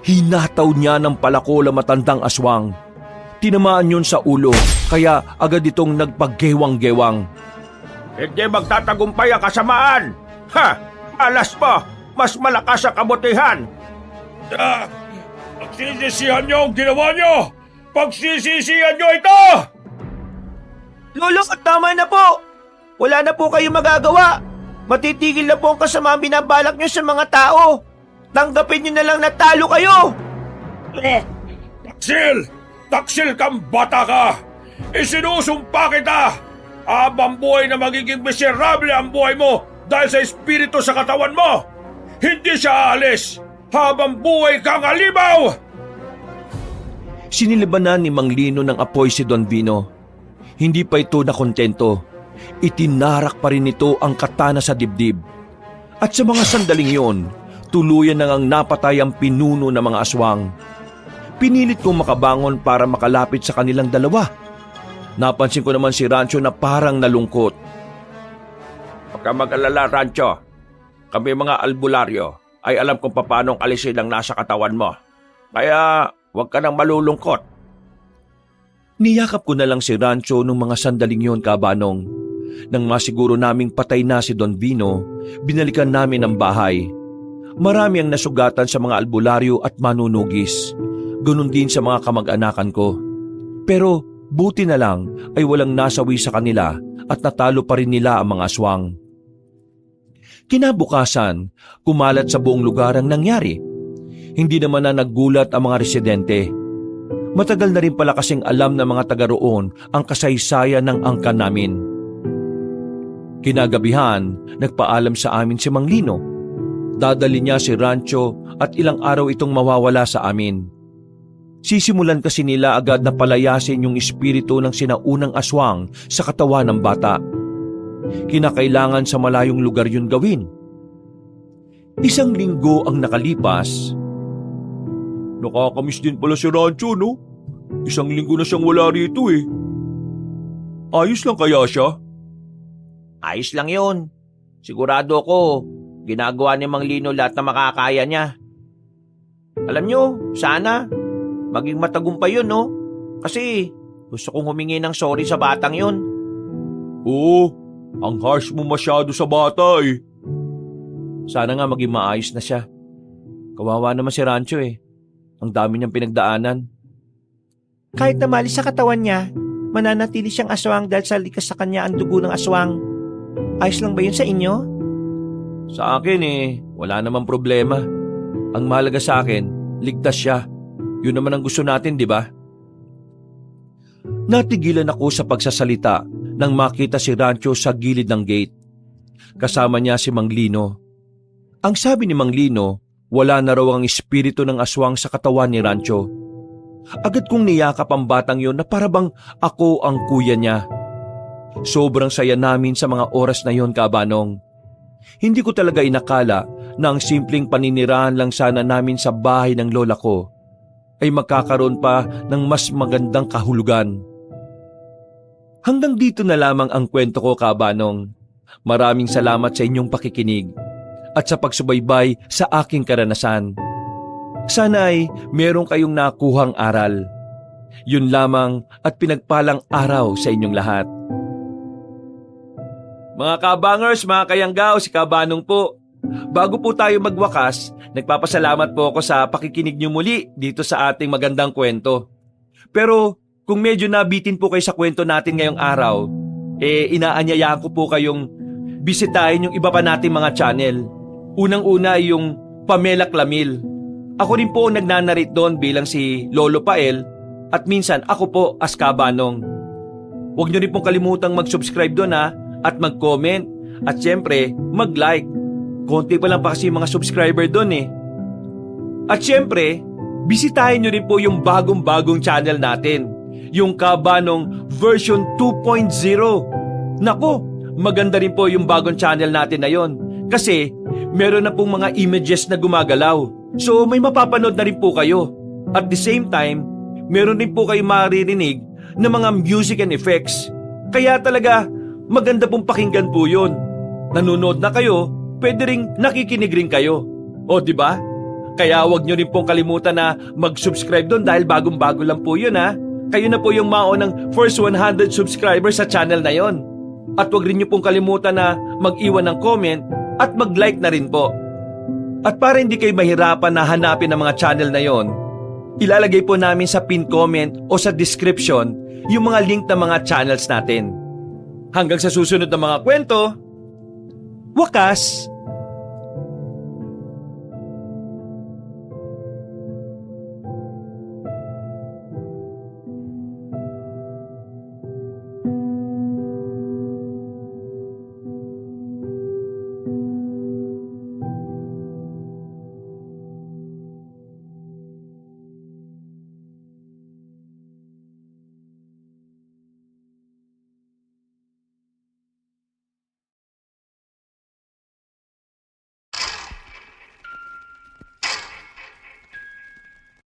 C: Hinataw niya ng palakol ang matandang aswang. Tinamaan yun sa ulo, kaya agad itong nagpaggewang-gewang.
B: Hindi magtatagumpay ang kasamaan! Ha! Malas mo! Mas malakas ang kabutihan! Pagsisisihan niyo ang ginawa niyo! Pagsisisihan niyo ito!
D: Lolo, tama na po! Wala na po kayo magagawa! Matitigil na po ang kasama binabalak niyo sa mga tao! Tanggapin niyo na lang na talo kayo!
B: Taksil! Taksil kang bata ka! Isinusumpa kita! Habang buhay na magiging miserable ang buhay mo dahil sa espiritu sa katawan mo! Hindi siya aalis habang buhay kang alibaw!
C: Sinilibanan ni Mang Lino ng apoy si Don Vino. Hindi pa ito nakontento. Itinarak pa rin ito ang katana sa dibdib. At sa mga sandaling yon, tuluyan nang ang napatay ang pinuno ng mga aswang. Pinilit kong makabangon para makalapit sa kanilang dalawa. Napansin ko naman si Rancho na parang nalungkot.
B: Huwag kang mag-alala, Rancho. Kami mga albularyo ay alam kung paano alisin ang nasa katawan mo. Kaya huwag ka nang malulungkot.
C: Niyakap ko na lang si Rancho nung mga sandaling yon, Kabanong. Nang masiguro naming patay na si Don Vino, binalikan namin ang bahay. Marami ang nasugatan sa mga albularyo at manunugis. Ganun din sa mga kamag-anakan ko. Pero buti na lang ay walang nasawi sa kanila at natalo pa rin nila ang mga aswang. Kinabukasan, kumalat sa buong lugar ang nangyari. Hindi naman na naggulat ang mga residente. Matagal na rin pala kasing alam ng mga taga roon ang kasaysayan ng angkan namin. Kinagabihan, nagpaalam sa amin si Mang Lino. Dadali niya si Rancho at ilang araw itong mawawala sa amin. Sisimulan kasi nila agad na palayasin yung espiritu ng sinaunang aswang sa katawan ng bata. Kinakailangan sa malayong lugar yun gawin. 1 linggo ang nakalipas.
B: Nakakamiss din pala si Rancho, no? 1 linggo na siyang wala rito eh. Ayos lang kaya siya?
D: Ayos lang yun. Sigurado ko, ginagawa ni Mang Lino lahat na makakaya niya. Alam nyo, sana, maging matagumpay yun, no? Kasi gusto kong humingi ng sorry sa batang yun.
B: Oo, ang harsh mo masyado sa bata eh.
C: Sana nga maging maayos na siya. Kawawa naman si Rancho eh. Ang dami niyang pinagdaanan.
D: Kahit na malis sa katawan niya, mananatili siyang aswang dahil sa likas sa kanya ang dugo ng aswang. Ayos lang ba yun sa inyo?
C: Sa akin wala namang problema. Ang mahalaga sa akin, ligtas siya. Yun naman ang gusto natin, di ba? Natigilan ako sa pagsasalita nang makita si Rancho sa gilid ng gate. Kasama niya si Mang Lino. Ang sabi ni Mang Lino, wala na raw ang espiritu ng aswang sa katawan ni Rancho. Agad kong niyakap ang batang yon na parabang ako ang kuya niya. Sobrang saya namin sa mga oras na yon, Kabanong. Hindi ko talaga inakala na ang simpleng paninirahan lang sana namin sa bahay ng lola ko ay magkakaroon pa ng mas magandang kahulugan. Hanggang dito na lamang ang kwento ko, Kabanong. Maraming salamat sa inyong pakikinig at sa pagsubaybay sa aking karanasan. Sana ay meron kayong nakuhang aral. Yun lamang at pinagpalang araw sa inyong lahat.
B: Mga kabangers, mga kayanggaw, si Kabanong po. Bago po tayo magwakas, nagpapasalamat po ako sa pakikinig niyo muli dito sa ating magandang kwento. Pero kung medyo nabitin po kayo sa kwento natin ngayong araw, inaanyayaan ko po kayong bisitahin yung iba pa nating mga channel. Unang-una ay yung Pamela Clamil. Ako rin po nagnanarate doon bilang si Lolo Pael at minsan ako po as Kabanong. Huwag niyo rin pong kalimutang mag-subscribe doon at mag-comment at syempre mag-like. Konti pa lang pa kasi mga subscriber doon . At syempre, bisitahin niyo rin po yung bagong-bagong channel natin, yung Kabanong version 2.0. Nako, maganda rin po yung bagong channel natin na yon kasi meron na pong mga images na gumagalaw. So may mapapanood na rin po kayo. At the same time, meron din po kayo maririnig na mga music and effects. Kaya talaga, maganda pong pakinggan po yun. Nanonood na kayo, pwede ring nakikinig rin kayo. O di ba? Kaya wag nyo rin pong kalimutan na mag-subscribe doon dahil bagong-bago lang po yun . Kayo na po yung maunang first 100 subscribers sa channel na yon. At wag rin nyo pong kalimutan na mag-iwan ng comment at mag-like na rin po. At para hindi kayo mahirapan na hanapin ang mga channel na yon, ilalagay po namin sa pin comment o sa description yung mga link ng mga channels natin. Hanggang sa susunod na mga kwento, wakas!